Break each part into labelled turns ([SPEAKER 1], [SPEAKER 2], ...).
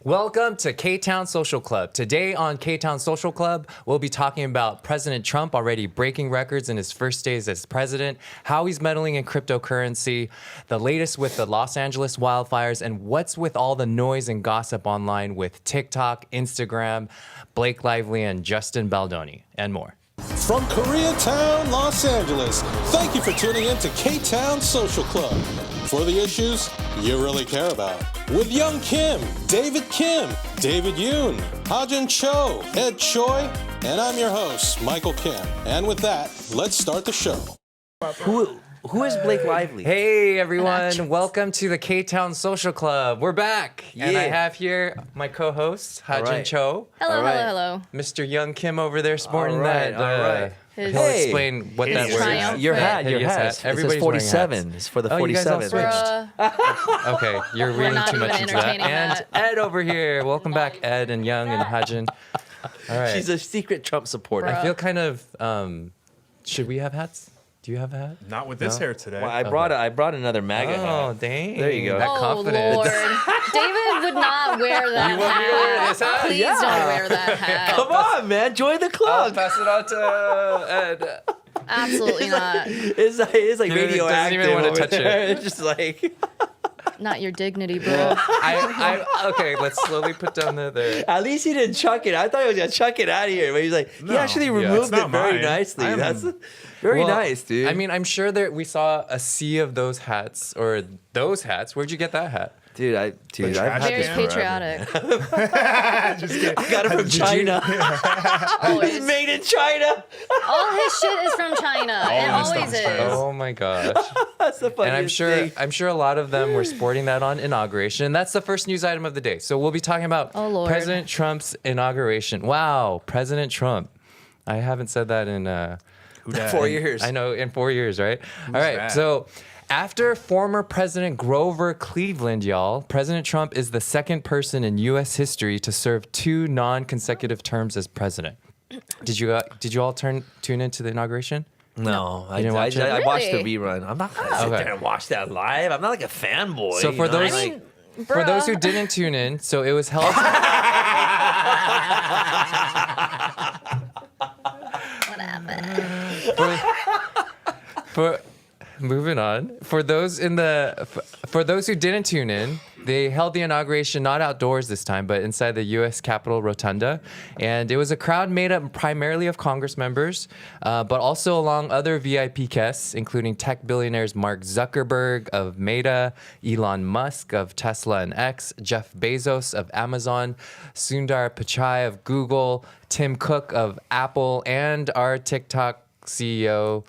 [SPEAKER 1] Welcome to Ktown Social Club. Today on Ktown Social Club, we'll be talking about President Trump already breaking records in his first days as president, how he's meddling in cryptocurrency, the latest with the Los Angeles wildfires, and what's with all the noise and gossip online with TikTok, Instagram, Blake Lively, and Justin Baldoni, and more.
[SPEAKER 2] From Koreatown, Los Angeles, thank you for tuning in to Ktown Social Club. For the issues you really care about. With Young Kim, David Kim, David Yoon, Hajin Cho, Ed Choi, and I'm your host, Michael Kim. And with that, let's start the show.
[SPEAKER 3] Who is Blake Lively?
[SPEAKER 1] Hey everyone, welcome to the Ktown Social Club. We're back, and I have here my co-host, Hajin Cho.
[SPEAKER 4] Hello, hello.
[SPEAKER 1] Mr. Young Kim over there sporting that. He'll explain what that word is.
[SPEAKER 3] Your hat.
[SPEAKER 1] Everybody's
[SPEAKER 3] it says 47. It's for the 47.
[SPEAKER 1] You guys all switched. Okay, you're reading too much into that. And Ed over here. Welcome back, Ed and Young and Hajin. All right.
[SPEAKER 3] She's a secret Trump supporter.
[SPEAKER 1] I feel kind of, should we have hats? Do you have a hat?
[SPEAKER 5] Not with this hair today.
[SPEAKER 3] Well, I brought another MAGA hat.
[SPEAKER 1] Oh, dang.
[SPEAKER 3] There you go.
[SPEAKER 1] That confidence.
[SPEAKER 4] Lord. David would not wear that
[SPEAKER 1] You want me to wear this hat?
[SPEAKER 4] Please don't wear that hat.
[SPEAKER 3] Come on, man. Join the
[SPEAKER 1] I'll
[SPEAKER 3] club.
[SPEAKER 1] pass it on to Ed.
[SPEAKER 4] Absolutely not.
[SPEAKER 3] It's like
[SPEAKER 1] Dude,
[SPEAKER 3] radioactive.
[SPEAKER 1] doesn't even want to
[SPEAKER 3] over
[SPEAKER 1] touch
[SPEAKER 3] there.
[SPEAKER 1] it.
[SPEAKER 3] It's just like...
[SPEAKER 4] Not your dignity, bro.
[SPEAKER 1] Okay, let's slowly put down the...
[SPEAKER 3] At least he didn't chuck it. I thought he was going to chuck it out of here. But he's like, he actually removed it very nicely. That's very nice, dude.
[SPEAKER 1] I mean, I'm sure that we saw a sea of those hats, or those hats. Where'd you get that hat?
[SPEAKER 3] Dude, I've had
[SPEAKER 4] Very
[SPEAKER 3] this forever.
[SPEAKER 4] patriotic.
[SPEAKER 5] Just kidding.
[SPEAKER 3] I got it from China. It's made in China.
[SPEAKER 4] All his shit is from China. It
[SPEAKER 5] his
[SPEAKER 4] always
[SPEAKER 5] stuff's
[SPEAKER 4] is.
[SPEAKER 5] China.
[SPEAKER 1] Oh my gosh.
[SPEAKER 3] That's the funniest
[SPEAKER 1] And
[SPEAKER 3] thing.
[SPEAKER 1] I'm sure a lot of them were sporting that on inauguration. And that's the first news item of the day. So we'll be talking about President Trump's inauguration. Wow, President Trump. I haven't said that in
[SPEAKER 3] 4 years.
[SPEAKER 1] I know, in 4 years, right? All right,
[SPEAKER 5] that?
[SPEAKER 1] so after former President Grover Cleveland, y'all, President Trump is the second person in U.S. history to serve 2 non-consecutive terms as president. Did you all tune into the inauguration?
[SPEAKER 3] No, I
[SPEAKER 1] didn't watch it?
[SPEAKER 3] I watched the
[SPEAKER 4] Really?
[SPEAKER 3] rerun. I'm not going to sit there and watch that live. I'm not like a fanboy.
[SPEAKER 1] So for those, for those who didn't tune in, so it was held.
[SPEAKER 4] What happened?
[SPEAKER 1] Moving on. For those who didn't tune in, they held the inauguration not outdoors this time, but inside the U.S. Capitol Rotunda. And it was a crowd made up primarily of Congress members, but also along other VIP guests, including tech billionaires Mark Zuckerberg of Meta, Elon Musk of Tesla and X, Jeff Bezos of Amazon, Sundar Pichai of Google, Tim Cook of Apple, and our TikTok CEO,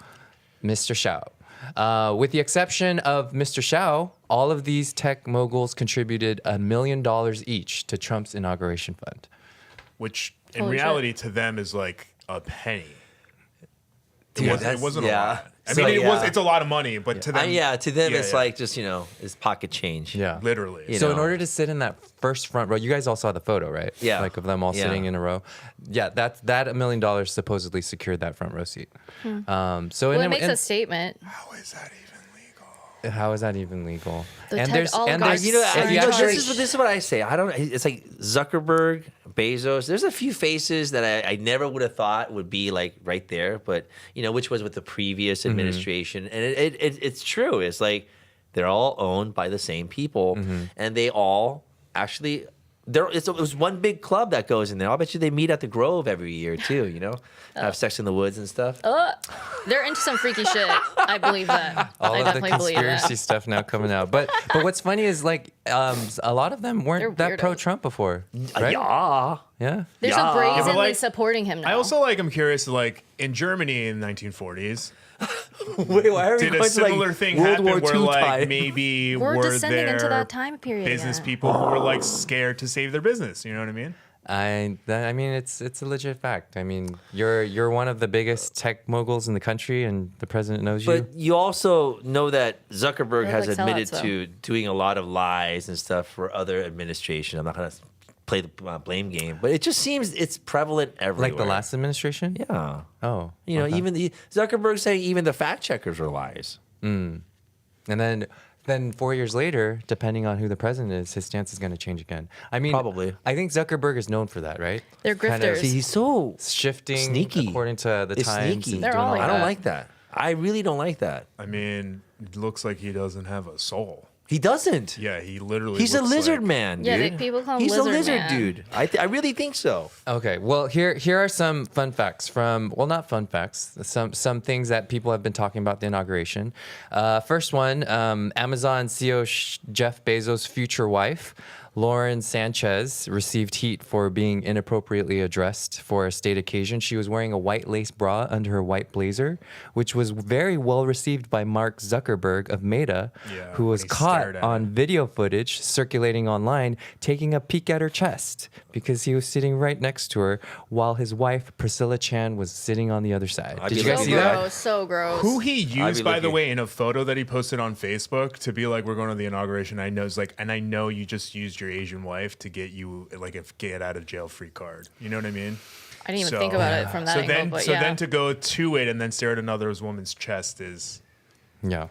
[SPEAKER 1] Mr. Shao. With the exception of Mr. Shao, all of these tech moguls contributed $1 million each to Trump's inauguration fund.
[SPEAKER 5] Which in reality to them is like a penny.
[SPEAKER 3] Dude,
[SPEAKER 5] It wasn't a lot. I
[SPEAKER 3] So,
[SPEAKER 5] mean,
[SPEAKER 3] yeah.
[SPEAKER 5] it's a lot of money, but to them,
[SPEAKER 3] to them, it's
[SPEAKER 5] yeah.
[SPEAKER 3] like just, it's pocket change.
[SPEAKER 1] Yeah.
[SPEAKER 5] literally.
[SPEAKER 3] You
[SPEAKER 1] So
[SPEAKER 3] know.
[SPEAKER 1] in order to sit in that first front row, you guys all saw the photo, right?
[SPEAKER 3] Yeah.
[SPEAKER 1] Like of them all sitting in a row. Yeah, that $1 million supposedly secured that front row seat.
[SPEAKER 4] Well, it makes a statement.
[SPEAKER 5] How is that even legal?
[SPEAKER 1] How is that even legal?
[SPEAKER 4] The
[SPEAKER 1] And
[SPEAKER 4] tech
[SPEAKER 1] there's
[SPEAKER 4] oligarchs.
[SPEAKER 3] This is what I say. It's like Zuckerberg, Bezos. There's a few faces that I never would have thought would be like right there, but which was with the previous administration, and it's true. It's like they're all owned by the same people, and they all actually. It was one big club that goes in there. I'll bet you they meet at the Grove every year too. Have sex in the woods and stuff.
[SPEAKER 4] They're into some freaky shit. I believe that.
[SPEAKER 1] all
[SPEAKER 4] I
[SPEAKER 1] of the
[SPEAKER 4] definitely believe
[SPEAKER 1] conspiracy
[SPEAKER 4] that.
[SPEAKER 1] stuff now coming out. But what's funny is like a lot of them weren't
[SPEAKER 4] They're
[SPEAKER 1] that
[SPEAKER 4] weirdos.
[SPEAKER 1] pro-Trump before, right?
[SPEAKER 3] Yeah.
[SPEAKER 4] They're
[SPEAKER 3] Yeah.
[SPEAKER 4] so brazenly
[SPEAKER 5] like,
[SPEAKER 4] supporting him now.
[SPEAKER 5] I also I'm curious, like in Germany in the 1940s,
[SPEAKER 3] Wait, why are we
[SPEAKER 5] did
[SPEAKER 3] going
[SPEAKER 5] a
[SPEAKER 3] to
[SPEAKER 5] similar
[SPEAKER 3] like
[SPEAKER 5] thing
[SPEAKER 3] World
[SPEAKER 5] happen
[SPEAKER 3] War
[SPEAKER 5] where
[SPEAKER 3] II
[SPEAKER 5] like
[SPEAKER 3] time?
[SPEAKER 5] maybe
[SPEAKER 4] We're
[SPEAKER 5] were
[SPEAKER 4] descending
[SPEAKER 5] there
[SPEAKER 4] into that time period
[SPEAKER 5] business
[SPEAKER 4] again.
[SPEAKER 5] people who were like scared to save their business? You know what I mean?
[SPEAKER 1] I mean, it's a legit fact. I mean, you're one of the biggest tech moguls in the country, and the president knows you.
[SPEAKER 3] But you also know that Zuckerberg
[SPEAKER 4] They're
[SPEAKER 3] has
[SPEAKER 4] like
[SPEAKER 3] admitted
[SPEAKER 4] sellouts,
[SPEAKER 3] to doing a lot of lies and stuff for other administration. I'm not going to play the blame game, but it just seems it's prevalent everywhere.
[SPEAKER 1] Like the last administration?
[SPEAKER 3] Yeah.
[SPEAKER 1] Oh.
[SPEAKER 3] You know,
[SPEAKER 1] okay.
[SPEAKER 3] even Zuckerberg saying even the fact checkers are lies.
[SPEAKER 1] And then then 4 years later, depending on who the president is, his stance is going to change again. I mean,
[SPEAKER 3] Probably.
[SPEAKER 1] I think Zuckerberg is known for that, right?
[SPEAKER 4] They're
[SPEAKER 1] Kind of
[SPEAKER 4] grifters.
[SPEAKER 3] See, he's so
[SPEAKER 1] shifting
[SPEAKER 3] sneaky.
[SPEAKER 1] according to the
[SPEAKER 3] It's
[SPEAKER 1] times.
[SPEAKER 3] sneaky.
[SPEAKER 1] and
[SPEAKER 4] They're
[SPEAKER 1] doing
[SPEAKER 4] all like
[SPEAKER 3] I don't
[SPEAKER 4] that.
[SPEAKER 3] like that. I really don't like that.
[SPEAKER 5] I mean, it looks like he doesn't have a soul.
[SPEAKER 3] He doesn't.
[SPEAKER 5] Yeah, he literally.
[SPEAKER 3] He's a
[SPEAKER 5] looks
[SPEAKER 3] lizard
[SPEAKER 5] like,
[SPEAKER 3] man, dude.
[SPEAKER 4] Yeah, people call him
[SPEAKER 3] He's
[SPEAKER 4] lizard
[SPEAKER 3] a lizard
[SPEAKER 4] man.
[SPEAKER 3] dude. I really think so.
[SPEAKER 1] Okay, well here are some fun facts from not fun facts, some things that people have been talking about the inauguration. First one, Amazon CEO Jeff Bezos' future wife, Lauren Sanchez, received heat for being inappropriately addressed for a state occasion. She was wearing a white lace bra under her white blazer, which was very well received by Mark Zuckerberg of Meta,
[SPEAKER 5] Yeah,
[SPEAKER 1] who was
[SPEAKER 5] when he
[SPEAKER 1] caught
[SPEAKER 5] stared at
[SPEAKER 1] on
[SPEAKER 5] it.
[SPEAKER 1] video footage circulating online taking a peek at her chest because he was sitting right next to her while his wife, Priscilla Chan, was sitting on the other side.
[SPEAKER 3] I'd
[SPEAKER 1] Did
[SPEAKER 3] be
[SPEAKER 1] you guys
[SPEAKER 4] So
[SPEAKER 1] see that?
[SPEAKER 4] gross, so gross.
[SPEAKER 5] Who he
[SPEAKER 3] I'd
[SPEAKER 5] used,
[SPEAKER 3] be
[SPEAKER 5] by the
[SPEAKER 3] looking.
[SPEAKER 5] way, in a photo that he posted on Facebook to be like, "We're going to the inauguration." I know it's like, and I know you just used your Asian wife to get you like a get out of jail free card. You know what I mean?
[SPEAKER 4] I didn't even think about it from that
[SPEAKER 5] so
[SPEAKER 4] angle,
[SPEAKER 5] then,
[SPEAKER 4] but
[SPEAKER 5] so
[SPEAKER 4] yeah.
[SPEAKER 5] then to go to it and then stare at another woman's chest is
[SPEAKER 1] Yeah.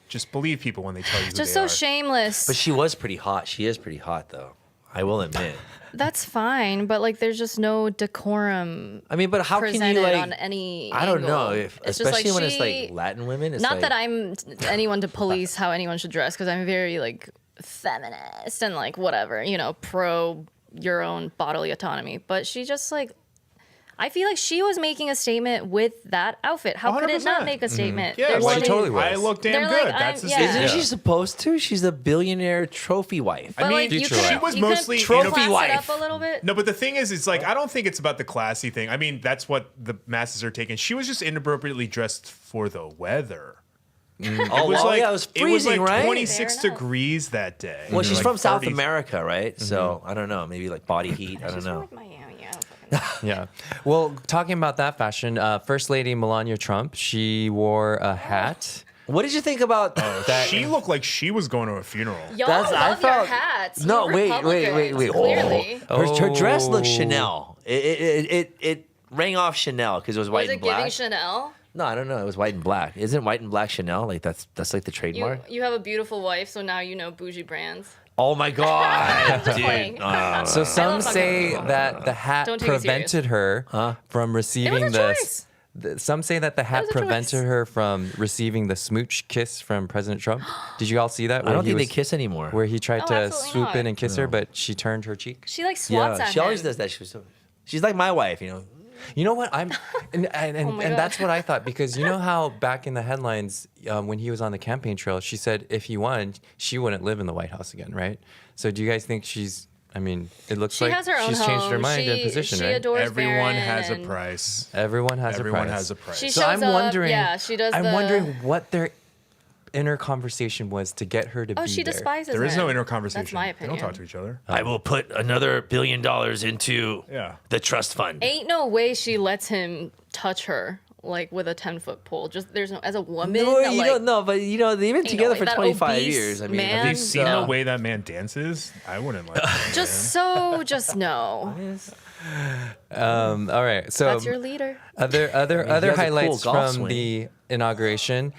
[SPEAKER 5] just believe people when they tell you who
[SPEAKER 4] Just
[SPEAKER 5] they
[SPEAKER 4] so
[SPEAKER 5] are.
[SPEAKER 4] shameless.
[SPEAKER 3] But she was pretty hot. She is pretty hot, though. I will admit.
[SPEAKER 4] That's fine, but like, there's just no decorum
[SPEAKER 3] I mean, but how can
[SPEAKER 4] presented
[SPEAKER 3] you like?
[SPEAKER 4] on any.
[SPEAKER 3] I don't know.
[SPEAKER 4] angle.
[SPEAKER 3] If,
[SPEAKER 4] It's just
[SPEAKER 3] especially when it's
[SPEAKER 4] she-
[SPEAKER 3] like Latin women. It's
[SPEAKER 4] Not
[SPEAKER 3] like,
[SPEAKER 4] that I'm anyone to police how anyone should dress, because I'm very like feminist and like whatever, pro your own bodily autonomy. But she just like, I feel like she was making a statement with that outfit. How could it
[SPEAKER 5] 100%.
[SPEAKER 4] not make a statement?
[SPEAKER 5] Yeah,
[SPEAKER 4] There's
[SPEAKER 5] well,
[SPEAKER 1] she
[SPEAKER 4] like-
[SPEAKER 1] totally was.
[SPEAKER 5] I look damn
[SPEAKER 4] They're
[SPEAKER 5] good.
[SPEAKER 4] like,
[SPEAKER 5] That's
[SPEAKER 4] I'm-
[SPEAKER 5] the
[SPEAKER 4] yeah.
[SPEAKER 3] Isn't
[SPEAKER 5] statement.
[SPEAKER 3] she supposed to? She's a billionaire trophy wife.
[SPEAKER 4] But
[SPEAKER 5] I mean,
[SPEAKER 4] like, you
[SPEAKER 1] future
[SPEAKER 4] couldn't-
[SPEAKER 1] wife.
[SPEAKER 5] She was
[SPEAKER 4] you couldn't
[SPEAKER 5] mostly
[SPEAKER 3] trophy
[SPEAKER 4] class
[SPEAKER 3] wife.
[SPEAKER 4] it up a little bit.
[SPEAKER 5] No, but the thing is, it's like I don't think it's about the classy thing. I mean, that's what the masses are taking. She was just inappropriately dressed for the weather.
[SPEAKER 3] Oh,
[SPEAKER 5] It was
[SPEAKER 3] well,
[SPEAKER 5] like
[SPEAKER 3] yeah, it was freezing, right?
[SPEAKER 5] 26
[SPEAKER 4] Fair enough.
[SPEAKER 5] degrees that day.
[SPEAKER 3] Well, she's
[SPEAKER 5] Like
[SPEAKER 3] from South
[SPEAKER 5] 30s.
[SPEAKER 3] America, right? So I don't know. Maybe like body heat. I don't
[SPEAKER 4] She's
[SPEAKER 3] know.
[SPEAKER 4] from like Miami. I don't fucking know.
[SPEAKER 1] Yeah. Well, talking about that fashion, First Lady Melania Trump, she wore a hat.
[SPEAKER 3] What did you think about that?
[SPEAKER 5] She looked like she was going to a funeral.
[SPEAKER 4] Y'all
[SPEAKER 3] That's- I
[SPEAKER 4] love your
[SPEAKER 3] felt-
[SPEAKER 4] hats.
[SPEAKER 3] No,
[SPEAKER 4] you
[SPEAKER 3] wait.
[SPEAKER 4] Republicans, Clearly.
[SPEAKER 3] Her dress looked
[SPEAKER 1] Oh.
[SPEAKER 3] Chanel. It rang off Chanel because it was white
[SPEAKER 4] Was
[SPEAKER 3] and
[SPEAKER 4] it giving
[SPEAKER 3] black.
[SPEAKER 4] Chanel?
[SPEAKER 3] No, I don't know. It was white and black. Isn't white and black Chanel? Like that's like the
[SPEAKER 4] You,
[SPEAKER 3] trademark.
[SPEAKER 4] you have a beautiful wife, so now you know bougie brands.
[SPEAKER 3] Oh my god,
[SPEAKER 4] Just
[SPEAKER 3] dude.
[SPEAKER 4] playing.
[SPEAKER 1] So some
[SPEAKER 4] love
[SPEAKER 1] say
[SPEAKER 4] talking about
[SPEAKER 1] that the hat
[SPEAKER 4] Don't take me serious.
[SPEAKER 1] prevented her from receiving
[SPEAKER 4] a choice.
[SPEAKER 1] Some say that the hat
[SPEAKER 4] was a
[SPEAKER 1] prevented
[SPEAKER 4] choice.
[SPEAKER 1] her from receiving the smooch kiss from President Trump. Did you all see that?
[SPEAKER 3] I don't
[SPEAKER 1] he
[SPEAKER 3] think they
[SPEAKER 1] was-
[SPEAKER 3] kiss anymore.
[SPEAKER 1] Where he tried
[SPEAKER 4] Oh,
[SPEAKER 1] to
[SPEAKER 4] absolutely
[SPEAKER 1] swoop
[SPEAKER 4] not.
[SPEAKER 1] in and kiss her, but she turned her cheek.
[SPEAKER 4] She like swats
[SPEAKER 3] yeah,
[SPEAKER 4] at
[SPEAKER 3] she always
[SPEAKER 4] him.
[SPEAKER 3] does that. She's like my wife, you know.
[SPEAKER 1] You know what? I'm, and
[SPEAKER 4] Oh my God.
[SPEAKER 1] that's what I thought, because you know how back in the headlines when he was on the campaign trail, she said if he won, she wouldn't live in the White House again, right? So do you guys think she's? I mean, it looks
[SPEAKER 4] She
[SPEAKER 1] like
[SPEAKER 4] has her own
[SPEAKER 1] she's
[SPEAKER 4] home.
[SPEAKER 1] changed her mind and position,
[SPEAKER 4] she
[SPEAKER 1] right?
[SPEAKER 4] adores
[SPEAKER 5] Everyone
[SPEAKER 4] Barron
[SPEAKER 5] has a
[SPEAKER 4] and
[SPEAKER 5] price.
[SPEAKER 1] Everyone has
[SPEAKER 5] Everyone
[SPEAKER 1] a price.
[SPEAKER 5] has a price.
[SPEAKER 4] She
[SPEAKER 1] So
[SPEAKER 4] shows
[SPEAKER 1] I'm
[SPEAKER 4] up,
[SPEAKER 1] wondering.
[SPEAKER 4] yeah, she does
[SPEAKER 1] I'm
[SPEAKER 4] the-
[SPEAKER 1] wondering what their inner conversation was to get her to
[SPEAKER 4] Oh,
[SPEAKER 1] be
[SPEAKER 4] she
[SPEAKER 1] there.
[SPEAKER 4] despises
[SPEAKER 5] There is no
[SPEAKER 4] him.
[SPEAKER 5] inner conversation.
[SPEAKER 4] That's my
[SPEAKER 5] They
[SPEAKER 4] opinion.
[SPEAKER 5] don't talk to each other.
[SPEAKER 3] I will put another $1 billion into
[SPEAKER 5] Yeah.
[SPEAKER 3] the trust fund.
[SPEAKER 4] Ain't no way she lets him touch her like with a 10-foot pole. Just there's no as a woman.
[SPEAKER 3] No,
[SPEAKER 4] that,
[SPEAKER 3] you
[SPEAKER 4] like,
[SPEAKER 3] don't know, but you know they've been
[SPEAKER 4] no
[SPEAKER 3] together
[SPEAKER 4] way.
[SPEAKER 3] for
[SPEAKER 4] That
[SPEAKER 3] 25
[SPEAKER 4] obese
[SPEAKER 3] years. I mean,
[SPEAKER 4] man-
[SPEAKER 5] Have you seen
[SPEAKER 4] Yeah.
[SPEAKER 5] the way that man dances? I wouldn't like that.
[SPEAKER 4] just no.
[SPEAKER 1] All right, so
[SPEAKER 4] That's your leader.
[SPEAKER 1] Other
[SPEAKER 3] has a cool
[SPEAKER 1] highlights
[SPEAKER 3] golf
[SPEAKER 1] from
[SPEAKER 3] swing.
[SPEAKER 1] the inauguration.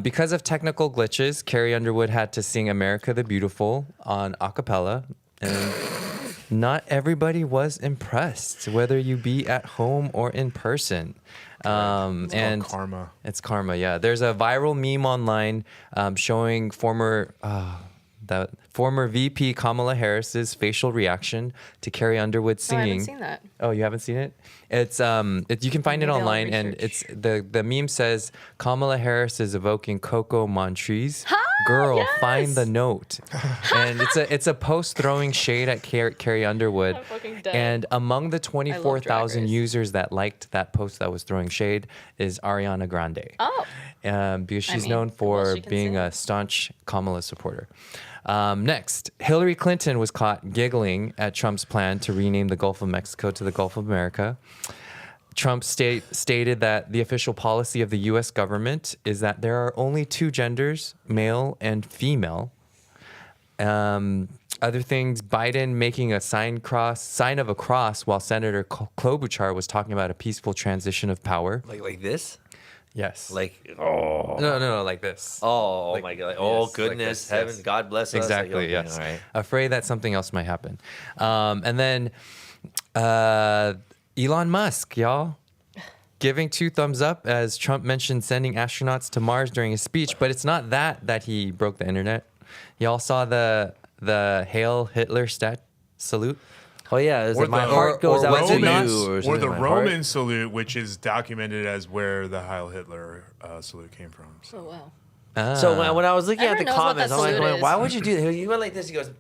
[SPEAKER 1] Because of technical glitches, Carrie Underwood had to sing "America the Beautiful" on a cappella, and not everybody was impressed, whether you be at home or in person. And
[SPEAKER 5] karma.
[SPEAKER 1] It's karma, yeah. There's a viral meme online showing former VP Kamala Harris's facial reaction to Carrie Underwood
[SPEAKER 4] Oh, I
[SPEAKER 1] singing.
[SPEAKER 4] haven't seen that.
[SPEAKER 1] Oh, you haven't seen it? It's you can find it
[SPEAKER 4] Maybe I'll
[SPEAKER 1] online, and
[SPEAKER 4] research.
[SPEAKER 1] it's the meme says Kamala Harris is evoking Coco Montrese. Girl, find the note. And it's a post throwing shade at Carrie Underwood.
[SPEAKER 4] I'm fucking dead.
[SPEAKER 1] And among the
[SPEAKER 4] Drag
[SPEAKER 1] 24,000
[SPEAKER 4] Race.
[SPEAKER 1] users that liked that post that was throwing shade is Ariana Grande.
[SPEAKER 4] Oh.
[SPEAKER 1] Because she's
[SPEAKER 4] mean,
[SPEAKER 1] known for
[SPEAKER 4] well, she can
[SPEAKER 1] being
[SPEAKER 4] sing.
[SPEAKER 1] a staunch Kamala supporter. Next, Hillary Clinton was caught giggling at Trump's plan to rename the Gulf of Mexico to the Gulf of America. Trump stated that the official policy of the U.S. government is that there are only two genders, male and female. Other things, Biden making a sign of a cross while Senator Klobuchar was talking about a peaceful transition of power.
[SPEAKER 3] like this.
[SPEAKER 1] Yes.
[SPEAKER 3] Like,
[SPEAKER 1] no, like this.
[SPEAKER 3] oh
[SPEAKER 1] Like,
[SPEAKER 3] my God.
[SPEAKER 1] yes,
[SPEAKER 3] Oh,
[SPEAKER 1] like
[SPEAKER 3] goodness.
[SPEAKER 1] this,
[SPEAKER 3] Heaven,
[SPEAKER 1] yes.
[SPEAKER 3] God bless us.
[SPEAKER 1] Exactly.
[SPEAKER 3] Like, okay,
[SPEAKER 1] Yes.
[SPEAKER 3] all right.
[SPEAKER 1] Afraid that something else might happen. And then Elon Musk, y'all, giving 2 thumbs up as Trump mentioned sending astronauts to Mars during his speech. But it's not that he broke the internet. Y'all saw the Hail Hitler salute.
[SPEAKER 3] Oh, yeah. It's
[SPEAKER 5] Or
[SPEAKER 3] like, my
[SPEAKER 5] the-
[SPEAKER 3] heart goes
[SPEAKER 1] or
[SPEAKER 3] out
[SPEAKER 1] was
[SPEAKER 3] to
[SPEAKER 1] it not?
[SPEAKER 3] you.
[SPEAKER 5] Or
[SPEAKER 3] something,
[SPEAKER 5] the
[SPEAKER 3] my
[SPEAKER 5] Roman
[SPEAKER 3] heart.
[SPEAKER 5] salute, which is documented as where the Heil Hitler salute came from. So.
[SPEAKER 4] Oh wow.
[SPEAKER 3] So when I was looking at the
[SPEAKER 4] Everyone knows what
[SPEAKER 3] comments,
[SPEAKER 4] that
[SPEAKER 3] I'm like,
[SPEAKER 4] salute
[SPEAKER 3] going,
[SPEAKER 4] is.
[SPEAKER 3] why would you do that? He went like this. He goes,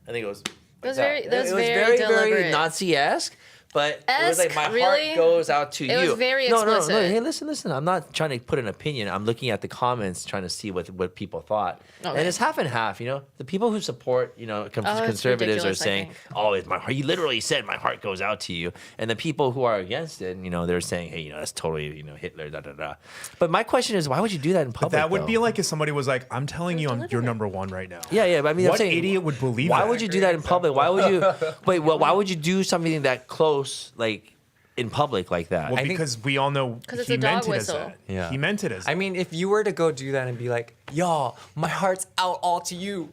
[SPEAKER 3] and he goes.
[SPEAKER 4] It was
[SPEAKER 3] like that.
[SPEAKER 4] very. That was
[SPEAKER 3] it was
[SPEAKER 4] very
[SPEAKER 3] very
[SPEAKER 4] deliberate.
[SPEAKER 3] Nazi-esque. But it was like, my
[SPEAKER 4] Really?
[SPEAKER 3] heart goes out to you.
[SPEAKER 4] It was very
[SPEAKER 3] No.
[SPEAKER 4] explicit.
[SPEAKER 3] Hey, listen. I'm not trying to put an opinion. I'm looking at the comments, trying to see what people thought.
[SPEAKER 4] Okay.
[SPEAKER 3] And it's half and half. You know, the people who support,
[SPEAKER 4] it's
[SPEAKER 3] conservatives are
[SPEAKER 4] ridiculous, I
[SPEAKER 3] saying,
[SPEAKER 4] think.
[SPEAKER 3] "Oh, it's my heart." He literally said, "My heart goes out to you." And the people who are against it, they're saying, "Hey, that's totally, Hitler." Da da da. But my question is, why would you do that in public?
[SPEAKER 5] That would be
[SPEAKER 3] though?
[SPEAKER 5] like if somebody was like, I'm telling you, you're
[SPEAKER 4] deliberate.
[SPEAKER 5] number one right now.
[SPEAKER 3] Yeah, but I mean, I'm
[SPEAKER 5] What
[SPEAKER 3] saying,
[SPEAKER 5] idiot would believe
[SPEAKER 3] Why
[SPEAKER 5] that?
[SPEAKER 3] would you do that in public? Why would you? Wait, why would you do something that close, like in public, like that?
[SPEAKER 5] Well,
[SPEAKER 1] I think-
[SPEAKER 5] because we all know
[SPEAKER 4] 'Cause it's
[SPEAKER 5] he
[SPEAKER 4] a dog
[SPEAKER 5] meant it as
[SPEAKER 4] whistle.
[SPEAKER 5] that.
[SPEAKER 1] Yeah.
[SPEAKER 5] He meant it as
[SPEAKER 1] I
[SPEAKER 5] that.
[SPEAKER 1] mean, if you were to go do that and be like, y'all, my heart's out all to you,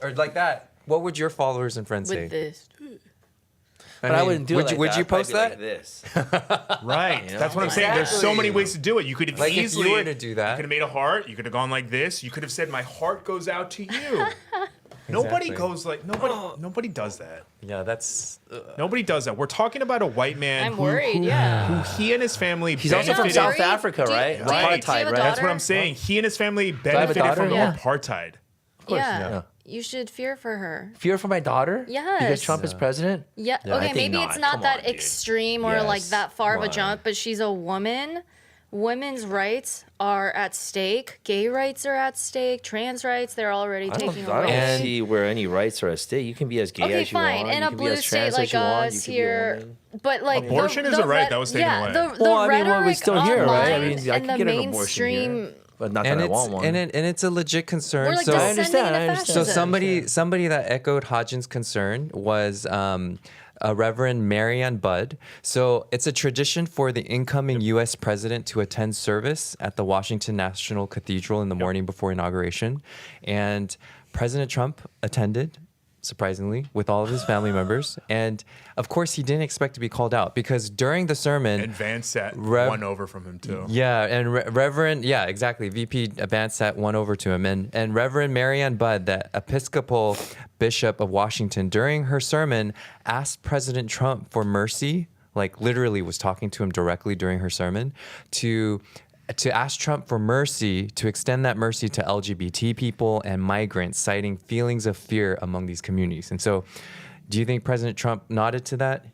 [SPEAKER 1] or like that, what would your followers and friends say?
[SPEAKER 4] With this.
[SPEAKER 3] But I
[SPEAKER 1] mean,
[SPEAKER 3] wouldn't do
[SPEAKER 1] would
[SPEAKER 3] it.
[SPEAKER 1] you,
[SPEAKER 3] Like
[SPEAKER 1] would
[SPEAKER 3] that.
[SPEAKER 1] you
[SPEAKER 3] I'd probably
[SPEAKER 1] post
[SPEAKER 3] be
[SPEAKER 1] that?
[SPEAKER 3] Like this.
[SPEAKER 5] Right.
[SPEAKER 3] You know?
[SPEAKER 5] That's what I'm saying. There's so many ways to do it. You could have
[SPEAKER 1] Like, if you
[SPEAKER 5] easily
[SPEAKER 1] were to do that-
[SPEAKER 5] You could have made a heart. You could have gone like this. You could have said, "My heart goes out to you." Nobody
[SPEAKER 1] Exactly.
[SPEAKER 5] goes like nobody does that.
[SPEAKER 1] Yeah, that's.
[SPEAKER 5] Nobody does that. We're talking about a white man
[SPEAKER 4] I'm
[SPEAKER 5] who,
[SPEAKER 4] worried.
[SPEAKER 5] who,
[SPEAKER 4] Yeah.
[SPEAKER 5] who he and his family
[SPEAKER 3] He's also from
[SPEAKER 5] benefited.
[SPEAKER 3] South
[SPEAKER 4] Worried?
[SPEAKER 3] Africa,
[SPEAKER 4] Do you-
[SPEAKER 3] right?
[SPEAKER 4] do
[SPEAKER 5] you- do you
[SPEAKER 3] Apartheid,
[SPEAKER 4] have a
[SPEAKER 3] right?
[SPEAKER 4] daughter?
[SPEAKER 5] That's what I'm saying. He and his family
[SPEAKER 3] I have a
[SPEAKER 5] benefited
[SPEAKER 3] daughter?
[SPEAKER 5] from
[SPEAKER 3] Yeah.
[SPEAKER 5] apartheid.
[SPEAKER 4] Yeah.
[SPEAKER 3] Yeah.
[SPEAKER 4] You should fear for her.
[SPEAKER 3] Fear for my daughter?
[SPEAKER 4] Yes.
[SPEAKER 3] Because Trump is president?
[SPEAKER 4] Yeah.
[SPEAKER 3] I
[SPEAKER 4] Okay,
[SPEAKER 3] think
[SPEAKER 4] maybe
[SPEAKER 3] not.
[SPEAKER 4] it's not
[SPEAKER 3] Come
[SPEAKER 4] that
[SPEAKER 3] on, dude.
[SPEAKER 4] extreme or like
[SPEAKER 3] Yes,
[SPEAKER 4] that far of a
[SPEAKER 3] come on.
[SPEAKER 4] jump, but she's a woman. Women's rights are at stake. Gay rights are at stake. Trans rights, they're already
[SPEAKER 3] I
[SPEAKER 4] taking
[SPEAKER 3] don't
[SPEAKER 4] away.
[SPEAKER 3] see where any rights are at stake. You can be as gay
[SPEAKER 4] Okay,
[SPEAKER 3] as you
[SPEAKER 4] fine.
[SPEAKER 3] want.
[SPEAKER 4] In
[SPEAKER 3] you
[SPEAKER 4] a
[SPEAKER 3] can be
[SPEAKER 4] blue
[SPEAKER 3] as
[SPEAKER 4] state
[SPEAKER 3] trans
[SPEAKER 4] like
[SPEAKER 3] as you want.
[SPEAKER 4] us
[SPEAKER 3] You can be a
[SPEAKER 4] here,
[SPEAKER 3] woman.
[SPEAKER 4] but like
[SPEAKER 5] Abortion is a right that was taken away.
[SPEAKER 4] The
[SPEAKER 3] Well, I mean, well, we
[SPEAKER 4] rhetoric
[SPEAKER 3] still hear, right? I
[SPEAKER 4] online
[SPEAKER 3] mean, I
[SPEAKER 4] and
[SPEAKER 3] could
[SPEAKER 4] the
[SPEAKER 3] get an abortion here.
[SPEAKER 4] mainstream.
[SPEAKER 3] But not that
[SPEAKER 1] And
[SPEAKER 3] I
[SPEAKER 1] it's
[SPEAKER 3] want one.
[SPEAKER 1] and it's a legit concern.
[SPEAKER 4] We're like
[SPEAKER 1] so
[SPEAKER 3] I
[SPEAKER 4] descending
[SPEAKER 3] understand, I
[SPEAKER 4] into
[SPEAKER 3] understand.
[SPEAKER 1] So
[SPEAKER 4] fascism.
[SPEAKER 1] somebody that echoed Hodgins' concern was a Reverend Marianne Budd. So it's a tradition for the incoming U.S. president to attend service at the Washington National Cathedral in the morning before inauguration, and President Trump attended. Surprisingly, with all of his family members, and of course, he didn't expect to be called out because during the sermon,
[SPEAKER 5] And Vance sat
[SPEAKER 1] Rev-
[SPEAKER 5] one over from him too.
[SPEAKER 1] yeah, and Reverend, yeah, exactly. VP Vance sat one over to him, and Reverend Marianne Budd, the Episcopal Bishop of Washington, during her sermon, asked President Trump for mercy. Like literally, was talking to him directly during her sermon to ask Trump for mercy, to extend that mercy to LGBT people and migrants, citing feelings of fear among these communities. And so, do you think President Trump nodded to that?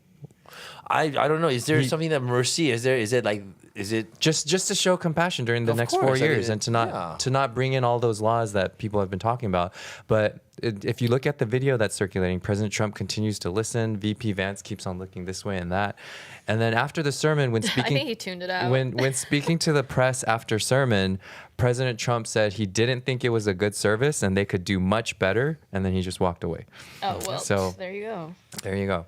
[SPEAKER 3] I don't know. Is there something that mercy? Is it
[SPEAKER 1] Just to show compassion during the
[SPEAKER 3] Of
[SPEAKER 1] next
[SPEAKER 3] course,
[SPEAKER 1] 4
[SPEAKER 3] I mean,
[SPEAKER 1] years, and
[SPEAKER 3] yeah.
[SPEAKER 1] to not bring in all those laws that people have been talking about. But if you look at the video that's circulating, President Trump continues to listen. VP Vance keeps on looking this way and that. And then after the sermon, when
[SPEAKER 4] I
[SPEAKER 1] speaking,
[SPEAKER 4] think he tuned it out.
[SPEAKER 1] when speaking to the press after sermon, President Trump said he didn't think it was a good service and they could do much better. And then he just walked away.
[SPEAKER 4] Oh well.
[SPEAKER 1] So-
[SPEAKER 4] there you go.
[SPEAKER 1] There you go.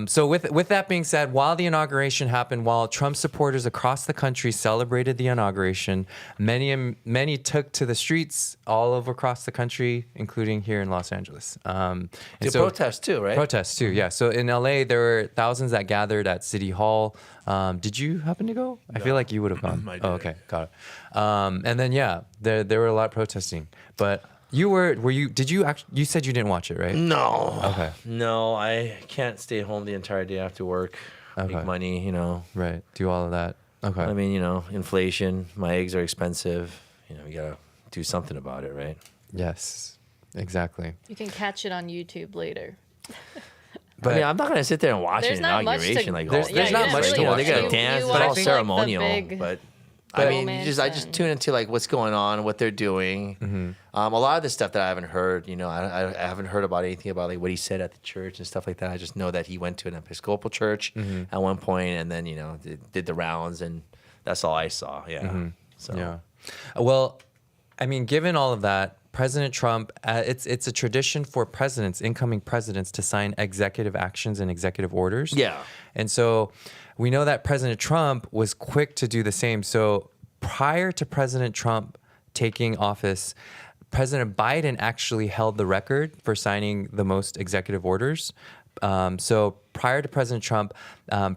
[SPEAKER 1] So with that being said, while the inauguration happened, while Trump supporters across the country celebrated the inauguration, many took to the streets all over across the country, including here in Los Angeles. And
[SPEAKER 3] to protest too, right?
[SPEAKER 1] Protests too, yeah. So in LA, there were thousands that gathered at City Hall. Did you happen to go? I feel like you would have gone.
[SPEAKER 5] I did.
[SPEAKER 1] Oh, okay, got it. And then yeah, there were a lot protesting, but. Did you actually, you said you didn't watch it, right?
[SPEAKER 3] No.
[SPEAKER 1] Okay.
[SPEAKER 3] No, I can't stay home the entire day after work.
[SPEAKER 1] Okay.
[SPEAKER 3] Make money,
[SPEAKER 1] Right. Do all of that. Okay.
[SPEAKER 3] I mean, inflation. My eggs are expensive. You gotta do something about it, right?
[SPEAKER 1] Yes, exactly.
[SPEAKER 4] You can catch it on YouTube later.
[SPEAKER 1] But
[SPEAKER 3] I mean, I'm not gonna sit there and watch
[SPEAKER 4] There's
[SPEAKER 3] an
[SPEAKER 4] not much to-
[SPEAKER 3] inauguration like
[SPEAKER 1] There's-
[SPEAKER 3] all
[SPEAKER 1] there's
[SPEAKER 3] day.
[SPEAKER 1] not
[SPEAKER 3] It's
[SPEAKER 1] much
[SPEAKER 3] like,
[SPEAKER 1] to
[SPEAKER 3] They
[SPEAKER 1] watch.
[SPEAKER 3] gotta
[SPEAKER 1] You
[SPEAKER 3] dance. It's
[SPEAKER 4] watch,
[SPEAKER 3] all
[SPEAKER 4] like, the
[SPEAKER 3] ceremonial,
[SPEAKER 4] big
[SPEAKER 3] but. I mean,
[SPEAKER 4] moments
[SPEAKER 3] I just tune into like what's going on, what they're doing. A lot of the stuff that I haven't heard, I haven't heard about anything about like what he said at the church and stuff like that. I just know that he went to an Episcopal church at one point, and then did the rounds, and that's all I saw. Yeah. So
[SPEAKER 1] yeah. Well, I mean, given all of that, President Trump, it's a tradition for presidents, incoming presidents, to sign executive actions and executive orders.
[SPEAKER 3] Yeah.
[SPEAKER 1] And so we know that President Trump was quick to do the same. So prior to President Trump taking office, President Biden actually held the record for signing the most executive orders. So prior to President Trump,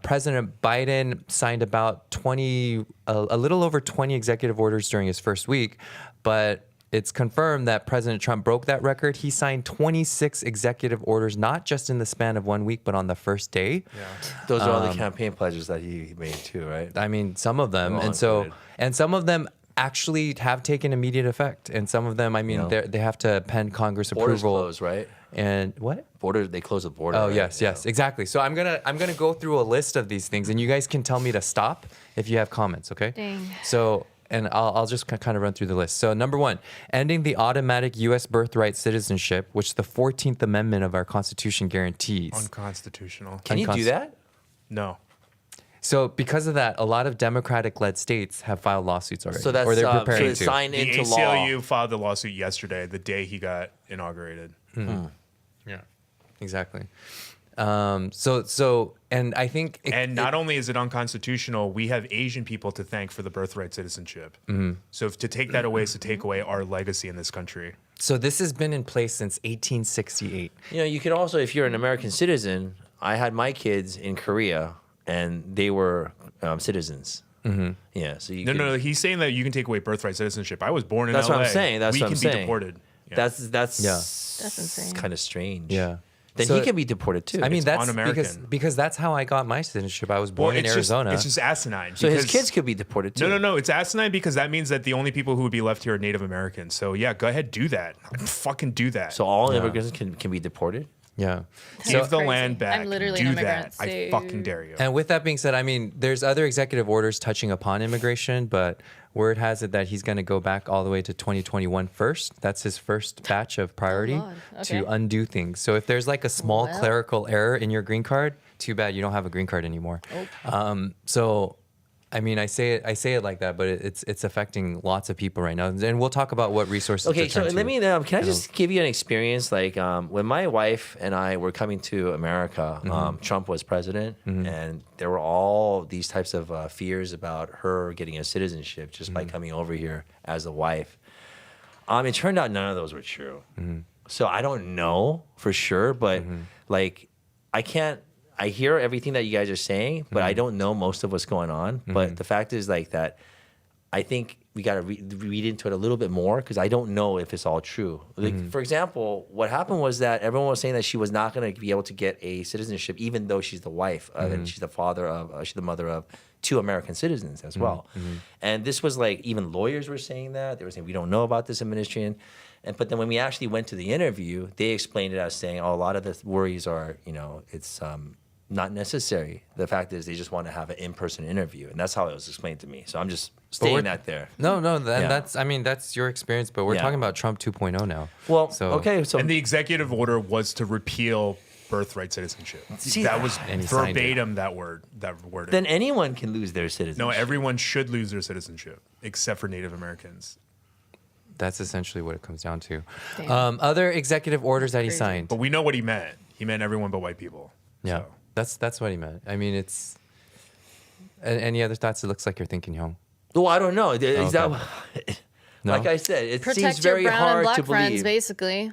[SPEAKER 1] President Biden signed about a little over 20 executive orders during his first week, but it's confirmed that President Trump broke that record. He signed 26 executive orders, not just in the span of 1 week, but on the first day.
[SPEAKER 3] Those are all the campaign pledges that he made too, right?
[SPEAKER 1] I mean, some of them,
[SPEAKER 3] They're all
[SPEAKER 1] and some of them actually have taken immediate effect, and some of them, I mean, they have to pen Congress
[SPEAKER 3] Borders
[SPEAKER 1] approval.
[SPEAKER 3] closed, right?
[SPEAKER 1] And what?
[SPEAKER 3] Border, they closed the border.
[SPEAKER 1] Oh,
[SPEAKER 3] right?
[SPEAKER 1] yes, exactly. So I'm gonna go through a list of these things, and you guys can tell me to stop if you have comments, okay?
[SPEAKER 4] Dang.
[SPEAKER 1] So, and I'll just kind of run through the list. So number 1, ending the automatic U.S. birthright citizenship, which the 14th Amendment of our Constitution guarantees.
[SPEAKER 5] Unconstitutional.
[SPEAKER 3] Can you do that?
[SPEAKER 5] No.
[SPEAKER 1] So because of that, a lot of Democratic-led states have filed lawsuits already,
[SPEAKER 3] So that's
[SPEAKER 1] or they're
[SPEAKER 3] so
[SPEAKER 1] preparing
[SPEAKER 3] it's
[SPEAKER 1] to.
[SPEAKER 3] signed
[SPEAKER 5] The
[SPEAKER 3] into law.
[SPEAKER 5] ACLU filed the lawsuit yesterday, the day he got inaugurated.
[SPEAKER 1] Yeah, exactly. And I think,
[SPEAKER 5] And not only is it unconstitutional, we have Asian people to thank for the birthright citizenship. So to take that away is to take away our legacy in this country.
[SPEAKER 1] so this has been in place since 1868.
[SPEAKER 3] You know, you can also, if you're an American citizen, I had my kids in Korea, and they were citizens. Yeah, so you
[SPEAKER 5] No, he's saying that you can take away birthright citizenship. I was born in
[SPEAKER 3] That's
[SPEAKER 5] LA.
[SPEAKER 3] what I'm saying. That's
[SPEAKER 5] we
[SPEAKER 3] what
[SPEAKER 5] can
[SPEAKER 3] I'm
[SPEAKER 5] be
[SPEAKER 3] saying.
[SPEAKER 5] deported. Yeah.
[SPEAKER 3] That's
[SPEAKER 4] insane.
[SPEAKER 3] kind of strange.
[SPEAKER 1] Yeah.
[SPEAKER 3] Then
[SPEAKER 1] So-
[SPEAKER 3] he can be deported too.
[SPEAKER 1] I mean,
[SPEAKER 5] It's
[SPEAKER 1] that's
[SPEAKER 5] un-American.
[SPEAKER 1] because that's how I got my citizenship. I was born in
[SPEAKER 5] it's
[SPEAKER 1] Arizona.
[SPEAKER 5] Just, it's just asinine.
[SPEAKER 3] so his
[SPEAKER 5] because-
[SPEAKER 3] kids could be deported too.
[SPEAKER 5] No. It's asinine because that means that the only people who would be left here are Native Americans. So yeah, go ahead, do that. Fucking do that.
[SPEAKER 3] So all immigrants can be deported.
[SPEAKER 1] yeah.
[SPEAKER 5] give the
[SPEAKER 4] crazy.
[SPEAKER 5] land back.
[SPEAKER 4] I'm literally
[SPEAKER 5] do
[SPEAKER 4] an
[SPEAKER 5] that.
[SPEAKER 4] immigrant,
[SPEAKER 5] I
[SPEAKER 4] so-
[SPEAKER 5] fucking dare you.
[SPEAKER 1] And with that being said, I mean, there's other executive orders touching upon immigration, but word has it that he's going to go back all the way to 2021 first. That's his first batch of priority
[SPEAKER 4] Lord. Okay.
[SPEAKER 1] to undo things. So if there's like a small
[SPEAKER 4] Well.
[SPEAKER 1] clerical error in your green card, too bad you don't have a green card anymore.
[SPEAKER 4] Oh.
[SPEAKER 1] So, I mean, I say it like that, but it's affecting lots of people right now. And we'll talk about what resources.
[SPEAKER 3] Okay,
[SPEAKER 1] to
[SPEAKER 3] so
[SPEAKER 1] turn to.
[SPEAKER 3] let me. Can I just give you an experience? Like when my wife and I were coming to America, Trump was president, and there were all these types of fears about her getting a citizenship just by coming over here as a wife. It turned out none of those were true. So I don't know for sure, but like I can't. I hear everything that you guys are saying, but I don't know most of what's going on. But the fact is like that. I think we got to read into it a little bit more because I don't know if it's all true. Like, for example, what happened was that everyone was saying that she was not going to be able to get a citizenship, even though she's the wife and she's the mother of 2 American citizens as well. And this was like even lawyers were saying that. They were saying we don't know about this administration. But then when we actually went to the interview, they explained it as saying, oh, a lot of the worries are, it's not necessary. The fact is they just want to have an in-person interview. And that's how it was explained to me. So I'm just stating that there.
[SPEAKER 1] No,
[SPEAKER 3] Yeah.
[SPEAKER 1] that's your experience, but we're
[SPEAKER 3] Yeah.
[SPEAKER 1] talking about Trump 2.0 now.
[SPEAKER 3] Well,
[SPEAKER 1] So-
[SPEAKER 3] okay. So
[SPEAKER 5] And the executive order was to repeal birthright citizenship.
[SPEAKER 3] See,
[SPEAKER 5] that was
[SPEAKER 1] And he signed it.
[SPEAKER 5] verbatim that word.
[SPEAKER 3] then anyone can lose their citizenship.
[SPEAKER 5] No, everyone should lose their citizenship except for Native Americans.
[SPEAKER 1] That's essentially what it comes down to.
[SPEAKER 4] Damn.
[SPEAKER 1] Other executive orders that he
[SPEAKER 4] Crazy.
[SPEAKER 1] signed.
[SPEAKER 5] But we know what he meant. He meant everyone but white people.
[SPEAKER 1] Yeah,
[SPEAKER 5] So.
[SPEAKER 1] that's what he meant. I mean, it's. Any other thoughts? It looks like you're thinking, Young.
[SPEAKER 3] Well, I don't know. Is
[SPEAKER 1] Okay.
[SPEAKER 3] that
[SPEAKER 1] No?
[SPEAKER 3] like I said? It seems
[SPEAKER 4] Protect your
[SPEAKER 3] very
[SPEAKER 4] brown and
[SPEAKER 3] hard
[SPEAKER 4] black
[SPEAKER 3] to
[SPEAKER 4] friends,
[SPEAKER 3] believe.
[SPEAKER 4] basically.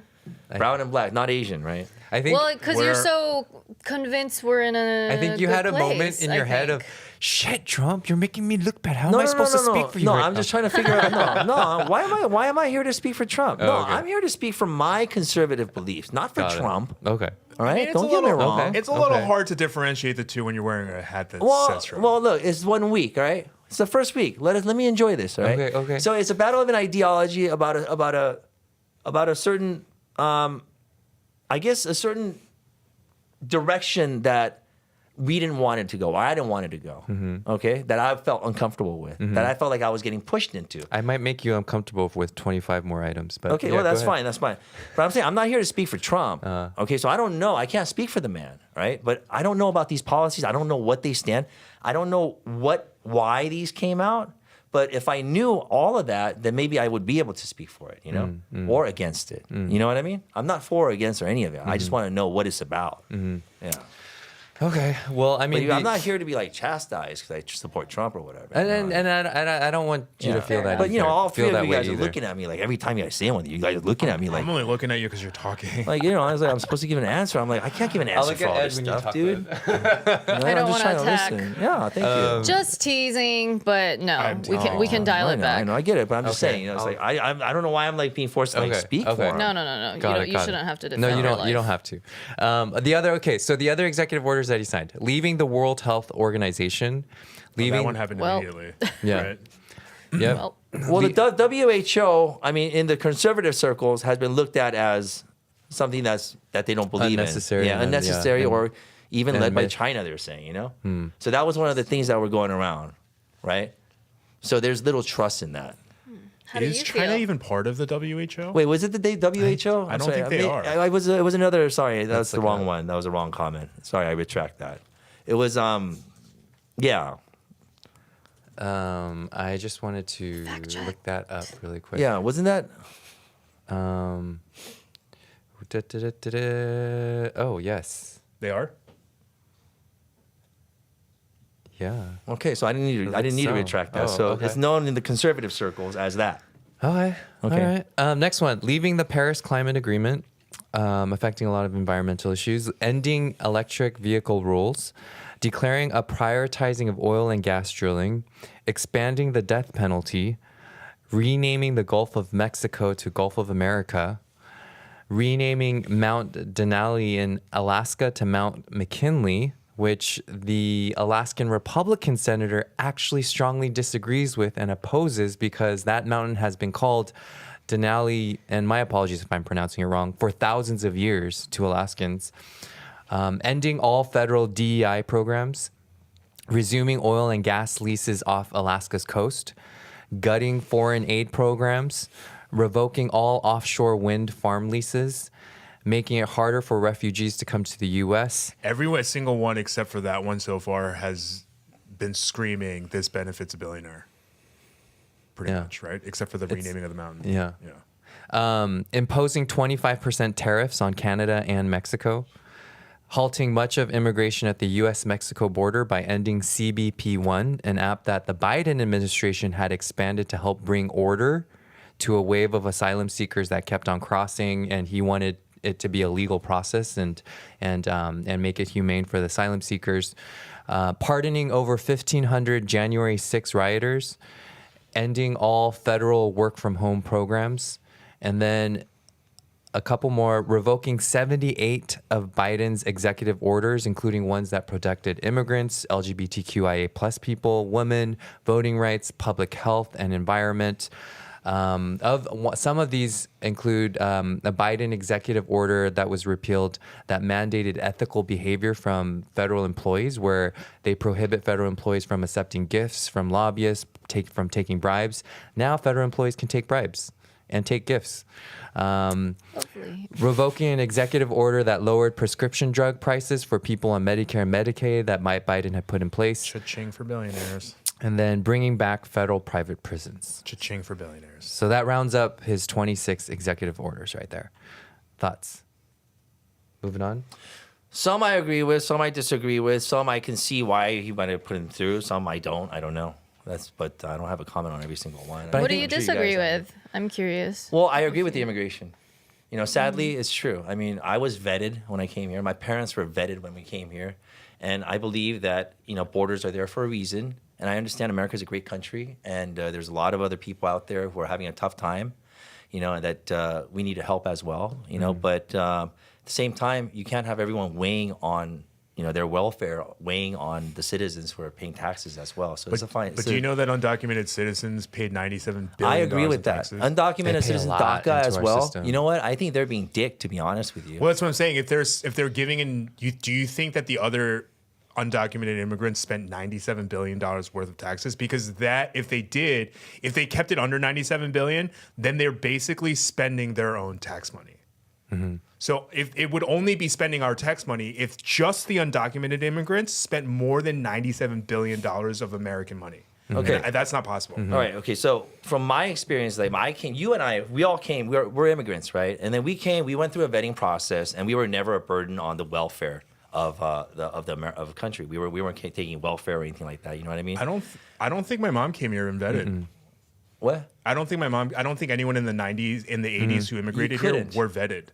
[SPEAKER 3] Brown and black, not Asian, right?
[SPEAKER 1] I think.
[SPEAKER 4] Well, because you're
[SPEAKER 1] we're-
[SPEAKER 4] so convinced we're in a.
[SPEAKER 1] I think you
[SPEAKER 4] good
[SPEAKER 1] had a moment
[SPEAKER 4] place,
[SPEAKER 1] in
[SPEAKER 4] I
[SPEAKER 1] your head of,
[SPEAKER 4] think.
[SPEAKER 1] shit, Trump, you're making me look bad. How am I supposed to speak for you?
[SPEAKER 3] No,
[SPEAKER 1] right
[SPEAKER 3] I'm
[SPEAKER 1] now?
[SPEAKER 3] just trying to figure out. No. Why am I here to speak for Trump? No,
[SPEAKER 1] okay.
[SPEAKER 3] I'm here to speak for my conservative beliefs, not for
[SPEAKER 1] Got it.
[SPEAKER 3] Trump.
[SPEAKER 1] Okay.
[SPEAKER 3] All right,
[SPEAKER 5] It's
[SPEAKER 3] don't
[SPEAKER 5] a
[SPEAKER 3] get me
[SPEAKER 5] little-
[SPEAKER 3] wrong.
[SPEAKER 1] Okay.
[SPEAKER 5] It's a little
[SPEAKER 1] Okay.
[SPEAKER 5] hard to differentiate the two when you're wearing a hat that
[SPEAKER 3] Well,
[SPEAKER 5] says Trump.
[SPEAKER 3] well, look, it's 1 week, all right? It's the first week. Let me enjoy this, all right?
[SPEAKER 1] Okay.
[SPEAKER 3] So it's a battle of an ideology about a certain, I guess a certain direction that we didn't want it to go, or I didn't want it to go. Okay, that I felt uncomfortable with, that I felt like I was getting pushed into.
[SPEAKER 1] I might make you uncomfortable with 25 more items, but
[SPEAKER 3] Okay,
[SPEAKER 1] yeah,
[SPEAKER 3] well,
[SPEAKER 1] go
[SPEAKER 3] that's
[SPEAKER 1] ahead.
[SPEAKER 3] fine. That's fine. But I'm saying I'm not here to speak for Trump. Okay, so I don't know. I can't speak for the man, right? But I don't know about these policies. I don't know what they stand. I don't know why these came out. But if I knew all of that, then maybe I would be able to speak for it, or against it. You know what I mean? I'm not for or against or any of it. I just want to know what it's about. Yeah.
[SPEAKER 1] Okay. Well, I mean,
[SPEAKER 3] But I'm not here to be like chastised because I support Trump or whatever.
[SPEAKER 1] and I don't want you to feel that.
[SPEAKER 3] But
[SPEAKER 1] either.
[SPEAKER 3] all
[SPEAKER 1] feel
[SPEAKER 3] three
[SPEAKER 1] that
[SPEAKER 3] of you
[SPEAKER 1] way
[SPEAKER 3] guys are
[SPEAKER 1] either.
[SPEAKER 3] looking at me like every time you guys say one, you guys are looking at me like,
[SPEAKER 5] I'm only looking at you because you're talking.
[SPEAKER 3] like I was like, I'm supposed to give an answer. I'm like, I can't give an
[SPEAKER 1] I'll
[SPEAKER 3] answer
[SPEAKER 1] look
[SPEAKER 3] for
[SPEAKER 1] at
[SPEAKER 3] all
[SPEAKER 1] Ed
[SPEAKER 3] this
[SPEAKER 1] when you
[SPEAKER 3] stuff,
[SPEAKER 1] talk,
[SPEAKER 3] dude.
[SPEAKER 4] I
[SPEAKER 3] I'm
[SPEAKER 4] don't
[SPEAKER 3] just
[SPEAKER 4] want to
[SPEAKER 3] trying
[SPEAKER 4] attack.
[SPEAKER 3] listen. Yeah, thank you.
[SPEAKER 4] Just teasing, but no, we can dial
[SPEAKER 3] I
[SPEAKER 4] it
[SPEAKER 3] know,
[SPEAKER 4] back.
[SPEAKER 3] I know, I get it, but I'm just
[SPEAKER 1] Okay.
[SPEAKER 3] saying, it's like I don't know why I'm like being forced to like
[SPEAKER 1] Okay,
[SPEAKER 3] speak
[SPEAKER 1] okay.
[SPEAKER 3] for him.
[SPEAKER 4] No. You shouldn't have to defend
[SPEAKER 1] No, you
[SPEAKER 4] your
[SPEAKER 1] don't. You don't
[SPEAKER 4] life.
[SPEAKER 1] have to. So the other executive orders that he signed: leaving the World Health Organization, leaving.
[SPEAKER 5] That one happened
[SPEAKER 4] Well-
[SPEAKER 5] immediately.
[SPEAKER 1] Yeah.
[SPEAKER 5] Right?
[SPEAKER 1] Yep.
[SPEAKER 4] Well,
[SPEAKER 3] Well, the WHO, I mean, in the conservative circles, has been looked at as something that they don't believe
[SPEAKER 1] Unnecessary,
[SPEAKER 3] in. Yeah,
[SPEAKER 1] and then,
[SPEAKER 3] unnecessary,
[SPEAKER 1] yeah,
[SPEAKER 3] or even
[SPEAKER 1] and
[SPEAKER 3] led by
[SPEAKER 1] myth.
[SPEAKER 3] China. They're saying, So that was one of the things that were going around, right? So there's little trust in that.
[SPEAKER 4] how do
[SPEAKER 5] Is
[SPEAKER 4] you
[SPEAKER 5] China
[SPEAKER 4] feel?
[SPEAKER 5] even part of the WHO?
[SPEAKER 3] Wait, was it the WHO?
[SPEAKER 5] I don't think they are.
[SPEAKER 3] It was another. Sorry, that's the
[SPEAKER 1] like
[SPEAKER 3] wrong
[SPEAKER 1] a-
[SPEAKER 3] one. That was a wrong comment. Sorry, I retract that. It was yeah.
[SPEAKER 1] I just wanted to
[SPEAKER 4] check.
[SPEAKER 1] look that up really quick.
[SPEAKER 3] Yeah, wasn't that?
[SPEAKER 1] Oh yes.
[SPEAKER 5] They are?
[SPEAKER 1] Yeah.
[SPEAKER 3] Okay, so I didn't need to
[SPEAKER 1] so.
[SPEAKER 3] retract that.
[SPEAKER 1] Oh,
[SPEAKER 3] so
[SPEAKER 1] okay.
[SPEAKER 3] it's known in the conservative circles as that.
[SPEAKER 1] Okay.
[SPEAKER 3] Okay.
[SPEAKER 1] All right. Next one: leaving the Paris Climate Agreement, affecting a lot of environmental issues, ending electric vehicle rules, declaring a prioritizing of oil and gas drilling, expanding the death penalty, renaming the Gulf of Mexico to Gulf of America, renaming Mount Denali in Alaska to Mount McKinley, which the Alaskan Republican senator actually strongly disagrees with and opposes because that mountain has been called Denali, and my apologies if I'm pronouncing it wrong, for thousands of years to Alaskans. Ending all federal DEI programs, resuming oil and gas leases off Alaska's coast, gutting foreign aid programs, revoking all offshore wind farm leases, making it harder for refugees to come to the U.S.
[SPEAKER 5] Every single one except for that one so far has been screaming, this benefits a billionaire. Pretty
[SPEAKER 1] Yeah.
[SPEAKER 5] much, right? Except for the renaming of the mountain.
[SPEAKER 1] Yeah.
[SPEAKER 5] Yeah.
[SPEAKER 1] Imposing 25% tariffs on Canada and Mexico, halting much of immigration at the U.S.-Mexico border by ending CBP-1, an app that the Biden administration had expanded to help bring order to a wave of asylum seekers that kept on crossing, and he wanted it to be a legal process and make it humane for the asylum seekers. Pardoning over 1,500 January 6 rioters, ending all federal work-from-home programs, and then a couple more, revoking 78 of Biden's executive orders, including ones that protected immigrants, LGBTQIA plus people, women, voting rights, public health, and environment. Some of these include a Biden executive order that was repealed that mandated ethical behavior from federal employees, where they prohibit federal employees from accepting gifts from lobbyists, from taking bribes. Now federal employees can take bribes and take gifts.
[SPEAKER 4] Hopefully.
[SPEAKER 1] Revoking an executive order that lowered prescription drug prices for people on Medicare and Medicaid that Biden had put in place.
[SPEAKER 5] Cha-ching for billionaires.
[SPEAKER 1] And then bringing back federal private prisons.
[SPEAKER 5] Cha-ching for billionaires.
[SPEAKER 1] So that rounds up his 26 executive orders right there. Thoughts? Moving on.
[SPEAKER 3] Some I agree with, some I disagree with, some I can see why he might have put him through, some I don't. I don't know. But I don't have a comment on every single one.
[SPEAKER 1] But I
[SPEAKER 4] What do
[SPEAKER 1] think-
[SPEAKER 4] you
[SPEAKER 3] I'm sure
[SPEAKER 4] disagree
[SPEAKER 3] guys have.
[SPEAKER 4] with? I'm curious.
[SPEAKER 3] Well, I agree with the immigration. Sadly, it's true. I mean, I was vetted when I came here. My parents were vetted when we came here. And I believe that, borders are there for a reason. And I understand America's a great country. And there's a lot of other people out there who are having a tough time, and that we need to help as well, But at the same time, you can't have everyone weighing on, their welfare, weighing on the citizens who are paying taxes as well. So it's a fine.
[SPEAKER 5] But do you know that undocumented citizens paid $97 billion
[SPEAKER 3] I agree with
[SPEAKER 5] in
[SPEAKER 3] that.
[SPEAKER 5] taxes?
[SPEAKER 1] They
[SPEAKER 3] Undocumented
[SPEAKER 1] pay a
[SPEAKER 3] citizens,
[SPEAKER 1] lot
[SPEAKER 3] DACA
[SPEAKER 1] into
[SPEAKER 3] as
[SPEAKER 1] our
[SPEAKER 3] well.
[SPEAKER 1] system.
[SPEAKER 3] You know what? I think they're being dick, to be honest with you.
[SPEAKER 5] Well, that's what I'm saying. If they're giving in, do you think that the other undocumented immigrants spent $97 billion worth of taxes? Because if they kept it under $97 billion, then they're basically spending their own tax money.
[SPEAKER 1] Mm-hmm.
[SPEAKER 5] So if it would only be spending our tax money if just the undocumented immigrants spent more than $97 billion of American money.
[SPEAKER 3] Okay.
[SPEAKER 5] And that's not possible.
[SPEAKER 3] All right. Okay. So from my experience, like you and I, we all came. We're immigrants, right? And then we went through a vetting process, and we were never a burden on the welfare of the country. We weren't taking welfare or anything like that. You know what I mean?
[SPEAKER 5] I don't think my mom came here and vetted.
[SPEAKER 3] What?
[SPEAKER 5] I don't think anyone in the 90s, in the 80s who immigrated here
[SPEAKER 3] couldn't.
[SPEAKER 5] were vetted.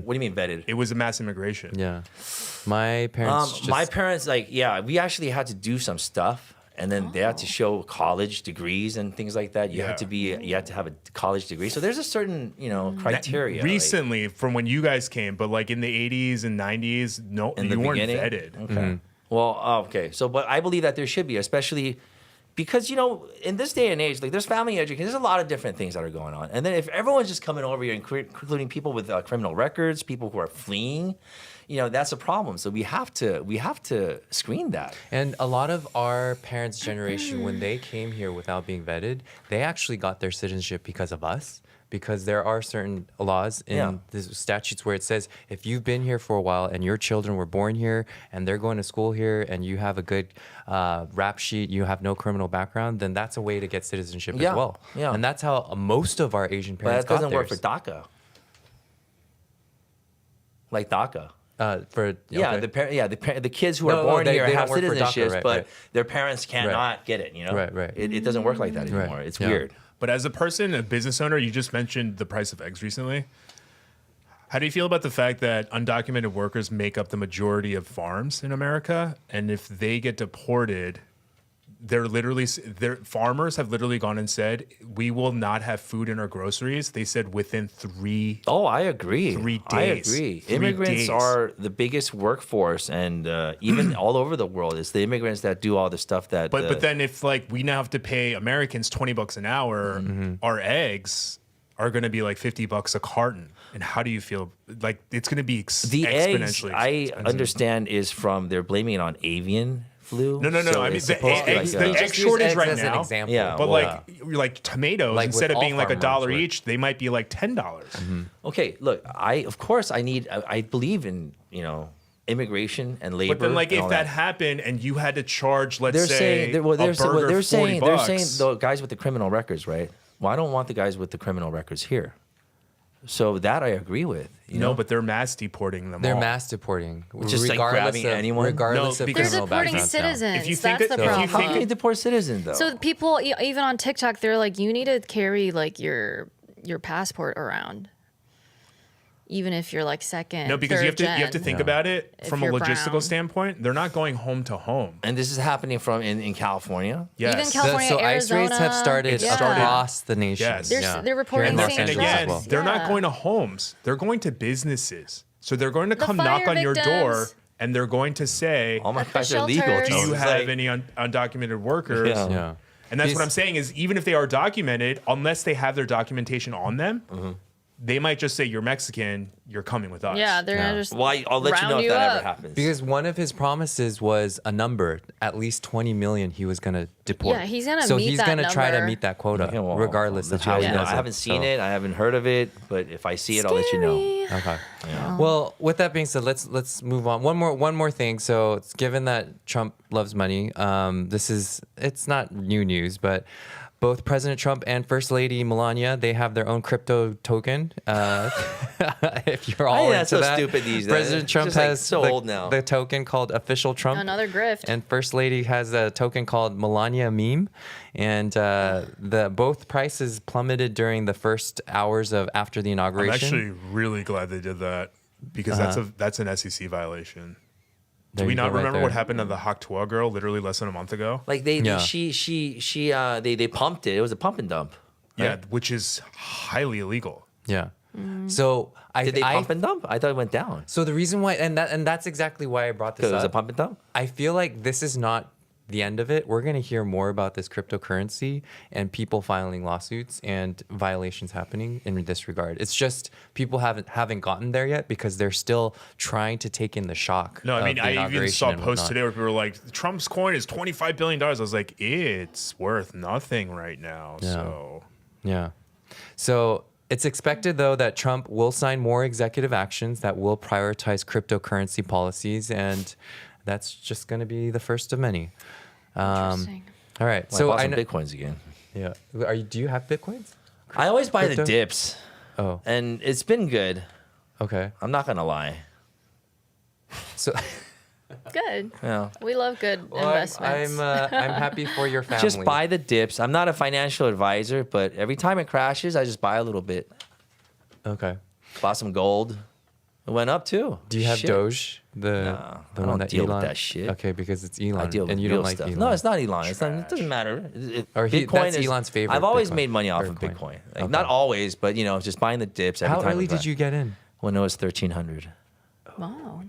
[SPEAKER 3] What do you mean vetted?
[SPEAKER 5] It was a mass immigration.
[SPEAKER 1] Yeah. My parents.
[SPEAKER 3] My parents, we actually had to do some stuff, and then they had to show college degrees and things like that. You had to have a college degree. So there's a certain, criteria.
[SPEAKER 5] Recently, from when you guys came, but like in the 80s and 90s, no, you weren't vetted.
[SPEAKER 3] Okay. Well, okay. So, but I believe that there should be, especially because, in this day and age, like there's family education, there's a lot of different things that are going on. And then if everyone's just coming over here, including people with criminal records, people who are fleeing, that's a problem. So we have to screen that.
[SPEAKER 1] And a lot of our parents' generation, when they came here without being vetted, they actually got their citizenship because of us. Because there are certain laws in the statutes where it says if you've been here for a while and your children were born here and they're going to school here and you have a good rap sheet, you have no criminal background, then that's a way to get citizenship as well.
[SPEAKER 3] Yeah.
[SPEAKER 1] And that's how most of our Asian parents
[SPEAKER 3] But that doesn't
[SPEAKER 1] got
[SPEAKER 3] work for
[SPEAKER 1] theirs.
[SPEAKER 3] DACA. Like DACA. The kids who are born here
[SPEAKER 1] they
[SPEAKER 3] have
[SPEAKER 1] don't work for DACA,
[SPEAKER 3] citizenships,
[SPEAKER 1] right,
[SPEAKER 3] but
[SPEAKER 1] right.
[SPEAKER 3] their parents cannot get it.
[SPEAKER 1] Right.
[SPEAKER 3] It doesn't work like that anymore.
[SPEAKER 1] Right.
[SPEAKER 3] It's
[SPEAKER 1] Yeah.
[SPEAKER 3] weird.
[SPEAKER 5] But as a person, a business owner, you just mentioned the price of eggs recently. How do you feel about the fact that undocumented workers make up the majority of farms in America? And if they get deported, their farmers have literally gone and said, we will not have food in our groceries. They said within 3
[SPEAKER 3] Oh, I agree.
[SPEAKER 5] 3 days.
[SPEAKER 3] I agree.
[SPEAKER 5] 3
[SPEAKER 3] Immigrants
[SPEAKER 5] days.
[SPEAKER 3] are the biggest workforce, and even all over the world, it's the immigrants that do all the stuff that.
[SPEAKER 5] But then if we now have to pay Americans $20 an hour, our eggs are going to be like $50 a carton. And how do you feel? Like it's going to be
[SPEAKER 3] the eggs,
[SPEAKER 5] exponentially
[SPEAKER 3] I
[SPEAKER 5] expensive.
[SPEAKER 3] understand, is they're blaming it on avian flu.
[SPEAKER 5] No.
[SPEAKER 3] So
[SPEAKER 5] I mean,
[SPEAKER 3] it's
[SPEAKER 5] the
[SPEAKER 3] supposed to
[SPEAKER 5] eggs,
[SPEAKER 3] be like
[SPEAKER 5] the
[SPEAKER 3] a-
[SPEAKER 5] egg shortage
[SPEAKER 1] eggs
[SPEAKER 5] right
[SPEAKER 1] as an
[SPEAKER 5] now.
[SPEAKER 1] example.
[SPEAKER 3] Yeah,
[SPEAKER 5] But
[SPEAKER 3] well,
[SPEAKER 5] like tomatoes,
[SPEAKER 1] Like
[SPEAKER 5] instead
[SPEAKER 1] with
[SPEAKER 5] of being
[SPEAKER 1] all
[SPEAKER 5] like $1
[SPEAKER 1] farmers, right?
[SPEAKER 5] each, they might be like $10.
[SPEAKER 3] Okay, look, I believe in immigration and labor.
[SPEAKER 5] But then, like,
[SPEAKER 3] and
[SPEAKER 5] if
[SPEAKER 3] all
[SPEAKER 5] that happened and you had to charge, let's
[SPEAKER 3] they're
[SPEAKER 5] say,
[SPEAKER 3] saying they're
[SPEAKER 5] $40
[SPEAKER 3] saying the guys with the criminal records, right? Well, I don't want the guys with the criminal records here. So that I agree with. You know,
[SPEAKER 5] but they're mass deporting them.
[SPEAKER 1] They're
[SPEAKER 5] all.
[SPEAKER 1] mass deporting.
[SPEAKER 3] Just, like, grabbing anyone?
[SPEAKER 1] Regardless
[SPEAKER 5] No,
[SPEAKER 1] of
[SPEAKER 5] because-
[SPEAKER 1] criminal
[SPEAKER 4] They're deporting
[SPEAKER 1] backgrounds now.
[SPEAKER 4] citizens.
[SPEAKER 5] If you think
[SPEAKER 4] That's
[SPEAKER 5] that-
[SPEAKER 4] the
[SPEAKER 5] if you
[SPEAKER 4] problem.
[SPEAKER 3] how can you deport citizens though?
[SPEAKER 4] So people, even on TikTok, they're like, you need to carry like your passport around, even if you're like second.
[SPEAKER 5] No, because
[SPEAKER 4] third
[SPEAKER 5] you have to
[SPEAKER 4] gen.
[SPEAKER 5] think about it
[SPEAKER 4] If
[SPEAKER 5] from a
[SPEAKER 4] you're
[SPEAKER 5] logistical
[SPEAKER 4] brown.
[SPEAKER 5] standpoint. They're not going home to home.
[SPEAKER 3] and this is happening in California.
[SPEAKER 5] Yes.
[SPEAKER 4] Even California,
[SPEAKER 1] So ICE raids have
[SPEAKER 4] Arizona,
[SPEAKER 1] started
[SPEAKER 4] yeah.
[SPEAKER 1] across the nation.
[SPEAKER 5] Yes.
[SPEAKER 4] They're reporting
[SPEAKER 1] Here in
[SPEAKER 4] same
[SPEAKER 1] Los
[SPEAKER 5] And
[SPEAKER 1] Angeles
[SPEAKER 5] again,
[SPEAKER 1] as well.
[SPEAKER 5] they're not
[SPEAKER 4] Yeah.
[SPEAKER 5] going to homes. They're going to businesses. So they're going to
[SPEAKER 4] The
[SPEAKER 5] come knock
[SPEAKER 4] fire
[SPEAKER 5] on your door
[SPEAKER 4] victims.
[SPEAKER 5] and they're going to say,
[SPEAKER 3] All my
[SPEAKER 4] At the
[SPEAKER 3] guys are legal.
[SPEAKER 4] shelters.
[SPEAKER 5] do
[SPEAKER 3] Joe.
[SPEAKER 5] you
[SPEAKER 3] It's
[SPEAKER 5] have
[SPEAKER 3] like-
[SPEAKER 5] any undocumented workers?
[SPEAKER 3] Yeah.
[SPEAKER 1] Yeah.
[SPEAKER 5] And that's
[SPEAKER 1] These-
[SPEAKER 5] what I'm saying is even if they are documented, unless they have their documentation on them, they might just say, you're Mexican, you're coming with us.
[SPEAKER 4] Yeah, they're
[SPEAKER 1] Yeah.
[SPEAKER 4] gonna just.
[SPEAKER 3] Well, I'll let you know
[SPEAKER 4] round
[SPEAKER 3] if that ever
[SPEAKER 4] up.
[SPEAKER 3] happens.
[SPEAKER 1] Because one of his promises was a number, at least 20 million he was going to deport.
[SPEAKER 4] Yeah, he's gonna
[SPEAKER 1] So
[SPEAKER 4] meet
[SPEAKER 1] he's
[SPEAKER 4] that
[SPEAKER 1] gonna try to
[SPEAKER 4] number.
[SPEAKER 1] meet that quota,
[SPEAKER 3] Yeah, well,
[SPEAKER 1] regardless
[SPEAKER 3] I'll
[SPEAKER 1] of
[SPEAKER 3] let
[SPEAKER 1] how
[SPEAKER 3] you
[SPEAKER 1] he
[SPEAKER 3] guys know.
[SPEAKER 1] does
[SPEAKER 3] I haven't seen it. I haven't heard of it. But if I see it, I'll let you know.
[SPEAKER 1] Okay. Well, with that being said, let's move on. One more thing. So, it's given that Trump loves money, it's not new news, but both President Trump and First Lady Melania, they have their own crypto token. If you're all
[SPEAKER 3] think
[SPEAKER 1] into
[SPEAKER 3] that's so
[SPEAKER 1] that,
[SPEAKER 3] stupid these days.
[SPEAKER 1] President
[SPEAKER 3] It's
[SPEAKER 1] Trump
[SPEAKER 3] just, like,
[SPEAKER 1] has
[SPEAKER 3] so old now.
[SPEAKER 1] the token called Official Trump.
[SPEAKER 4] Another grift.
[SPEAKER 1] And First Lady has a token called Melania Meme, and both prices plummeted during the first hours after the
[SPEAKER 5] I'm
[SPEAKER 1] inauguration.
[SPEAKER 5] actually really glad they did that because that's an SEC violation. Do
[SPEAKER 1] There
[SPEAKER 5] we
[SPEAKER 1] you
[SPEAKER 5] not
[SPEAKER 1] go, right
[SPEAKER 5] remember
[SPEAKER 1] there.
[SPEAKER 5] what happened to the Haktua girl literally less than a month ago?
[SPEAKER 3] Like they pumped it. It was a pump and dump.
[SPEAKER 5] Yeah, which is highly illegal.
[SPEAKER 1] Yeah. So
[SPEAKER 3] Did they pump and dump? I thought it went down.
[SPEAKER 1] So the reason why, and that's exactly why I brought this
[SPEAKER 3] Because it was a
[SPEAKER 1] up.
[SPEAKER 3] pump and dump.
[SPEAKER 1] I feel like this is not the end of it. We're going to hear more about this cryptocurrency and people filing lawsuits and violations happening in this regard. It's just people haven't gotten there yet because they're still trying to take in the shock.
[SPEAKER 5] No, I
[SPEAKER 1] of
[SPEAKER 5] mean,
[SPEAKER 1] the
[SPEAKER 5] I even
[SPEAKER 1] inauguration
[SPEAKER 5] saw
[SPEAKER 1] and
[SPEAKER 5] posts
[SPEAKER 1] whatnot.
[SPEAKER 5] today where people were like, Trump's coin is $25 billion. I was like, it's worth nothing right now.
[SPEAKER 1] Yeah.
[SPEAKER 5] So
[SPEAKER 1] Yeah. So it's expected, though, that Trump will sign more executive actions that will prioritize cryptocurrency policies, and that's just going to be the first of many.
[SPEAKER 4] Interesting.
[SPEAKER 1] All right.
[SPEAKER 3] Well,
[SPEAKER 1] So
[SPEAKER 3] I bought
[SPEAKER 1] I
[SPEAKER 3] some
[SPEAKER 1] know.
[SPEAKER 3] Bitcoins again.
[SPEAKER 1] Yeah. Do you have Bitcoins?
[SPEAKER 3] I always buy the
[SPEAKER 1] Crypto?
[SPEAKER 3] dips,
[SPEAKER 1] Oh.
[SPEAKER 3] and it's been good.
[SPEAKER 1] Okay.
[SPEAKER 3] I'm not gonna lie.
[SPEAKER 1] So.
[SPEAKER 4] Good.
[SPEAKER 3] Yeah.
[SPEAKER 4] We love good investments.
[SPEAKER 1] I'm happy for your family.
[SPEAKER 3] Just buy the dips. I'm not a financial advisor, but every time it crashes, I just buy a little bit.
[SPEAKER 1] Okay.
[SPEAKER 3] Bought some gold. It went up too.
[SPEAKER 1] Do you have
[SPEAKER 3] Shit.
[SPEAKER 1] Doge? The
[SPEAKER 3] Nah,
[SPEAKER 1] the
[SPEAKER 3] I
[SPEAKER 1] one
[SPEAKER 3] don't
[SPEAKER 1] that
[SPEAKER 3] deal with
[SPEAKER 1] Elon.
[SPEAKER 3] that shit.
[SPEAKER 1] Okay, because it's Elon,
[SPEAKER 3] I deal with
[SPEAKER 1] and you
[SPEAKER 3] real
[SPEAKER 1] don't like
[SPEAKER 3] stuff.
[SPEAKER 1] Elon.
[SPEAKER 3] No, it's not Elon. It doesn't matter.
[SPEAKER 1] Or that's Elon's favorite
[SPEAKER 3] I've always
[SPEAKER 1] Bitcoin,
[SPEAKER 3] made money off
[SPEAKER 1] or
[SPEAKER 3] of
[SPEAKER 1] coin.
[SPEAKER 3] Bitcoin. Like,
[SPEAKER 1] Okay.
[SPEAKER 3] not always, but just buying the dips every
[SPEAKER 1] How
[SPEAKER 3] time.
[SPEAKER 1] early
[SPEAKER 3] it
[SPEAKER 1] did
[SPEAKER 3] crashed.
[SPEAKER 1] you get in?
[SPEAKER 3] When it was 1,300.
[SPEAKER 4] Wow.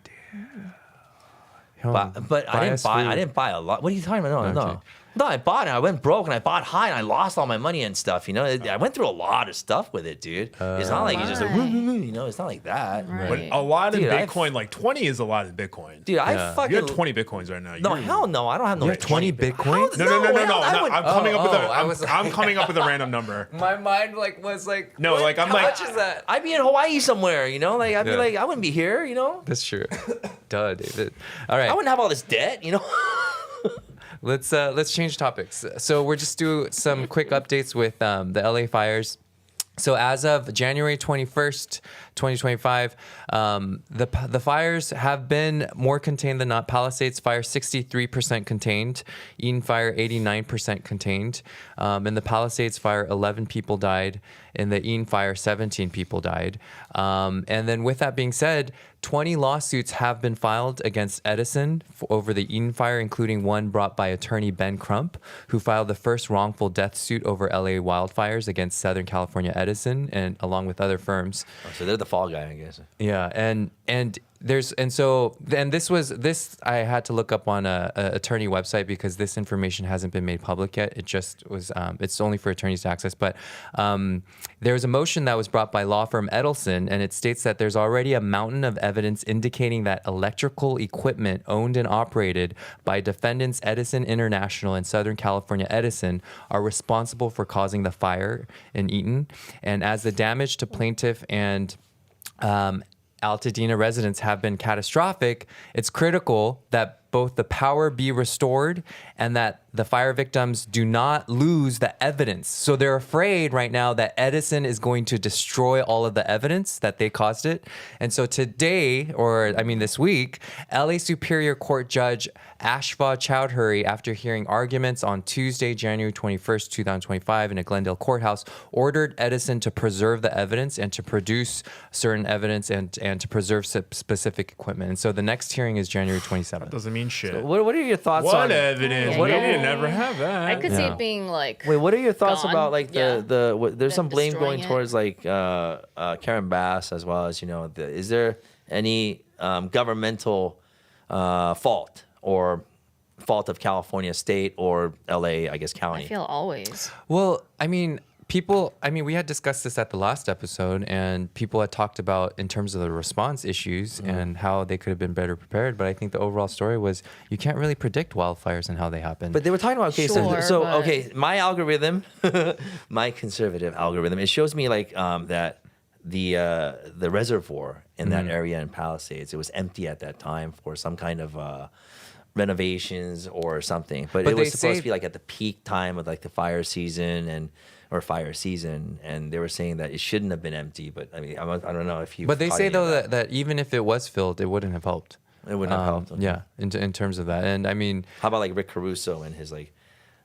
[SPEAKER 3] But I didn't buy a lot. What are you talking about?
[SPEAKER 1] Okay.
[SPEAKER 3] No, I bought it. I went broke and I bought high and I lost all my money and stuff. I went through a lot of stuff with it, dude. It's not like it's just
[SPEAKER 4] Right.
[SPEAKER 3] it's not like that.
[SPEAKER 4] Right.
[SPEAKER 5] But a lot in
[SPEAKER 3] Dude,
[SPEAKER 5] Bitcoin, like 20 is a lot in Bitcoin.
[SPEAKER 3] Dude, I
[SPEAKER 1] Yeah.
[SPEAKER 3] fucking
[SPEAKER 5] You have 20 Bitcoins right now.
[SPEAKER 3] No,
[SPEAKER 5] You're-
[SPEAKER 3] hell no. I don't have no
[SPEAKER 1] You have 20 Bitcoins?
[SPEAKER 5] No.
[SPEAKER 3] I would-
[SPEAKER 5] I'm coming up with
[SPEAKER 1] I was
[SPEAKER 5] I'm coming up with a random number.
[SPEAKER 1] My mind was like.
[SPEAKER 5] No, like, I'm
[SPEAKER 1] how
[SPEAKER 5] like-
[SPEAKER 1] much is that?
[SPEAKER 3] I'd be in Hawaii somewhere, Like I'd be
[SPEAKER 1] Yeah.
[SPEAKER 3] like, I wouldn't be here,
[SPEAKER 1] That's true. Duh, David. All right.
[SPEAKER 3] I wouldn't have all this debt,
[SPEAKER 1] Let's change topics. So we're just do some quick updates with the LA fires. So as of January 21st, 2025, the fires have been more contained than not. Palisades Fire 63% contained, Eden Fire 89% contained. In the Palisades Fire, 11 people died. In the Eden Fire, 17 people died. And then with that being said, 20 lawsuits have been filed against Edison over the Eden Fire, including one brought by attorney Ben Crump, who filed the first wrongful death suit over LA wildfires against Southern California Edison, and along with other firms.
[SPEAKER 3] So they're the fall guy, I guess.
[SPEAKER 1] Yeah, and this I had to look up on a attorney website because this information hasn't been made public yet. It just was it's only for attorneys to access. But there was a motion that was brought by law firm Edelson, and it states that there's already a mountain of evidence indicating that electrical equipment owned and operated by defendants Edison International and Southern California Edison are responsible for causing the fire in Eaton. And as the damage to plaintiff and Altadena residents have been catastrophic, it's critical that both the power be restored and that the fire victims do not lose the evidence. So they're afraid right now that Edison is going to destroy all of the evidence that they caused it. And so today, this week, LA Superior Court Judge Ashfa Chowdhury, after hearing arguments on Tuesday, January 21st, 2025 in a Glendale courthouse, ordered Edison to preserve the evidence and to produce certain evidence and to preserve specific equipment. And so the next hearing is January 27th.
[SPEAKER 5] Doesn't mean shit.
[SPEAKER 3] What are your thoughts
[SPEAKER 5] What
[SPEAKER 3] on
[SPEAKER 5] evidence?
[SPEAKER 4] Yeah,
[SPEAKER 5] We
[SPEAKER 4] yeah.
[SPEAKER 5] didn't never have that.
[SPEAKER 4] I could see
[SPEAKER 1] Yeah.
[SPEAKER 4] it being like.
[SPEAKER 3] Wait, what are your thoughts
[SPEAKER 4] gone.
[SPEAKER 3] about like
[SPEAKER 4] Yeah.
[SPEAKER 3] there's
[SPEAKER 4] Them
[SPEAKER 3] some blame
[SPEAKER 4] destroying
[SPEAKER 3] going
[SPEAKER 4] it.
[SPEAKER 3] towards like Karen Bass as well as is there any governmental fault or fault of California state or LA, I guess, county?
[SPEAKER 4] I feel always.
[SPEAKER 1] Well, we had discussed this at the last episode, and people had talked about in terms of the response issues and how they could have been better prepared. But I think the overall story was you can't really predict wildfires and how they happen.
[SPEAKER 3] But they were talking about
[SPEAKER 4] Sure, but-
[SPEAKER 3] okay, my algorithm, my conservative algorithm, it shows me like that the reservoir in that area in Palisades, it was empty at that time for some kind of renovations or something. But it
[SPEAKER 1] they
[SPEAKER 3] was supposed
[SPEAKER 1] say-
[SPEAKER 3] to be like at the peak time of like the fire season and they were saying that it shouldn't have been empty. But I mean, I don't know if you.
[SPEAKER 1] But they say though that even if it was filled, it wouldn't have helped.
[SPEAKER 3] it wouldn't have helped. Okay.
[SPEAKER 1] Yeah, in terms of that, and I mean,
[SPEAKER 3] How about like Rick Caruso and his like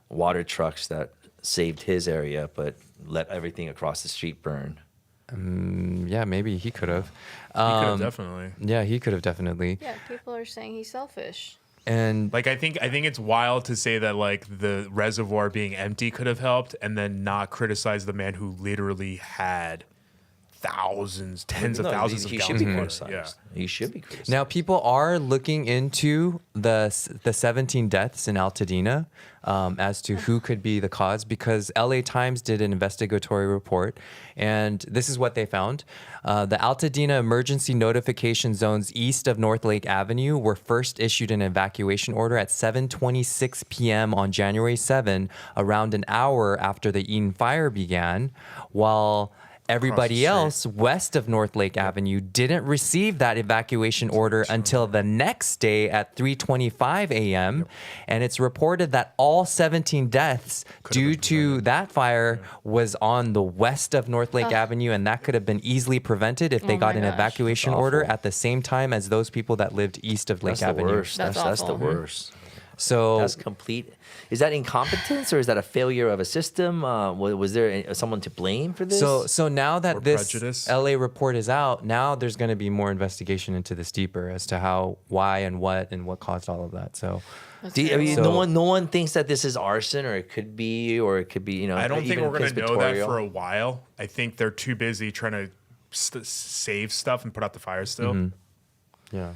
[SPEAKER 3] water trucks that saved his area but let everything across the street burn?
[SPEAKER 1] yeah, maybe he could have.
[SPEAKER 5] You could have definitely.
[SPEAKER 1] Yeah, he could have definitely.
[SPEAKER 4] Yeah, people are saying he's selfish.
[SPEAKER 1] And
[SPEAKER 5] Like I think it's wild to say that like the reservoir being empty could have helped, and then not criticize the man who literally had thousands, tens of
[SPEAKER 3] No,
[SPEAKER 5] thousands of
[SPEAKER 3] he
[SPEAKER 5] gallons
[SPEAKER 3] should be
[SPEAKER 5] of water.
[SPEAKER 3] criticized.
[SPEAKER 5] Yeah.
[SPEAKER 3] He should be criticized.
[SPEAKER 1] now people are looking into the 17 deaths in Altadena as to who could be the cause, because LA Times did an investigatory report, and this is what they found. The Altadena emergency notification zones east of North Lake Avenue were first issued an evacuation order at 7:26 p.m. on January 7, around an hour after the Eden Fire began, while Everybody
[SPEAKER 5] street.
[SPEAKER 1] else west of North Lake Avenue didn't receive that evacuation order until the next day at 3:25 a.m. And it's reported that all 17 deaths due to that fire was on the west of North Lake Avenue, and that could have been easily prevented if they
[SPEAKER 4] Oh
[SPEAKER 1] got
[SPEAKER 4] my
[SPEAKER 1] an
[SPEAKER 4] gosh.
[SPEAKER 1] evacuation
[SPEAKER 3] That's
[SPEAKER 1] order
[SPEAKER 3] awful.
[SPEAKER 1] at the same time as those people that lived east of Lake
[SPEAKER 3] That's the
[SPEAKER 1] Avenue.
[SPEAKER 3] worst.
[SPEAKER 4] That's
[SPEAKER 3] That's the
[SPEAKER 4] awful.
[SPEAKER 3] worst.
[SPEAKER 1] So
[SPEAKER 3] That's complete. Is that incompetence or is that a failure of a system? Was there someone to blame for this?
[SPEAKER 1] So now that
[SPEAKER 5] Or
[SPEAKER 1] this
[SPEAKER 5] prejudice.
[SPEAKER 1] LA report is out, now there's going to be more investigation into this deeper as to how, why, and what caused all of that. So
[SPEAKER 3] no one thinks that this is arson, or it could be,
[SPEAKER 5] I don't think
[SPEAKER 3] even
[SPEAKER 5] we're going to know that
[SPEAKER 3] conspiratorial.
[SPEAKER 5] for a while. I think they're too busy trying to save stuff and put out the fire still.
[SPEAKER 1] yeah.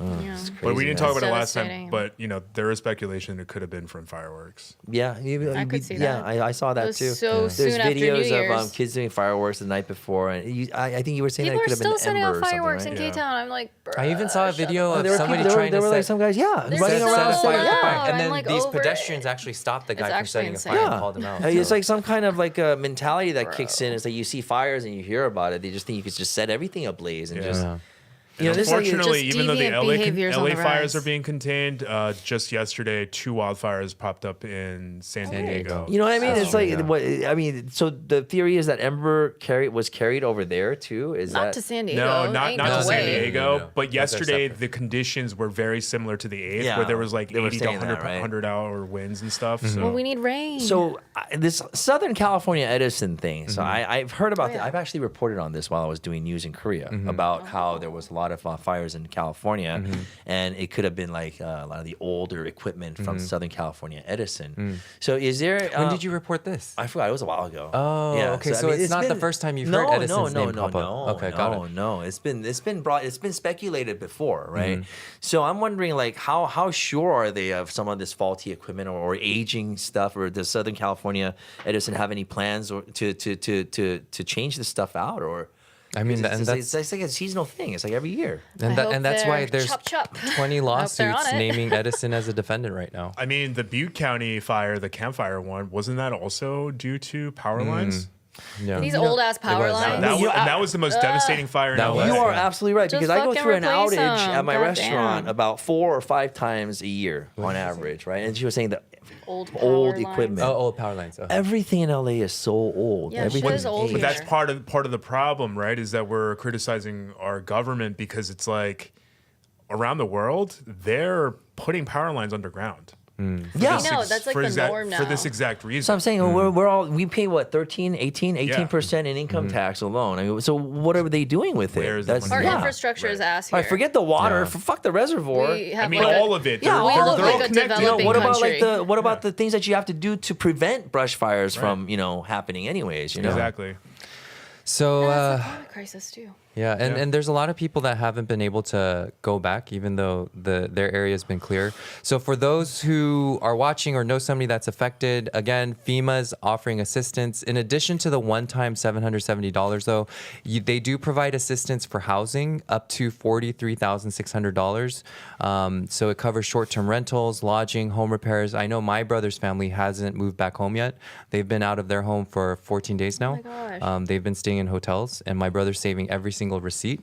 [SPEAKER 4] Yeah.
[SPEAKER 5] But we didn't talk about it last
[SPEAKER 4] Devastating.
[SPEAKER 5] time. But there is speculation it could have been from fireworks.
[SPEAKER 3] Yeah,
[SPEAKER 4] I could see
[SPEAKER 3] yeah,
[SPEAKER 4] that.
[SPEAKER 3] I saw that
[SPEAKER 4] It was
[SPEAKER 3] too.
[SPEAKER 4] so
[SPEAKER 3] There's
[SPEAKER 4] soon after New
[SPEAKER 3] videos
[SPEAKER 4] Year's.
[SPEAKER 3] of kids doing fireworks the night before, and I think you were saying
[SPEAKER 4] People
[SPEAKER 3] that it
[SPEAKER 4] are
[SPEAKER 3] could have
[SPEAKER 4] still
[SPEAKER 3] been
[SPEAKER 4] sending
[SPEAKER 3] Ember
[SPEAKER 4] out
[SPEAKER 3] or something,
[SPEAKER 4] fireworks
[SPEAKER 3] right?
[SPEAKER 4] in
[SPEAKER 5] Yeah.
[SPEAKER 4] K-Town. I'm like,
[SPEAKER 1] I even saw a video of
[SPEAKER 3] There were
[SPEAKER 1] somebody
[SPEAKER 3] people,
[SPEAKER 1] trying
[SPEAKER 3] there
[SPEAKER 1] to
[SPEAKER 3] were like
[SPEAKER 1] set,
[SPEAKER 3] some guys, yeah,
[SPEAKER 4] They're
[SPEAKER 3] running
[SPEAKER 4] so
[SPEAKER 3] around
[SPEAKER 1] set a fire,
[SPEAKER 3] setting,
[SPEAKER 4] loud.
[SPEAKER 3] yeah.
[SPEAKER 1] and
[SPEAKER 4] I'm
[SPEAKER 1] then
[SPEAKER 4] like
[SPEAKER 1] these
[SPEAKER 4] over
[SPEAKER 1] pedestrians
[SPEAKER 4] it.
[SPEAKER 1] actually stopped the guy
[SPEAKER 4] It's
[SPEAKER 1] from
[SPEAKER 4] actually
[SPEAKER 1] setting a
[SPEAKER 4] insane.
[SPEAKER 1] fire
[SPEAKER 3] Yeah,
[SPEAKER 1] and called him out.
[SPEAKER 3] It's
[SPEAKER 1] so.
[SPEAKER 3] like some kind of like a mentality that kicks in. It's like you see fires and you hear about it. They just think you could just set everything ablaze and just.
[SPEAKER 1] Yeah.
[SPEAKER 3] You know, this is like,
[SPEAKER 5] Unfortunately,
[SPEAKER 4] just
[SPEAKER 5] even though the
[SPEAKER 4] deviant behaviors on
[SPEAKER 5] LA
[SPEAKER 4] the
[SPEAKER 5] fires
[SPEAKER 4] rise.
[SPEAKER 5] are being contained, just yesterday 2 wildfires popped up in San Diego.
[SPEAKER 3] you know what I mean? It's like,
[SPEAKER 1] yeah.
[SPEAKER 3] what I mean. So the theory is that Ember was carried over there too. Is
[SPEAKER 4] Not
[SPEAKER 3] that
[SPEAKER 4] to San Diego.
[SPEAKER 5] No, not
[SPEAKER 4] Ain't
[SPEAKER 5] to
[SPEAKER 4] no
[SPEAKER 5] San
[SPEAKER 4] way.
[SPEAKER 5] Diego.
[SPEAKER 1] No.
[SPEAKER 5] But
[SPEAKER 1] Those are
[SPEAKER 5] yesterday
[SPEAKER 1] separate.
[SPEAKER 5] the conditions were very similar to the 8th,
[SPEAKER 3] Yeah,
[SPEAKER 5] where there was like
[SPEAKER 3] they were
[SPEAKER 5] 80 to
[SPEAKER 3] saying that,
[SPEAKER 5] 100,
[SPEAKER 3] right?
[SPEAKER 5] 100-hour winds and stuff. So
[SPEAKER 4] Well, we need rain.
[SPEAKER 3] So this Southern California Edison thing. So
[SPEAKER 1] Mm-hmm.
[SPEAKER 3] I've heard about
[SPEAKER 4] Oh, yeah.
[SPEAKER 3] that. I've actually reported on this while I was doing news in Korea about how there was a lot of fires in California, and it could have been like a lot of the older equipment from Southern California Edison. So is there?
[SPEAKER 1] When did you report this?
[SPEAKER 3] I forgot. It was a while ago.
[SPEAKER 1] Oh, okay, so it's not the first time you've heard Edison's name pop up. Okay, got it.
[SPEAKER 3] No, it's been speculated before, right? So I'm wondering, like, how sure are they of some of this faulty equipment or aging stuff, or does Southern California Edison have any plans or to change this stuff out, or?
[SPEAKER 1] I mean, and
[SPEAKER 3] it's
[SPEAKER 1] that's
[SPEAKER 3] like a seasonal thing. It's like every year.
[SPEAKER 1] and that's why there's
[SPEAKER 4] chop, chop.
[SPEAKER 1] 20
[SPEAKER 4] they're
[SPEAKER 1] lawsuits
[SPEAKER 4] on it.
[SPEAKER 1] naming Edison as a defendant right now.
[SPEAKER 5] I mean, the Butte County fire, the campfire one, wasn't that also due to power lines?
[SPEAKER 1] Yeah.
[SPEAKER 4] These old ass power
[SPEAKER 1] was.
[SPEAKER 4] lines.
[SPEAKER 5] That was the most devastating fire in
[SPEAKER 1] That
[SPEAKER 5] LA.
[SPEAKER 1] was.
[SPEAKER 3] You are
[SPEAKER 1] Yeah.
[SPEAKER 3] absolutely right,
[SPEAKER 4] Just
[SPEAKER 3] because I go
[SPEAKER 4] fucking
[SPEAKER 3] through an
[SPEAKER 4] replace
[SPEAKER 3] outage
[SPEAKER 4] them.
[SPEAKER 3] at my
[SPEAKER 4] God
[SPEAKER 3] restaurant
[SPEAKER 4] damn.
[SPEAKER 3] about 4 or 5 times a year on average, right? And she was saying that
[SPEAKER 4] Old
[SPEAKER 3] old
[SPEAKER 4] power
[SPEAKER 3] equipment.
[SPEAKER 4] lines.
[SPEAKER 1] Oh, old power lines. Oh.
[SPEAKER 3] Everything in LA is so old.
[SPEAKER 4] Yeah, shit
[SPEAKER 3] Everything's
[SPEAKER 4] is old
[SPEAKER 3] aged.
[SPEAKER 5] But that's
[SPEAKER 4] here.
[SPEAKER 5] part of the problem, right? Is that we're criticizing our government because it's like around the world they're putting power lines underground.
[SPEAKER 3] Yeah.
[SPEAKER 4] I know, that's like the norm
[SPEAKER 5] For this
[SPEAKER 4] now.
[SPEAKER 5] exact reason.
[SPEAKER 3] So I'm saying we pay what 18% in income tax alone. I mean, so what are they doing with it?
[SPEAKER 5] Where is the money
[SPEAKER 4] Our
[SPEAKER 5] going?
[SPEAKER 4] infrastructure is ass here.
[SPEAKER 3] All right, forget the water. Fuck the reservoir.
[SPEAKER 4] We have
[SPEAKER 5] I mean,
[SPEAKER 4] like
[SPEAKER 5] all of it.
[SPEAKER 3] Yeah,
[SPEAKER 5] They're-
[SPEAKER 3] all of
[SPEAKER 5] they're
[SPEAKER 3] it.
[SPEAKER 5] all
[SPEAKER 4] Like a
[SPEAKER 5] connected.
[SPEAKER 4] developing
[SPEAKER 3] what about
[SPEAKER 4] country.
[SPEAKER 3] what about the things that you have to do to prevent brush fires from happening anyways? You know,
[SPEAKER 5] Exactly.
[SPEAKER 1] So,
[SPEAKER 4] That's a climate crisis too.
[SPEAKER 1] yeah, and there's a lot of people that haven't been able to go back, even though their area has been clear. So for those who are watching or know somebody that's affected, again, FEMA's offering assistance. In addition to the one-time $770, though, they do provide assistance for housing up to $43,600. So it covers short-term rentals, lodging, home repairs. I know my brother's family hasn't moved back home yet. They've been out of their home for 14 days now.
[SPEAKER 4] Oh my gosh.
[SPEAKER 1] They've been staying in hotels, and my brother's saving every single receipt.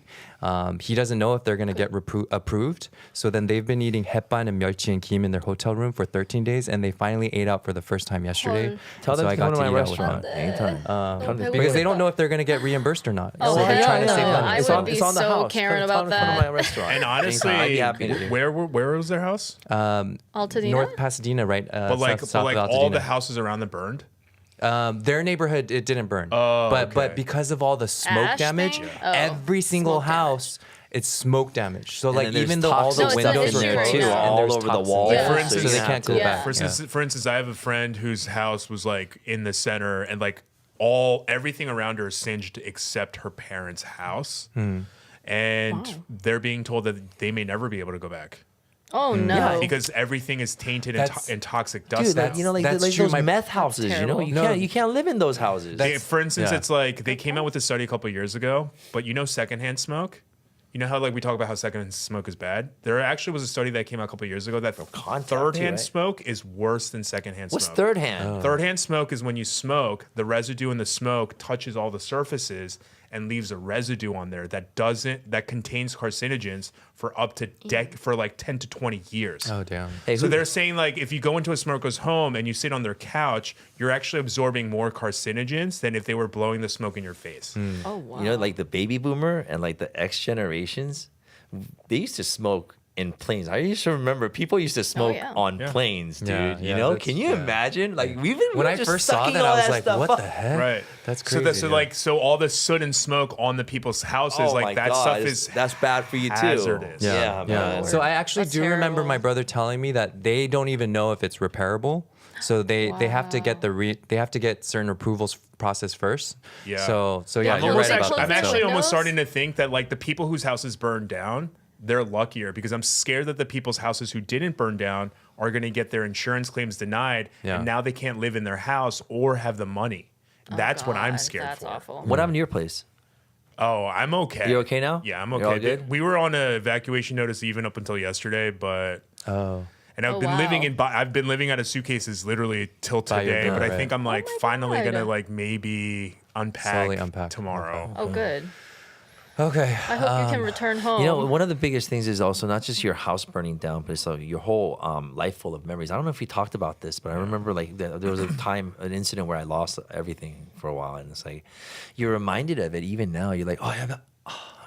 [SPEAKER 1] He doesn't know if they're going to get approved. So then they've been eating hetban and 멸치 and kim in their hotel room for 13 days, and they finally ate out for the first time yesterday.
[SPEAKER 3] tell
[SPEAKER 1] So
[SPEAKER 3] them
[SPEAKER 1] I
[SPEAKER 3] to come to my
[SPEAKER 1] eat out with
[SPEAKER 3] restaurant
[SPEAKER 1] them.
[SPEAKER 3] anytime. Come to-
[SPEAKER 1] Because they don't know if they're going to get reimbursed or not.
[SPEAKER 4] Oh,
[SPEAKER 1] so they're
[SPEAKER 4] hell
[SPEAKER 1] trying to
[SPEAKER 4] no.
[SPEAKER 1] save money.
[SPEAKER 4] I
[SPEAKER 3] It's
[SPEAKER 4] would
[SPEAKER 3] on-
[SPEAKER 4] be
[SPEAKER 3] it's on the
[SPEAKER 4] so
[SPEAKER 3] house.
[SPEAKER 4] Karen
[SPEAKER 3] Come
[SPEAKER 4] about
[SPEAKER 3] to my
[SPEAKER 4] that.
[SPEAKER 3] restaurant.
[SPEAKER 5] And honestly,
[SPEAKER 3] Anytime. I'd be happy to do.
[SPEAKER 5] where was their house?
[SPEAKER 4] Altadena?
[SPEAKER 1] North Pasadena, right?
[SPEAKER 5] But like
[SPEAKER 1] south of
[SPEAKER 5] all
[SPEAKER 1] Altadena.
[SPEAKER 5] the houses around them burned.
[SPEAKER 1] Their neighborhood, it didn't burn.
[SPEAKER 5] Oh,
[SPEAKER 1] but
[SPEAKER 5] okay.
[SPEAKER 1] because of all the smoke
[SPEAKER 4] Ash
[SPEAKER 1] damage,
[SPEAKER 4] thing? Oh,
[SPEAKER 1] every single
[SPEAKER 4] smoke
[SPEAKER 1] house, it's smoke damage. So
[SPEAKER 3] And
[SPEAKER 1] like
[SPEAKER 3] then there's
[SPEAKER 1] even though all the
[SPEAKER 3] toxic
[SPEAKER 4] No, it's an
[SPEAKER 1] windows
[SPEAKER 4] issue
[SPEAKER 1] are
[SPEAKER 4] right
[SPEAKER 1] closed,
[SPEAKER 4] now.
[SPEAKER 1] and
[SPEAKER 3] all
[SPEAKER 1] there's
[SPEAKER 3] over the
[SPEAKER 1] toxins.
[SPEAKER 3] walls.
[SPEAKER 4] Yeah.
[SPEAKER 5] For
[SPEAKER 1] So
[SPEAKER 5] instance,
[SPEAKER 1] they
[SPEAKER 5] you
[SPEAKER 1] can't go
[SPEAKER 4] Yeah.
[SPEAKER 1] back.
[SPEAKER 5] For instance, I have a friend whose house was like in the center, and like everything around her is singed except her parents' house, and
[SPEAKER 4] Wow.
[SPEAKER 5] they're being told that they may never be able to go back
[SPEAKER 4] Oh no.
[SPEAKER 3] Yeah.
[SPEAKER 5] because everything is tainted
[SPEAKER 1] That's-
[SPEAKER 5] and toxic dust.
[SPEAKER 3] Dude,
[SPEAKER 5] now.
[SPEAKER 3] like, like
[SPEAKER 1] That's true.
[SPEAKER 3] those meth houses,
[SPEAKER 4] terrible.
[SPEAKER 3] you can't live in those houses.
[SPEAKER 5] For instance,
[SPEAKER 1] yeah.
[SPEAKER 5] it's like they came out with a study a couple of years ago, but secondhand smoke. You know how like we talk about how secondhand smoke is bad? There actually was a study that came out a couple of years ago that third-hand
[SPEAKER 3] right?
[SPEAKER 5] smoke is worse than secondhand
[SPEAKER 3] What's
[SPEAKER 5] smoke.
[SPEAKER 3] third hand?
[SPEAKER 5] Third-hand smoke is when you smoke, the residue in the smoke touches all the surfaces and leaves a residue on there that contains carcinogens for up to for like 10 to 20 years.
[SPEAKER 1] Oh, damn.
[SPEAKER 3] Hey,
[SPEAKER 5] So they're saying like if you go into a smoker's home and you sit on their couch, you're actually absorbing more carcinogens than if they were blowing the smoke in your face.
[SPEAKER 4] Oh wow.
[SPEAKER 3] You know, like the baby boomer and like the X generations, they used to smoke in planes. I used to remember people used to smoke
[SPEAKER 4] yeah.
[SPEAKER 3] on planes, dude.
[SPEAKER 1] Yeah,
[SPEAKER 3] you
[SPEAKER 1] yeah,
[SPEAKER 3] know,
[SPEAKER 1] that's-
[SPEAKER 3] can you imagine? Like we've been
[SPEAKER 1] When I
[SPEAKER 3] just
[SPEAKER 1] first saw
[SPEAKER 3] sucking
[SPEAKER 1] that,
[SPEAKER 3] all
[SPEAKER 1] I was like,
[SPEAKER 3] stuff
[SPEAKER 1] what
[SPEAKER 3] up.
[SPEAKER 1] the heck?
[SPEAKER 5] Right.
[SPEAKER 1] That's
[SPEAKER 5] So
[SPEAKER 1] crazy.
[SPEAKER 5] so all the soot and smoke on the people's houses,
[SPEAKER 3] Oh
[SPEAKER 5] like
[SPEAKER 3] my
[SPEAKER 5] that
[SPEAKER 3] God,
[SPEAKER 5] stuff is
[SPEAKER 3] that's bad for you too.
[SPEAKER 5] hazardous.
[SPEAKER 3] Yeah, man.
[SPEAKER 1] So I actually
[SPEAKER 4] That's
[SPEAKER 1] do remember
[SPEAKER 4] terrible.
[SPEAKER 1] my brother telling me that they don't even know if it's repairable. So they have to get they have to get certain approvals process first.
[SPEAKER 5] Yeah.
[SPEAKER 1] So yeah,
[SPEAKER 5] I'm
[SPEAKER 1] you're
[SPEAKER 5] almost
[SPEAKER 1] right about
[SPEAKER 5] actually,
[SPEAKER 1] that.
[SPEAKER 5] I'm
[SPEAKER 4] So-
[SPEAKER 5] actually almost
[SPEAKER 4] Windows?
[SPEAKER 5] starting to think that like the people whose houses burned down, they're luckier because I'm scared that the people's houses who didn't burn down are going to get their insurance claims denied,
[SPEAKER 1] Yeah.
[SPEAKER 5] and now they can't live in their house or have the money. That's what I'm
[SPEAKER 4] God,
[SPEAKER 5] scared
[SPEAKER 4] that's
[SPEAKER 5] for.
[SPEAKER 4] awful.
[SPEAKER 3] What happened to your place?
[SPEAKER 5] Oh, I'm okay.
[SPEAKER 3] You're okay now?
[SPEAKER 5] Yeah, I'm
[SPEAKER 3] You're all
[SPEAKER 5] okay.
[SPEAKER 3] good?
[SPEAKER 5] We were on an evacuation notice even up until yesterday, but
[SPEAKER 1] Oh.
[SPEAKER 5] and I've
[SPEAKER 4] Oh,
[SPEAKER 5] been
[SPEAKER 4] wow.
[SPEAKER 5] I've been living out of suitcases literally till
[SPEAKER 1] By your
[SPEAKER 5] today,
[SPEAKER 1] door,
[SPEAKER 5] but I
[SPEAKER 1] right.
[SPEAKER 5] think I'm like
[SPEAKER 4] my
[SPEAKER 5] finally
[SPEAKER 4] God.
[SPEAKER 5] gonna like maybe
[SPEAKER 1] Slowly
[SPEAKER 5] unpack
[SPEAKER 1] unpack.
[SPEAKER 5] tomorrow.
[SPEAKER 4] Oh good.
[SPEAKER 1] Okay.
[SPEAKER 4] I hope you can return home.
[SPEAKER 3] You know, one of the biggest things is also not just your house burning down, but it's like your whole life full of memories. I don't know if we talked about this, but I remember like there was a time, an incident where I lost everything for a while, and it's like you're reminded of it even now. You're like, oh yeah,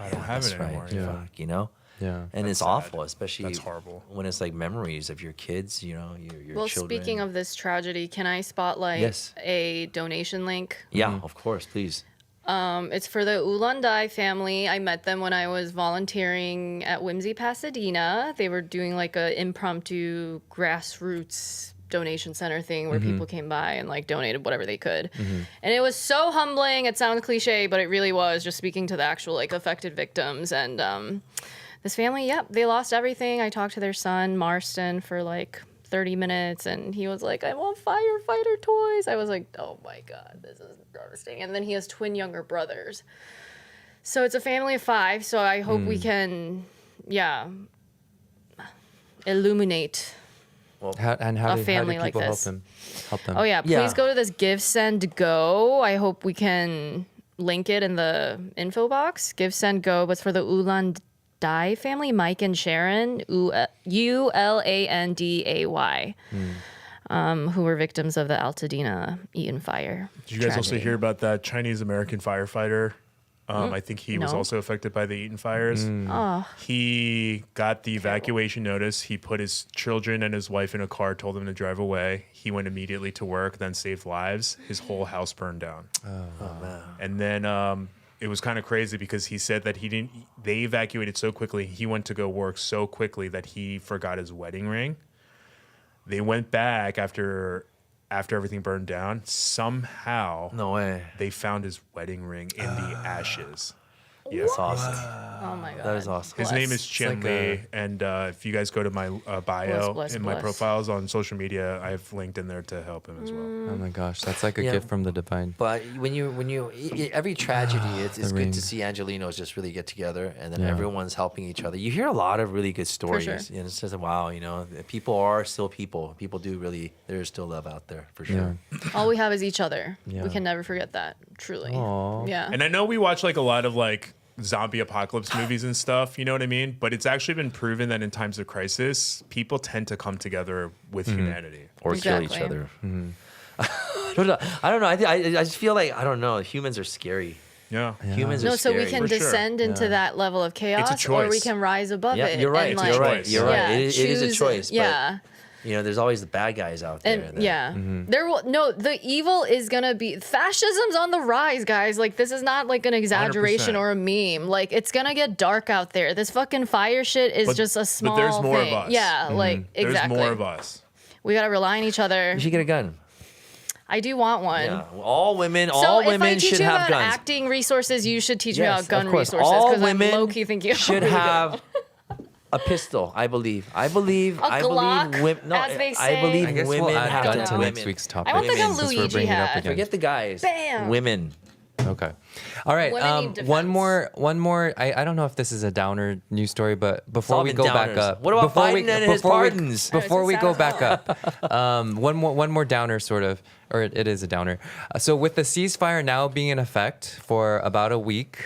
[SPEAKER 5] I don't have
[SPEAKER 3] that's
[SPEAKER 5] it
[SPEAKER 3] right.
[SPEAKER 5] anymore.
[SPEAKER 1] Yeah.
[SPEAKER 3] Fuck, you know.
[SPEAKER 1] Yeah.
[SPEAKER 3] And it's
[SPEAKER 5] sad.
[SPEAKER 3] awful, especially
[SPEAKER 5] That's horrible.
[SPEAKER 3] when it's like memories of your kids, you know, your
[SPEAKER 4] well,
[SPEAKER 3] children.
[SPEAKER 4] speaking of this tragedy, can I spotlight
[SPEAKER 3] Yes.
[SPEAKER 4] a donation link?
[SPEAKER 3] yeah, of course, please.
[SPEAKER 4] It's for the Ulanday family. I met them when I was volunteering at Whimsy, Pasadena. They were doing like a impromptu grassroots donation center thing where people came by and like donated whatever they could. And it was so humbling. It sounds cliche, but it really was, just speaking to the actual like affected victims. And this family, yep, they lost everything. I talked to their son, Marston, for like 30 minutes, and he was like, I want firefighter toys. I was like, oh my God, this is devastating. And then he has twin younger brothers. So it's a family of 5. So I hope we can, illuminate.
[SPEAKER 1] And how
[SPEAKER 4] A
[SPEAKER 1] do
[SPEAKER 4] family like
[SPEAKER 1] people
[SPEAKER 4] this.
[SPEAKER 1] help them?
[SPEAKER 4] Oh yeah, please
[SPEAKER 3] Yeah.
[SPEAKER 4] go to this Give Send Go. I hope we can link it in the info box. Give Send Go, but it's for the Ulanday family, Mike and Sharon, Ulanday, who were victims of the Altadena Eaton fire.
[SPEAKER 5] Did you guys also
[SPEAKER 4] tragedy.
[SPEAKER 5] hear about that Chinese American firefighter? I think he was
[SPEAKER 4] No.
[SPEAKER 5] also affected by the Eaton fires. He got the evacuation notice. He put his children and his wife in a car, told them to drive away. He went immediately to work, then saved lives. His whole house burned down. And then it was kind of crazy because he said that they evacuated so quickly. He went to go work so quickly that he forgot his wedding ring. They went back after everything burned down. Somehow
[SPEAKER 3] No way.
[SPEAKER 5] they found his wedding ring in the ashes. Yeah.
[SPEAKER 3] That's awesome.
[SPEAKER 4] Oh my God.
[SPEAKER 3] That is awesome.
[SPEAKER 5] His name is
[SPEAKER 1] It's
[SPEAKER 5] Chen
[SPEAKER 1] like
[SPEAKER 5] Li, and if you guys go to my bio
[SPEAKER 4] Bless,
[SPEAKER 5] in my
[SPEAKER 4] bless.
[SPEAKER 5] profiles on social media, I have linked in there to help him as well.
[SPEAKER 1] Oh my gosh, that's like a
[SPEAKER 3] Yeah.
[SPEAKER 1] gift from the divine.
[SPEAKER 3] But when you every tragedy, it's
[SPEAKER 1] the
[SPEAKER 3] good
[SPEAKER 1] ring.
[SPEAKER 3] to see Angelinos just really get together, and then
[SPEAKER 1] Yeah.
[SPEAKER 3] everyone's helping each other. You hear a lot of really good stories,
[SPEAKER 4] sure.
[SPEAKER 3] and it's just wow, you know, people are still people. People do really. There's still love out there for sure.
[SPEAKER 4] All we have is each other.
[SPEAKER 1] Yeah.
[SPEAKER 4] We can never forget that, truly.
[SPEAKER 1] Aw.
[SPEAKER 4] Yeah.
[SPEAKER 5] And I know we watch like a lot of like zombie apocalypse movies and stuff, you know what I mean? But it's actually been proven that in times of crisis, people tend to come together with humanity.
[SPEAKER 3] Or kill each
[SPEAKER 4] Exactly.
[SPEAKER 3] other. I don't know. I don't know. I just feel like I don't know. Humans are scary.
[SPEAKER 5] Yeah.
[SPEAKER 3] Humans
[SPEAKER 4] No,
[SPEAKER 3] are
[SPEAKER 4] so
[SPEAKER 3] scary.
[SPEAKER 4] we can
[SPEAKER 5] For sure.
[SPEAKER 4] descend into that level of chaos, or we
[SPEAKER 5] choice.
[SPEAKER 4] can rise above
[SPEAKER 3] Yeah,
[SPEAKER 4] it.
[SPEAKER 3] you're right.
[SPEAKER 4] and,
[SPEAKER 5] It's a
[SPEAKER 3] You're right.
[SPEAKER 5] choice.
[SPEAKER 3] You're right.
[SPEAKER 4] Yeah,
[SPEAKER 3] It is a
[SPEAKER 4] choose-
[SPEAKER 3] choice. But,
[SPEAKER 4] Yeah.
[SPEAKER 3] you know, there's always the bad guys out there.
[SPEAKER 4] And
[SPEAKER 3] that-
[SPEAKER 4] yeah, there will the evil is gonna be fascism's on the rise, guys. Like this is not like an exaggeration
[SPEAKER 5] 100%.
[SPEAKER 4] or a meme. Like it's gonna get dark out there. This fucking fire shit is
[SPEAKER 5] But-
[SPEAKER 4] just a
[SPEAKER 5] but
[SPEAKER 4] small
[SPEAKER 5] there's more of
[SPEAKER 4] thing.
[SPEAKER 5] us.
[SPEAKER 4] Yeah, like exactly.
[SPEAKER 5] There's more of us.
[SPEAKER 4] We gotta rely on each other.
[SPEAKER 3] You should get a gun.
[SPEAKER 4] I do want one.
[SPEAKER 3] Yeah. All women.
[SPEAKER 4] So
[SPEAKER 3] all
[SPEAKER 4] if I
[SPEAKER 3] women
[SPEAKER 4] teach
[SPEAKER 3] should
[SPEAKER 4] you
[SPEAKER 3] have
[SPEAKER 4] about
[SPEAKER 3] guns.
[SPEAKER 4] acting resources, you should teach me
[SPEAKER 3] Yes,
[SPEAKER 4] about gun
[SPEAKER 3] of course.
[SPEAKER 4] resources
[SPEAKER 3] All
[SPEAKER 4] because I'm
[SPEAKER 3] women
[SPEAKER 4] low-key thinking
[SPEAKER 3] should have a pistol. I believe. I believe.
[SPEAKER 4] A
[SPEAKER 3] I
[SPEAKER 4] Glock,
[SPEAKER 3] believe women. No,
[SPEAKER 4] as they
[SPEAKER 3] I
[SPEAKER 4] say.
[SPEAKER 3] believe
[SPEAKER 1] I guess
[SPEAKER 3] women
[SPEAKER 1] we'll add
[SPEAKER 3] have
[SPEAKER 1] that
[SPEAKER 3] to
[SPEAKER 1] to
[SPEAKER 3] have
[SPEAKER 1] next
[SPEAKER 3] women.
[SPEAKER 1] week's topic.
[SPEAKER 4] I want the gun
[SPEAKER 3] Women,
[SPEAKER 1] since we're
[SPEAKER 4] Luigi
[SPEAKER 1] bringing it up
[SPEAKER 4] had.
[SPEAKER 1] again.
[SPEAKER 3] Forget the guys.
[SPEAKER 4] Bam.
[SPEAKER 3] Women.
[SPEAKER 1] Okay. All right.
[SPEAKER 4] Women need
[SPEAKER 1] One
[SPEAKER 4] defense.
[SPEAKER 1] more. I don't know if this is a downer news story, but before
[SPEAKER 3] all
[SPEAKER 1] we
[SPEAKER 3] been
[SPEAKER 1] go back
[SPEAKER 3] downers.
[SPEAKER 1] up,
[SPEAKER 3] What about
[SPEAKER 1] before
[SPEAKER 3] Biden and his pardons?
[SPEAKER 1] Before we
[SPEAKER 4] it's
[SPEAKER 1] go
[SPEAKER 4] sad as
[SPEAKER 1] back up, one more downer, sort of, or it is a downer. So with the ceasefire now being in effect for about a week,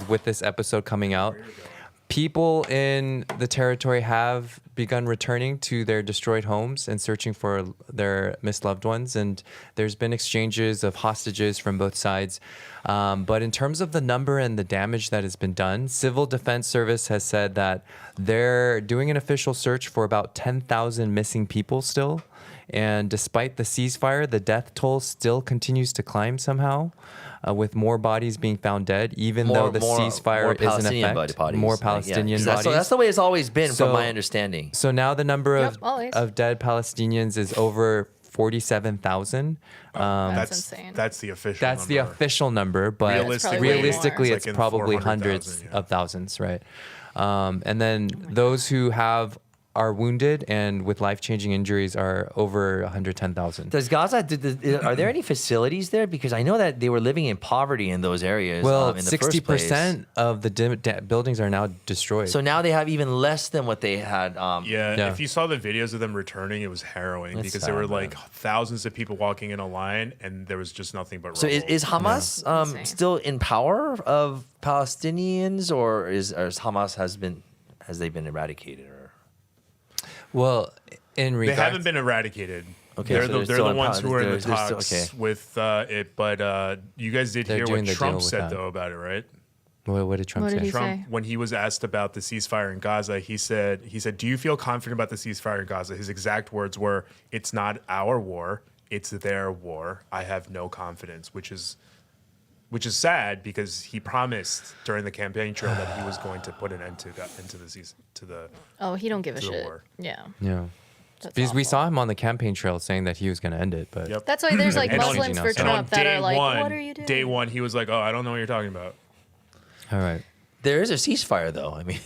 [SPEAKER 1] with this episode coming out, people in the territory have begun returning to their destroyed homes and searching for their missed loved ones. And there's been exchanges of hostages from both sides. But in terms of the number and the damage that has been done, Civil Defense Service has said that they're doing an official search for about 10,000 missing people still. And despite the ceasefire, the death toll still continues to climb somehow, with more bodies being found dead, even though the ceasefire is in effect. More Palestinian bodies.
[SPEAKER 3] That's the way it's always been,
[SPEAKER 1] So-
[SPEAKER 3] from my understanding.
[SPEAKER 1] So now the number
[SPEAKER 4] Yep, always.
[SPEAKER 1] of dead Palestinians is over 47,000.
[SPEAKER 4] That's insane.
[SPEAKER 5] That's the official.
[SPEAKER 1] That's the
[SPEAKER 5] number.
[SPEAKER 1] official number, but
[SPEAKER 5] Realistically,
[SPEAKER 1] realistically,
[SPEAKER 5] it's
[SPEAKER 1] it's
[SPEAKER 5] like in
[SPEAKER 1] probably
[SPEAKER 5] 400,000,
[SPEAKER 1] hundreds
[SPEAKER 5] yeah.
[SPEAKER 1] of thousands, right? And then those who are wounded and with life-changing injuries are over 110,000.
[SPEAKER 3] Does Gaza, are there any facilities there? Because I know that they were living in poverty in those areas.
[SPEAKER 1] Well,
[SPEAKER 3] in the first place.
[SPEAKER 1] 60% of the buildings are now destroyed.
[SPEAKER 3] So now they have even less than what they had.
[SPEAKER 1] Yeah.
[SPEAKER 5] If you saw the videos of them returning, it was harrowing
[SPEAKER 3] That's
[SPEAKER 5] because
[SPEAKER 3] sad,
[SPEAKER 5] there were
[SPEAKER 3] man.
[SPEAKER 5] like thousands of people walking in a line, and there was just nothing but.
[SPEAKER 3] So
[SPEAKER 5] rubble.
[SPEAKER 3] is Hamas
[SPEAKER 4] Insane.
[SPEAKER 3] still in power of Palestinians, or is Hamas has they been eradicated? Or
[SPEAKER 1] well, in
[SPEAKER 5] They
[SPEAKER 1] regards,
[SPEAKER 5] haven't been eradicated.
[SPEAKER 3] Okay,
[SPEAKER 5] they're
[SPEAKER 3] so
[SPEAKER 5] the,
[SPEAKER 3] they're
[SPEAKER 5] they're
[SPEAKER 3] still
[SPEAKER 5] the
[SPEAKER 3] in
[SPEAKER 5] ones
[SPEAKER 3] power.
[SPEAKER 5] who are in the
[SPEAKER 3] They're still-
[SPEAKER 5] talks
[SPEAKER 3] okay.
[SPEAKER 5] with it. But you guys did
[SPEAKER 1] They're
[SPEAKER 5] hear
[SPEAKER 1] doing
[SPEAKER 5] what
[SPEAKER 1] the
[SPEAKER 5] Trump
[SPEAKER 1] deal with
[SPEAKER 5] said
[SPEAKER 1] that.
[SPEAKER 5] though about it, right?
[SPEAKER 1] what did Trump
[SPEAKER 4] What
[SPEAKER 1] say?
[SPEAKER 4] did he
[SPEAKER 5] Trump,
[SPEAKER 4] say?
[SPEAKER 5] when he was asked about the ceasefire in Gaza, he said, "Do you feel confident about the ceasefire in Gaza?" His exact words were, "It's not our war, it's their war. I have no confidence," which is sad because he promised during the campaign trail that he was going to put an end to the
[SPEAKER 4] Oh, he don't give a
[SPEAKER 5] to the
[SPEAKER 4] shit.
[SPEAKER 5] war.
[SPEAKER 4] Yeah.
[SPEAKER 1] Yeah.
[SPEAKER 4] That's
[SPEAKER 1] Because we
[SPEAKER 4] awful.
[SPEAKER 1] saw him on the campaign trail saying that he was going to end it, but
[SPEAKER 5] Yep.
[SPEAKER 4] That's why there's like
[SPEAKER 1] And on-
[SPEAKER 4] Muslims for
[SPEAKER 1] and on
[SPEAKER 4] Trump that are like, what are you doing?
[SPEAKER 5] Day one, he was like, "Oh, I don't know what you're talking about."
[SPEAKER 1] all right.
[SPEAKER 3] there is a ceasefire, though. I mean,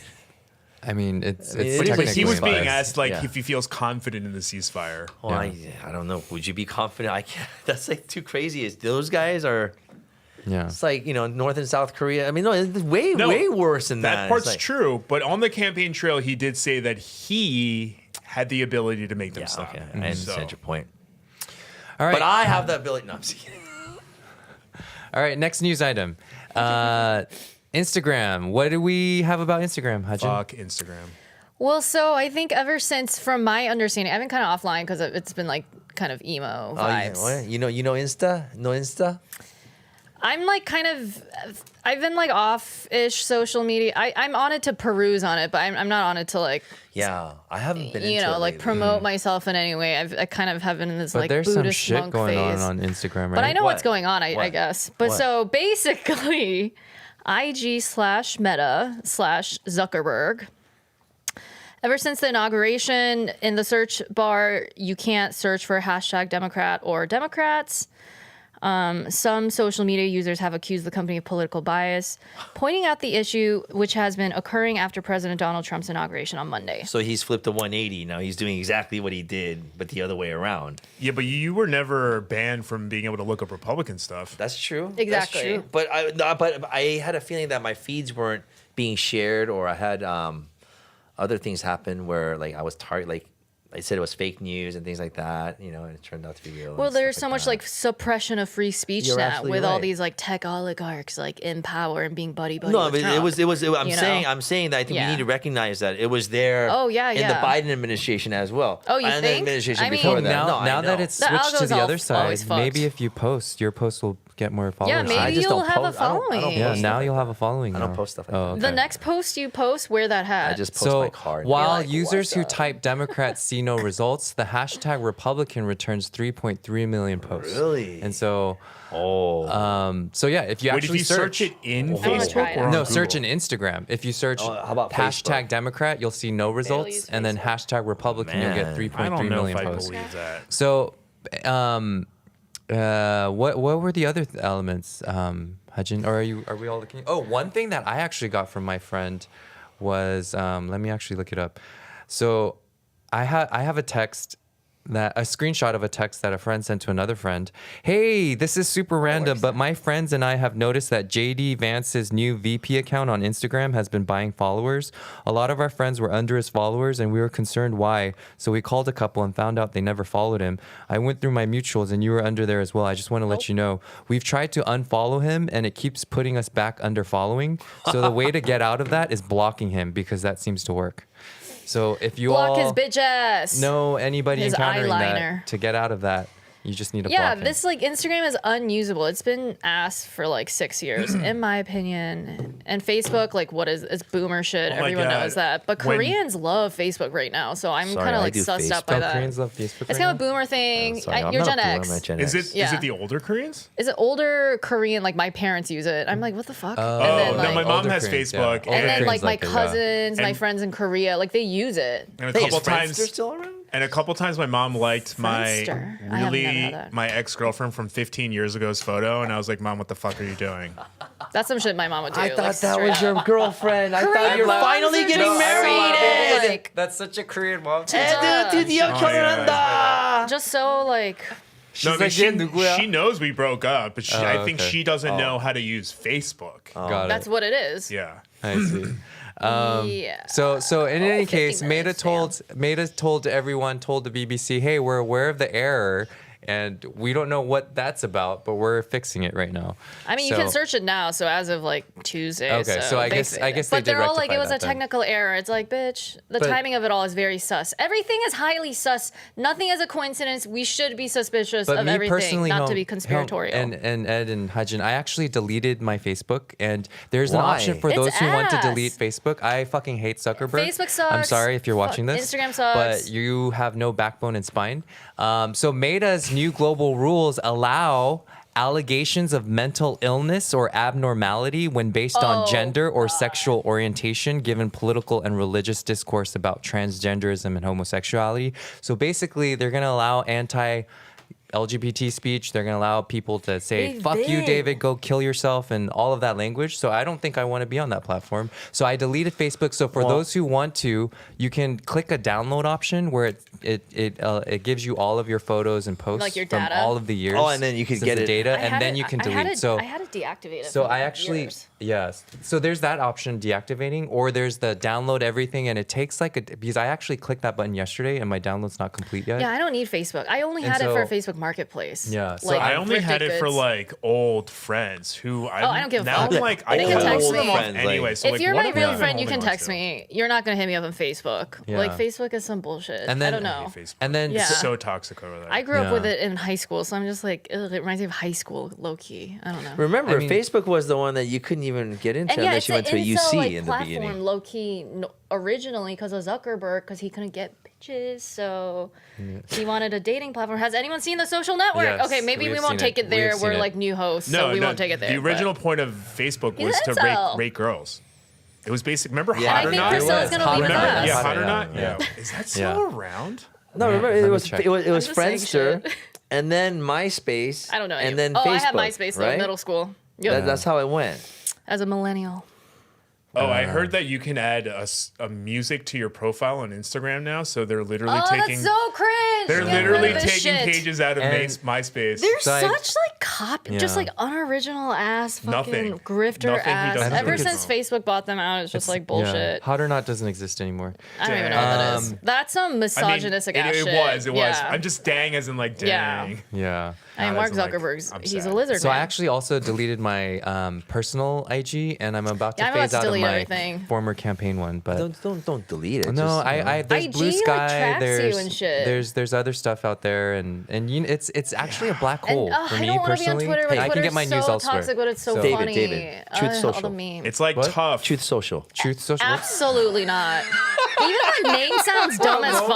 [SPEAKER 1] I mean, it's
[SPEAKER 3] But he
[SPEAKER 5] But he
[SPEAKER 1] technically
[SPEAKER 5] was being
[SPEAKER 3] Ceasefire.
[SPEAKER 5] asked like
[SPEAKER 3] Yeah.
[SPEAKER 5] if he feels confident in the ceasefire.
[SPEAKER 3] well,
[SPEAKER 1] Yeah.
[SPEAKER 3] I don't know. Would you be confident? I can't. That's like too crazy. Those guys are.
[SPEAKER 1] yeah.
[SPEAKER 3] It's like North and South Korea. I mean, no, it's way worse than that.
[SPEAKER 5] That
[SPEAKER 3] It's
[SPEAKER 5] part's
[SPEAKER 3] like-
[SPEAKER 5] true, but on the campaign trail, he did say that he had the ability to make them
[SPEAKER 3] Yeah,
[SPEAKER 5] stop.
[SPEAKER 3] okay, I understand
[SPEAKER 5] So-
[SPEAKER 3] your point.
[SPEAKER 1] All right.
[SPEAKER 3] But I have the ability. No, I'm just kidding.
[SPEAKER 1] All right. Next news item. Instagram. What do we have about Instagram, Hajin?
[SPEAKER 5] Fuck Instagram.
[SPEAKER 4] Well, so I think ever since, from my understanding, I've been kind of offline because it's been like kind of emo
[SPEAKER 3] Oh, yeah,
[SPEAKER 4] vibes.
[SPEAKER 3] what? You know Insta? No Insta?
[SPEAKER 4] I'm like I've been like off-ish social media. I'm on it to peruse on it, but I'm not on it to like,
[SPEAKER 3] Yeah, I haven't been.
[SPEAKER 4] you
[SPEAKER 3] into
[SPEAKER 4] know,
[SPEAKER 3] it
[SPEAKER 4] like
[SPEAKER 3] lately.
[SPEAKER 4] promote myself in any way. I kind of have been in this
[SPEAKER 1] But
[SPEAKER 4] like
[SPEAKER 1] there's
[SPEAKER 4] Buddhist
[SPEAKER 1] some shit
[SPEAKER 4] monk
[SPEAKER 1] going
[SPEAKER 4] phase.
[SPEAKER 1] on Instagram, right?
[SPEAKER 4] But I know what's
[SPEAKER 3] What?
[SPEAKER 4] going on, I
[SPEAKER 3] What?
[SPEAKER 4] guess. But
[SPEAKER 3] What?
[SPEAKER 4] so basically, IG/Meta/Zuckerberg. Ever since the inauguration, in the search bar, you can't search for hashtag Democrat or Democrats. Some social media users have accused the company of political bias, pointing out the issue which has been occurring after President Donald Trump's inauguration on Monday.
[SPEAKER 3] So he's flipped a 180. Now he's doing exactly what he did, but the other way around.
[SPEAKER 5] Yeah, but you were never banned from being able to look up Republican stuff.
[SPEAKER 3] That's true.
[SPEAKER 4] Exactly.
[SPEAKER 3] That's true. But I had a feeling that my feeds weren't being shared, or I had other things happen where like I was like I said it was fake news and things like that, and it turned out to be real.
[SPEAKER 4] Well,
[SPEAKER 3] and
[SPEAKER 4] there's
[SPEAKER 3] stuff
[SPEAKER 4] so much
[SPEAKER 3] that.
[SPEAKER 4] like suppression of free speech
[SPEAKER 3] You're
[SPEAKER 4] now
[SPEAKER 3] absolutely
[SPEAKER 4] with all
[SPEAKER 3] right.
[SPEAKER 4] these like tech oligarchs like in power and being buddy
[SPEAKER 3] No,
[SPEAKER 4] with
[SPEAKER 3] but
[SPEAKER 4] Trump,
[SPEAKER 3] it was. I'm
[SPEAKER 4] you
[SPEAKER 3] saying.
[SPEAKER 4] know?
[SPEAKER 3] I'm saying that I think
[SPEAKER 4] Yeah.
[SPEAKER 3] we need to recognize that it was there.
[SPEAKER 4] Oh, yeah,
[SPEAKER 3] in the
[SPEAKER 4] yeah.
[SPEAKER 3] Biden administration as well.
[SPEAKER 4] Oh, you
[SPEAKER 3] and
[SPEAKER 4] think?
[SPEAKER 3] the administration
[SPEAKER 4] I mean-
[SPEAKER 3] before
[SPEAKER 4] Hey,
[SPEAKER 3] that.
[SPEAKER 1] now,
[SPEAKER 3] No, I
[SPEAKER 1] now that
[SPEAKER 3] know.
[SPEAKER 1] it's
[SPEAKER 4] The
[SPEAKER 1] switched to
[SPEAKER 4] algo's
[SPEAKER 1] the
[SPEAKER 4] all-
[SPEAKER 1] other side,
[SPEAKER 4] always
[SPEAKER 1] maybe
[SPEAKER 4] fucked.
[SPEAKER 1] if you post, your post will get more followers.
[SPEAKER 4] Yeah,
[SPEAKER 3] I
[SPEAKER 4] maybe
[SPEAKER 3] just
[SPEAKER 4] you'll
[SPEAKER 3] don't
[SPEAKER 4] have a
[SPEAKER 3] post- I don't
[SPEAKER 4] following.
[SPEAKER 1] Yeah,
[SPEAKER 3] post
[SPEAKER 1] now
[SPEAKER 3] stuff
[SPEAKER 1] you'll
[SPEAKER 3] like
[SPEAKER 1] have a following.
[SPEAKER 3] I don't
[SPEAKER 1] now.
[SPEAKER 3] post stuff like
[SPEAKER 1] Oh,
[SPEAKER 3] that.
[SPEAKER 4] The
[SPEAKER 1] okay.
[SPEAKER 4] next post you post, wear that hat.
[SPEAKER 3] I just post
[SPEAKER 1] So
[SPEAKER 3] my card.
[SPEAKER 1] while
[SPEAKER 4] like,
[SPEAKER 1] users
[SPEAKER 4] what's
[SPEAKER 1] who
[SPEAKER 4] up?
[SPEAKER 1] type Democrats see no results, the hashtag Republican returns 3.3 million posts.
[SPEAKER 3] Really?
[SPEAKER 1] And so, so yeah, if you
[SPEAKER 5] Wait, if
[SPEAKER 1] actually
[SPEAKER 5] you search it in
[SPEAKER 4] wanna try
[SPEAKER 5] Facebook
[SPEAKER 4] it.
[SPEAKER 5] or on
[SPEAKER 1] no,
[SPEAKER 5] Google?
[SPEAKER 1] search in Instagram. If you search
[SPEAKER 3] Oh, how about
[SPEAKER 1] hashtag
[SPEAKER 3] Facebook?
[SPEAKER 1] Democrat, you'll see no results,
[SPEAKER 4] use
[SPEAKER 1] and then hashtag Republican, you'll get
[SPEAKER 3] Man.
[SPEAKER 1] 3.3
[SPEAKER 5] I don't know
[SPEAKER 1] million
[SPEAKER 5] if I
[SPEAKER 1] posts.
[SPEAKER 5] believe that.
[SPEAKER 1] So, what were the other elements, Hajin? Or are we all looking? Oh, one thing that I actually got from my friend was let me actually look it up. So, I have a text a screenshot of a text that a friend sent to another friend. Hey, this is super random, but my friends and I have noticed that JD Vance's new VP account on Instagram has been buying followers. A lot of our friends were under his followers and we were concerned why. So we called a couple and found out they never followed him. I went through my mutuals and you were under there as well. I just want to let you know. We've tried to unfollow him and it keeps putting us back under following. So the way to get out of that is blocking him because that seems to work. So if you
[SPEAKER 4] Block
[SPEAKER 1] all
[SPEAKER 4] his bitch ass.
[SPEAKER 1] know anybody
[SPEAKER 4] His
[SPEAKER 1] encountering
[SPEAKER 4] eyeliner.
[SPEAKER 1] that, to get out of that, you just need to
[SPEAKER 4] Yeah,
[SPEAKER 1] block him.
[SPEAKER 4] this like Instagram is unusable. It's been asked for like 6 years, in my opinion. And Facebook, like, it's boomer shit.
[SPEAKER 5] Oh my
[SPEAKER 4] Everyone
[SPEAKER 5] God.
[SPEAKER 4] knows that. But
[SPEAKER 5] When-
[SPEAKER 4] Koreans love Facebook right now, so I'm
[SPEAKER 3] Sorry,
[SPEAKER 4] kind of
[SPEAKER 3] I
[SPEAKER 4] like
[SPEAKER 3] do
[SPEAKER 4] sussed out
[SPEAKER 3] Facebook.
[SPEAKER 4] by
[SPEAKER 1] Oh,
[SPEAKER 4] that.
[SPEAKER 1] Koreans love Facebook.
[SPEAKER 4] It's
[SPEAKER 1] right
[SPEAKER 4] kind of a
[SPEAKER 1] now?
[SPEAKER 4] boomer thing.
[SPEAKER 3] Sorry, I'm
[SPEAKER 4] You're
[SPEAKER 3] not
[SPEAKER 4] Gen
[SPEAKER 3] a boomer,
[SPEAKER 4] X.
[SPEAKER 3] I'm a Gen
[SPEAKER 5] Is
[SPEAKER 3] X.
[SPEAKER 5] it
[SPEAKER 4] Yeah.
[SPEAKER 5] the older Koreans?
[SPEAKER 4] Is it older Korean? Like my parents use it. I'm like, what the fuck?
[SPEAKER 1] Oh,
[SPEAKER 4] and then,
[SPEAKER 5] no,
[SPEAKER 4] like,
[SPEAKER 5] my mom
[SPEAKER 1] older
[SPEAKER 5] has
[SPEAKER 1] Koreans, yeah.
[SPEAKER 5] Facebook.
[SPEAKER 1] Older
[SPEAKER 4] and then
[SPEAKER 1] Koreans
[SPEAKER 4] like my
[SPEAKER 1] like it, yeah.
[SPEAKER 4] cousins, my
[SPEAKER 5] And-
[SPEAKER 4] friends in Korea, like they use it.
[SPEAKER 5] And a
[SPEAKER 3] Hey,
[SPEAKER 5] couple
[SPEAKER 3] is
[SPEAKER 5] times,
[SPEAKER 3] Friendster still around?
[SPEAKER 5] and a couple times, my mom liked my
[SPEAKER 4] Friendster. I have never had that.
[SPEAKER 5] my ex-girlfriend from 15 years ago's photo, and I was like, "Mom, what the fuck are you doing?"
[SPEAKER 4] That's some shit my mom would do.
[SPEAKER 3] I
[SPEAKER 4] like,
[SPEAKER 3] thought that
[SPEAKER 4] straight
[SPEAKER 3] was your
[SPEAKER 4] up.
[SPEAKER 3] girlfriend. I thought
[SPEAKER 4] Korean
[SPEAKER 3] you're
[SPEAKER 4] moms
[SPEAKER 3] finally
[SPEAKER 4] are
[SPEAKER 3] getting
[SPEAKER 4] just
[SPEAKER 3] married.
[SPEAKER 4] so, like,
[SPEAKER 1] That's such a Korean mom.
[SPEAKER 3] 드디어
[SPEAKER 5] Oh,
[SPEAKER 3] 결혼한다.
[SPEAKER 4] just so like.
[SPEAKER 5] No, I mean,
[SPEAKER 1] like, "얘 누구야?"
[SPEAKER 5] she knows we broke up, but I think
[SPEAKER 1] okay.
[SPEAKER 5] she doesn't know how to use Facebook.
[SPEAKER 1] Got
[SPEAKER 4] That's
[SPEAKER 1] it.
[SPEAKER 4] what it is.
[SPEAKER 5] Yeah.
[SPEAKER 1] I see.
[SPEAKER 4] Yeah.
[SPEAKER 1] So in any
[SPEAKER 4] 50
[SPEAKER 1] case,
[SPEAKER 4] minutes,
[SPEAKER 1] Maida told everyone, told the BBC, hey, we're aware of the error, and we don't know what that's about, but we're fixing it right now.
[SPEAKER 4] I mean, you can search it now. So as of like Tuesday.
[SPEAKER 1] Okay, so I guess they
[SPEAKER 4] But
[SPEAKER 1] did
[SPEAKER 4] they're all like,
[SPEAKER 1] rectify
[SPEAKER 4] it was a
[SPEAKER 1] that then.
[SPEAKER 4] technical error. It's like, bitch, the
[SPEAKER 1] But-
[SPEAKER 4] timing of it all is very sus. Everything is highly sus. Nothing is a coincidence. We should be suspicious
[SPEAKER 1] But
[SPEAKER 4] of
[SPEAKER 1] me
[SPEAKER 4] everything,
[SPEAKER 1] personally,
[SPEAKER 4] not to
[SPEAKER 1] Hom-
[SPEAKER 4] be conspiratorial.
[SPEAKER 1] and Ed and Hajin, I actually deleted my Facebook, and there's an
[SPEAKER 3] Why?
[SPEAKER 1] option for
[SPEAKER 4] It's
[SPEAKER 1] those who want to
[SPEAKER 4] ass.
[SPEAKER 1] delete Facebook. I fucking hate Zuckerberg.
[SPEAKER 4] Facebook sucks.
[SPEAKER 1] I'm sorry if you're watching
[SPEAKER 4] Fuck,
[SPEAKER 1] this.
[SPEAKER 4] Instagram sucks.
[SPEAKER 1] But you have no backbone and spine. So Maida's new global rules allow allegations of mental illness or abnormality when based on gender or sexual orientation, given political and religious discourse about transgenderism and homosexuality. So basically, they're going to allow LGBT speech. They're going to allow people to say, fuck you, David, go kill yourself, and all of that language. So I don't think I want to be on that platform. So I deleted Facebook. So for those who want to, you can click a download option where it gives you all of your photos and posts
[SPEAKER 4] Like your
[SPEAKER 1] from
[SPEAKER 4] data?
[SPEAKER 1] all of the years.
[SPEAKER 3] Oh, and then you can
[SPEAKER 1] since
[SPEAKER 3] get
[SPEAKER 1] the
[SPEAKER 3] it.
[SPEAKER 1] data,
[SPEAKER 4] I
[SPEAKER 1] and
[SPEAKER 4] had
[SPEAKER 1] then
[SPEAKER 4] it-
[SPEAKER 1] you can
[SPEAKER 4] I had
[SPEAKER 1] delete.
[SPEAKER 4] it- I had to deactivate it.
[SPEAKER 1] So
[SPEAKER 4] for
[SPEAKER 1] I actually,
[SPEAKER 4] years.
[SPEAKER 1] yes. So there's that option, deactivating, or there's the download everything, and it takes because I actually clicked that button yesterday, and my download's not complete yet.
[SPEAKER 4] Yeah, I don't need Facebook. I only
[SPEAKER 1] And
[SPEAKER 4] had it for
[SPEAKER 1] so-
[SPEAKER 4] Facebook Marketplace.
[SPEAKER 1] Yeah, so
[SPEAKER 4] Like,
[SPEAKER 5] I only had
[SPEAKER 4] thrifted
[SPEAKER 5] it for
[SPEAKER 4] goods.
[SPEAKER 5] like old friends who
[SPEAKER 4] I don't give a
[SPEAKER 5] now
[SPEAKER 4] fuck.
[SPEAKER 5] I'm like I
[SPEAKER 4] They
[SPEAKER 5] can
[SPEAKER 4] can text
[SPEAKER 5] hold them
[SPEAKER 4] me.
[SPEAKER 5] off
[SPEAKER 3] Friends, like-
[SPEAKER 5] anyway. So
[SPEAKER 4] If
[SPEAKER 5] like,
[SPEAKER 4] you're
[SPEAKER 5] what
[SPEAKER 4] my
[SPEAKER 5] am I
[SPEAKER 4] real
[SPEAKER 5] even
[SPEAKER 4] friend, you can
[SPEAKER 5] holding on
[SPEAKER 4] text
[SPEAKER 5] to?
[SPEAKER 4] me. You're not gonna hit me up on Facebook.
[SPEAKER 1] Yeah.
[SPEAKER 4] Like Facebook is some bullshit.
[SPEAKER 1] And then-
[SPEAKER 4] I don't
[SPEAKER 5] I
[SPEAKER 4] know.
[SPEAKER 5] hate Facebook.
[SPEAKER 1] And then
[SPEAKER 4] Yeah.
[SPEAKER 5] It's so toxic over there.
[SPEAKER 4] I grew up
[SPEAKER 1] Yeah.
[SPEAKER 4] with it in high school, so I'm just like, ugh, it reminds me of high school, low key. I don't know.
[SPEAKER 3] Remember,
[SPEAKER 1] I mean-
[SPEAKER 3] Facebook was the one that you couldn't even get into
[SPEAKER 4] And yeah,
[SPEAKER 3] unless
[SPEAKER 4] it's
[SPEAKER 3] you went to a
[SPEAKER 4] an
[SPEAKER 3] UC
[SPEAKER 4] incel, like,
[SPEAKER 3] in the
[SPEAKER 4] platform,
[SPEAKER 3] beginning.
[SPEAKER 4] low key, originally because of Zuckerberg, because he couldn't get bitches, so he wanted a dating platform. Has anyone seen The Social Network?
[SPEAKER 1] Yes,
[SPEAKER 4] okay, maybe
[SPEAKER 1] we've
[SPEAKER 4] we won't
[SPEAKER 1] seen
[SPEAKER 4] take
[SPEAKER 1] it.
[SPEAKER 4] it there.
[SPEAKER 1] We've seen
[SPEAKER 4] We're
[SPEAKER 1] it.
[SPEAKER 4] like new hosts, so we won't take it there.
[SPEAKER 5] The
[SPEAKER 4] but-
[SPEAKER 5] original point of Facebook
[SPEAKER 4] He's
[SPEAKER 5] was
[SPEAKER 4] an
[SPEAKER 5] to
[SPEAKER 4] incel.
[SPEAKER 5] rate girls. It was basic. Remember
[SPEAKER 3] Yeah.
[SPEAKER 5] Hot
[SPEAKER 4] And
[SPEAKER 5] or
[SPEAKER 4] I think
[SPEAKER 5] Not?
[SPEAKER 4] Priscilla's gonna leave
[SPEAKER 5] Remember?
[SPEAKER 4] us.
[SPEAKER 5] Yeah,
[SPEAKER 1] Hot
[SPEAKER 5] Hot
[SPEAKER 1] or
[SPEAKER 5] or
[SPEAKER 1] Not,
[SPEAKER 5] Not.
[SPEAKER 1] yeah.
[SPEAKER 5] Yeah. Is that still
[SPEAKER 1] Yeah.
[SPEAKER 5] around?
[SPEAKER 3] No, remember
[SPEAKER 1] let
[SPEAKER 3] it
[SPEAKER 1] me
[SPEAKER 3] was
[SPEAKER 1] check.
[SPEAKER 3] it was
[SPEAKER 4] I'm just saying
[SPEAKER 3] Friendster,
[SPEAKER 4] shit.
[SPEAKER 3] and then MySpace.
[SPEAKER 4] I don't know.
[SPEAKER 3] And then
[SPEAKER 4] oh,
[SPEAKER 3] Facebook.
[SPEAKER 4] I had MySpace though,
[SPEAKER 3] right?
[SPEAKER 4] in middle school. Yep.
[SPEAKER 3] That's how it went.
[SPEAKER 4] As a millennial.
[SPEAKER 5] Oh, I heard that you can add a music to your profile on Instagram now. So they're literally
[SPEAKER 4] Oh,
[SPEAKER 5] taking.
[SPEAKER 4] that's so cringe.
[SPEAKER 5] They're
[SPEAKER 4] Get rid
[SPEAKER 5] literally
[SPEAKER 4] of this
[SPEAKER 5] taking
[SPEAKER 4] shit.
[SPEAKER 5] pages out of
[SPEAKER 1] And-
[SPEAKER 5] MySpace.
[SPEAKER 4] They're
[SPEAKER 1] So I-
[SPEAKER 4] such like just
[SPEAKER 1] Yeah.
[SPEAKER 4] like unoriginal ass fucking
[SPEAKER 5] Nothing.
[SPEAKER 4] grifter
[SPEAKER 5] Nothing he
[SPEAKER 4] ass.
[SPEAKER 5] does is
[SPEAKER 4] Ever
[SPEAKER 5] original.
[SPEAKER 4] since Facebook bought them out, it's just like
[SPEAKER 1] Yeah.
[SPEAKER 4] bullshit.
[SPEAKER 1] Hot or Not doesn't exist anymore.
[SPEAKER 4] I don't even know what that is. That's some
[SPEAKER 5] I mean,
[SPEAKER 4] misogynistic ass
[SPEAKER 5] it
[SPEAKER 4] shit.
[SPEAKER 5] was. It was.
[SPEAKER 4] Yeah.
[SPEAKER 5] I'm just dang as in like
[SPEAKER 4] Yeah.
[SPEAKER 5] dang.
[SPEAKER 1] Yeah.
[SPEAKER 4] I mean,
[SPEAKER 5] Not
[SPEAKER 4] Mark
[SPEAKER 5] as in, like,
[SPEAKER 4] Zuckerberg's
[SPEAKER 5] I'm
[SPEAKER 4] he's
[SPEAKER 5] sad.
[SPEAKER 4] a lizard
[SPEAKER 1] So I
[SPEAKER 4] man.
[SPEAKER 1] actually also deleted my personal IG, and I'm about to
[SPEAKER 4] Yeah, I'm about
[SPEAKER 1] phase
[SPEAKER 4] to
[SPEAKER 1] out of
[SPEAKER 4] delete
[SPEAKER 1] my
[SPEAKER 4] everything.
[SPEAKER 1] former campaign one. But
[SPEAKER 3] Don't delete it.
[SPEAKER 1] no,
[SPEAKER 3] just, you know.
[SPEAKER 1] I there's
[SPEAKER 4] IG,
[SPEAKER 1] Blue
[SPEAKER 4] like,
[SPEAKER 1] Sky.
[SPEAKER 4] tracks you
[SPEAKER 1] there's
[SPEAKER 4] and shit.
[SPEAKER 1] there's other stuff out there, and you know, it's actually a black hole for
[SPEAKER 4] I
[SPEAKER 1] me
[SPEAKER 4] don't want to be on
[SPEAKER 1] personally.
[SPEAKER 4] Twitter, but
[SPEAKER 1] I can
[SPEAKER 4] Twitter's
[SPEAKER 1] get my
[SPEAKER 4] so
[SPEAKER 1] news elsewhere.
[SPEAKER 4] toxic, but it's so
[SPEAKER 3] David,
[SPEAKER 4] funny.
[SPEAKER 3] David, Truth
[SPEAKER 4] All
[SPEAKER 3] Social.
[SPEAKER 4] the memes.
[SPEAKER 5] It's like
[SPEAKER 1] What?
[SPEAKER 5] tough.
[SPEAKER 3] Truth Social.
[SPEAKER 1] Truth Social.
[SPEAKER 4] Absolutely not. Even the name sounds dumb as fuck.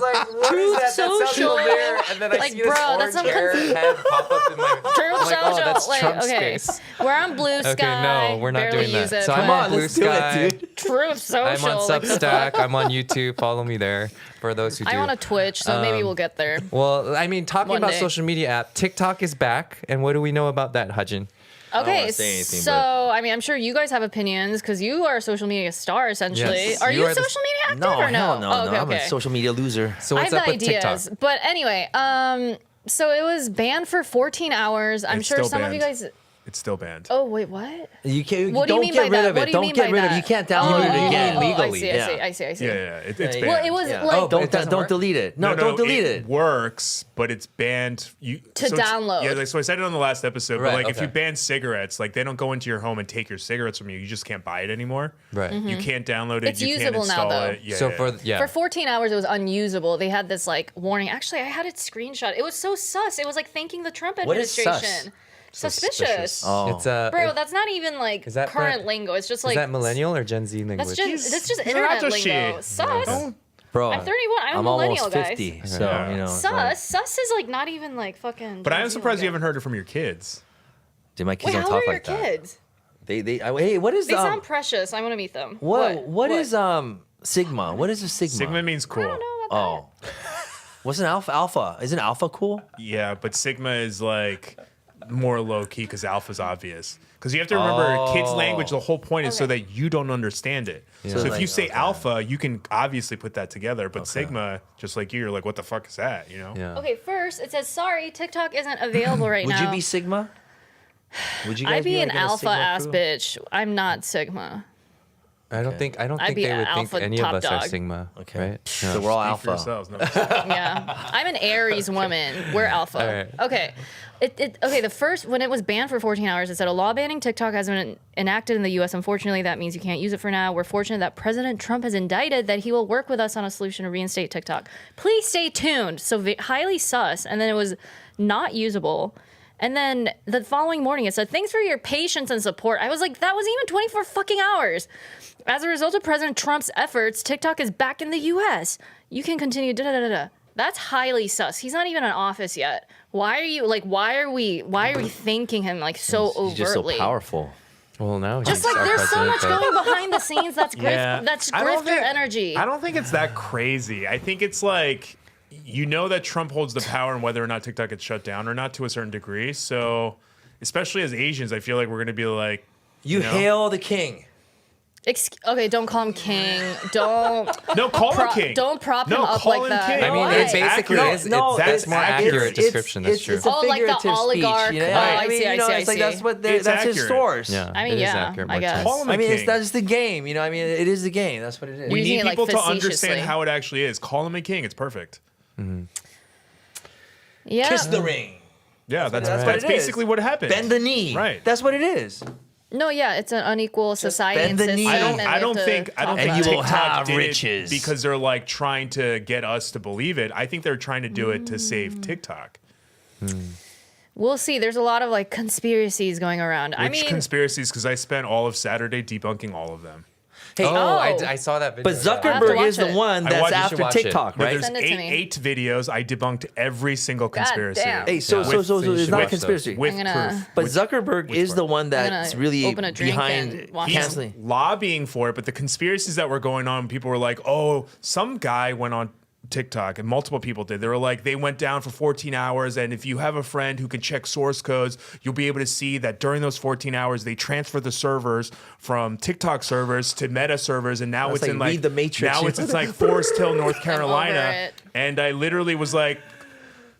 [SPEAKER 1] like, what
[SPEAKER 4] Truth Social.
[SPEAKER 1] And then
[SPEAKER 4] Like, bro, that's some
[SPEAKER 1] head pop up in my.
[SPEAKER 4] Truth
[SPEAKER 1] I'm like, oh,
[SPEAKER 4] Social.
[SPEAKER 1] that's
[SPEAKER 4] like,
[SPEAKER 1] Trump's
[SPEAKER 4] okay,
[SPEAKER 1] face.
[SPEAKER 4] we're on Blue Sky.
[SPEAKER 1] Okay, no, we're not
[SPEAKER 4] barely
[SPEAKER 1] doing
[SPEAKER 4] use
[SPEAKER 1] that.
[SPEAKER 4] It,
[SPEAKER 1] So I'm
[SPEAKER 4] but
[SPEAKER 1] on Blue
[SPEAKER 3] let's do it,
[SPEAKER 1] Sky.
[SPEAKER 3] dude.
[SPEAKER 4] Truth Social.
[SPEAKER 1] I'm on
[SPEAKER 4] like,
[SPEAKER 1] Substack. I'm on YouTube. Follow me there for those who do.
[SPEAKER 4] I want a Twitch, so maybe we'll get there.
[SPEAKER 1] Well, I mean, talking
[SPEAKER 4] One
[SPEAKER 1] about
[SPEAKER 4] day.
[SPEAKER 1] social media app, TikTok is back, and what do we know about that, Hajin?
[SPEAKER 4] Okay,
[SPEAKER 3] wanna say anything,
[SPEAKER 4] so
[SPEAKER 3] but-
[SPEAKER 4] I mean, I'm sure you guys have opinions because you are a social media star essentially.
[SPEAKER 1] Yes,
[SPEAKER 4] Are
[SPEAKER 1] you
[SPEAKER 4] you
[SPEAKER 1] are the-
[SPEAKER 4] social media active
[SPEAKER 3] No,
[SPEAKER 4] or no?
[SPEAKER 3] hell no,
[SPEAKER 4] Oh,
[SPEAKER 3] no.
[SPEAKER 4] okay,
[SPEAKER 3] I'm
[SPEAKER 4] okay.
[SPEAKER 3] a social media loser.
[SPEAKER 1] So
[SPEAKER 4] I
[SPEAKER 1] what's
[SPEAKER 4] have
[SPEAKER 1] up
[SPEAKER 4] the
[SPEAKER 1] with
[SPEAKER 4] ideas,
[SPEAKER 1] TikTok?
[SPEAKER 4] but anyway, so it was banned for 14 hours. I'm
[SPEAKER 5] It's
[SPEAKER 4] sure
[SPEAKER 5] still
[SPEAKER 4] some of you
[SPEAKER 5] banned.
[SPEAKER 4] guys.
[SPEAKER 5] It's still banned.
[SPEAKER 4] Oh wait, what?
[SPEAKER 3] You can't.
[SPEAKER 4] What do you
[SPEAKER 3] don't
[SPEAKER 4] mean
[SPEAKER 3] get
[SPEAKER 4] by
[SPEAKER 3] rid
[SPEAKER 4] that?
[SPEAKER 3] of
[SPEAKER 4] What
[SPEAKER 3] it.
[SPEAKER 4] do you
[SPEAKER 3] Don't
[SPEAKER 4] mean
[SPEAKER 3] get
[SPEAKER 4] by
[SPEAKER 3] rid of it.
[SPEAKER 4] that?
[SPEAKER 3] You can't download it again
[SPEAKER 4] I
[SPEAKER 3] legally.
[SPEAKER 4] see, I see.
[SPEAKER 5] Yeah, it's banned.
[SPEAKER 3] yeah.
[SPEAKER 4] Well, it was
[SPEAKER 3] Yeah.
[SPEAKER 4] like
[SPEAKER 1] Oh, but it doesn't
[SPEAKER 3] Don't
[SPEAKER 1] work?
[SPEAKER 3] delete it. No, don't delete it.
[SPEAKER 5] It works, but it's banned.
[SPEAKER 4] To
[SPEAKER 5] it's-
[SPEAKER 4] download.
[SPEAKER 5] Yeah, so I said it on the last episode.
[SPEAKER 1] Right,
[SPEAKER 5] but like, if
[SPEAKER 1] okay.
[SPEAKER 5] you ban cigarettes, like they don't go into your home and take your cigarettes from you. You just can't buy it anymore.
[SPEAKER 1] Right.
[SPEAKER 5] You can't download it.
[SPEAKER 4] It's
[SPEAKER 5] you can't
[SPEAKER 4] usable now,
[SPEAKER 5] install
[SPEAKER 4] though.
[SPEAKER 5] it. Yeah,
[SPEAKER 1] So
[SPEAKER 5] yeah.
[SPEAKER 4] for 14 hours it was unusable. They had this like warning. Actually, I had it screenshot. It was so sus. It was like thanking the Trump
[SPEAKER 3] What is sus?
[SPEAKER 4] administration. Suspicious.
[SPEAKER 3] Oh.
[SPEAKER 1] It's
[SPEAKER 4] Bro, that's not even like
[SPEAKER 1] Is that
[SPEAKER 4] current
[SPEAKER 1] for-
[SPEAKER 4] lingo. It's just
[SPEAKER 1] is
[SPEAKER 4] like
[SPEAKER 1] that millennial or Gen Z language?
[SPEAKER 4] that's just
[SPEAKER 5] he's
[SPEAKER 4] internet
[SPEAKER 5] not
[SPEAKER 4] lingo.
[SPEAKER 5] just
[SPEAKER 4] Sus.
[SPEAKER 3] Bro,
[SPEAKER 4] I'm 31. I'm a millennial,
[SPEAKER 3] almost
[SPEAKER 4] guys.
[SPEAKER 3] 50, so
[SPEAKER 5] Yeah.
[SPEAKER 3] you know. it's like-
[SPEAKER 4] Sus is like not even like fucking.
[SPEAKER 5] But I
[SPEAKER 4] Gen
[SPEAKER 5] am
[SPEAKER 4] Z
[SPEAKER 5] surprised you
[SPEAKER 4] lingo.
[SPEAKER 5] haven't heard it from your kids.
[SPEAKER 3] Dude, my kids
[SPEAKER 4] Wait,
[SPEAKER 3] don't
[SPEAKER 4] how old
[SPEAKER 3] talk
[SPEAKER 4] are your
[SPEAKER 3] like that.
[SPEAKER 4] kids?
[SPEAKER 3] Hey, what is
[SPEAKER 4] They sound precious. I want to meet them.
[SPEAKER 3] what is Sigma? What is a Sigma?
[SPEAKER 5] Sigma means cool.
[SPEAKER 4] I don't know about
[SPEAKER 3] Oh, what's an alpha? Alpha isn't alpha cool?
[SPEAKER 5] Yeah, but Sigma is like more low key because alpha's obvious. Because you have to remember, kids' language. The whole point is so
[SPEAKER 4] Okay.
[SPEAKER 5] that you don't understand it. So if
[SPEAKER 3] like,
[SPEAKER 5] you say
[SPEAKER 3] okay.
[SPEAKER 5] alpha, you can obviously put that together. But Sigma, just like you're like, what the fuck is that? You know?
[SPEAKER 1] Yeah.
[SPEAKER 4] that. Okay, first it says sorry, TikTok isn't available right
[SPEAKER 3] Would
[SPEAKER 4] now.
[SPEAKER 3] you be Sigma? Would you guys
[SPEAKER 4] I'd be an
[SPEAKER 3] like in a
[SPEAKER 4] alpha
[SPEAKER 3] Sigma
[SPEAKER 4] ass
[SPEAKER 3] crew?
[SPEAKER 4] bitch. I'm not Sigma.
[SPEAKER 1] I don't think
[SPEAKER 4] I'd
[SPEAKER 1] they
[SPEAKER 4] be
[SPEAKER 1] would
[SPEAKER 4] an
[SPEAKER 1] think
[SPEAKER 4] alpha
[SPEAKER 1] any of
[SPEAKER 4] top
[SPEAKER 1] us are
[SPEAKER 4] dog.
[SPEAKER 1] Sigma.
[SPEAKER 3] Okay,
[SPEAKER 1] Right?
[SPEAKER 3] so we're all
[SPEAKER 5] Speak for
[SPEAKER 3] alpha.
[SPEAKER 5] yourselves. No.
[SPEAKER 4] Yeah, I'm an Aries woman. We're alpha.
[SPEAKER 1] All right.
[SPEAKER 4] Okay. Okay, the first, when it was banned for 14 hours, it said a law banning TikTok has been enacted in the U.S. Unfortunately, that means you can't use it for now. We're fortunate that President Trump has indicted that he will work with us on a solution to reinstate TikTok. Please stay tuned. So highly sus. And then it was not usable. And then the following morning, it said, thanks for your patience and support. I was like, that was even 24 fucking hours. As a result of President Trump's efforts, TikTok is back in the U.S. You can continue, da-da-da-da. That's highly sus. He's not even in office yet. Why are we thanking him like so overtly?
[SPEAKER 3] He's just so powerful.
[SPEAKER 1] Well, now
[SPEAKER 4] Just
[SPEAKER 1] he's
[SPEAKER 4] like
[SPEAKER 1] our
[SPEAKER 4] there's so
[SPEAKER 1] president,
[SPEAKER 4] much
[SPEAKER 1] but-
[SPEAKER 4] going behind the scenes that's that's
[SPEAKER 5] I don't
[SPEAKER 4] grifter
[SPEAKER 5] think-
[SPEAKER 4] energy.
[SPEAKER 5] I don't think it's that crazy. I think it's like, you know that Trump holds the power and whether or not TikTok gets shut down or not to a certain degree. So, especially as Asians, I feel like we're going to be like,
[SPEAKER 3] You
[SPEAKER 5] know?
[SPEAKER 3] hail the king.
[SPEAKER 4] Okay, don't call him king. Don't
[SPEAKER 5] no, call him king.
[SPEAKER 4] don't prop
[SPEAKER 5] no,
[SPEAKER 4] him up
[SPEAKER 5] call
[SPEAKER 4] like
[SPEAKER 5] him
[SPEAKER 4] that.
[SPEAKER 5] King.
[SPEAKER 1] I mean,
[SPEAKER 4] Why?
[SPEAKER 1] it basically
[SPEAKER 5] accurate.
[SPEAKER 1] is.
[SPEAKER 3] No,
[SPEAKER 1] That's more accurate description. That's true.
[SPEAKER 3] It's a
[SPEAKER 4] Oh, like the
[SPEAKER 3] figurative
[SPEAKER 4] oligarch.
[SPEAKER 3] speech. You know?
[SPEAKER 4] Oh, I
[SPEAKER 3] I mean,
[SPEAKER 4] see, I
[SPEAKER 3] you know,
[SPEAKER 4] see, I
[SPEAKER 3] it's like
[SPEAKER 4] see.
[SPEAKER 3] that's what
[SPEAKER 5] It's
[SPEAKER 3] that's his
[SPEAKER 5] accurate.
[SPEAKER 3] source.
[SPEAKER 1] Yeah,
[SPEAKER 4] I mean,
[SPEAKER 1] it is
[SPEAKER 4] yeah,
[SPEAKER 1] accurate,
[SPEAKER 4] I
[SPEAKER 1] more
[SPEAKER 4] guess.
[SPEAKER 1] time.
[SPEAKER 5] Call him a
[SPEAKER 3] I mean,
[SPEAKER 5] king.
[SPEAKER 3] that's the game. You know, I mean, it is the game. That's what it is.
[SPEAKER 5] We
[SPEAKER 4] Using
[SPEAKER 5] need
[SPEAKER 4] it, like,
[SPEAKER 5] people to
[SPEAKER 4] facetiously.
[SPEAKER 5] understand how it actually is. Call him a king. It's perfect.
[SPEAKER 4] Yeah.
[SPEAKER 3] Kiss the ring.
[SPEAKER 5] Yeah, that's
[SPEAKER 3] That's what it is.
[SPEAKER 5] basically what happened.
[SPEAKER 3] Bend the knee.
[SPEAKER 5] Right.
[SPEAKER 3] That's what it is.
[SPEAKER 4] No, yeah, it's an unequal society
[SPEAKER 3] bend
[SPEAKER 4] and
[SPEAKER 3] the
[SPEAKER 4] system.
[SPEAKER 3] knee.
[SPEAKER 4] and we
[SPEAKER 5] I
[SPEAKER 4] have
[SPEAKER 5] don't
[SPEAKER 4] to
[SPEAKER 5] think
[SPEAKER 4] talk
[SPEAKER 3] And
[SPEAKER 4] about
[SPEAKER 3] you
[SPEAKER 4] it.
[SPEAKER 3] will
[SPEAKER 5] TikTok
[SPEAKER 3] have
[SPEAKER 5] did
[SPEAKER 3] riches.
[SPEAKER 5] it because they're like trying to get us to believe it. I think they're trying to do it to save TikTok.
[SPEAKER 4] We'll see. There's a lot of like conspiracies going around. I
[SPEAKER 5] Which
[SPEAKER 4] mean,
[SPEAKER 5] conspiracies? Because I spent all of Saturday debunking all of them.
[SPEAKER 3] Hey,
[SPEAKER 1] Oh,
[SPEAKER 4] Oh.
[SPEAKER 1] I saw that video.
[SPEAKER 3] but
[SPEAKER 4] have to
[SPEAKER 3] Zuckerberg
[SPEAKER 4] watch
[SPEAKER 3] is the
[SPEAKER 4] it.
[SPEAKER 3] one
[SPEAKER 5] I
[SPEAKER 3] that's
[SPEAKER 5] watched- you should
[SPEAKER 3] after
[SPEAKER 1] watch it.
[SPEAKER 3] TikTok,
[SPEAKER 5] But
[SPEAKER 3] right?
[SPEAKER 5] there's
[SPEAKER 4] Send it to me.
[SPEAKER 5] eight videos. I debunked every single conspiracy.
[SPEAKER 4] damn.
[SPEAKER 3] Hey, so
[SPEAKER 1] Yeah.
[SPEAKER 3] so
[SPEAKER 1] So you
[SPEAKER 3] it's
[SPEAKER 1] should
[SPEAKER 3] not a
[SPEAKER 1] watch those.
[SPEAKER 3] conspiracy.
[SPEAKER 5] With
[SPEAKER 4] I'm gonna-
[SPEAKER 5] proof.
[SPEAKER 3] But
[SPEAKER 5] With-
[SPEAKER 3] Zuckerberg is
[SPEAKER 5] proof.
[SPEAKER 3] the one that's
[SPEAKER 4] gonna
[SPEAKER 3] really
[SPEAKER 4] open a drink
[SPEAKER 3] behind
[SPEAKER 4] and watch
[SPEAKER 5] He's
[SPEAKER 3] canceling.
[SPEAKER 5] lobbying for it, but the conspiracies that were going on, people were like, oh, some guy went on TikTok, and multiple people did. They were like, they went down for 14 hours, and if you have a friend who can check source codes, you'll be able to see that during those 14 hours, they transfer the servers from TikTok servers to Meta servers, and now
[SPEAKER 3] That's
[SPEAKER 5] it's
[SPEAKER 3] like
[SPEAKER 5] in like
[SPEAKER 3] Read the Matrix.
[SPEAKER 5] now it's like Forest Hill, North Carolina,
[SPEAKER 4] it.
[SPEAKER 5] and I literally was like,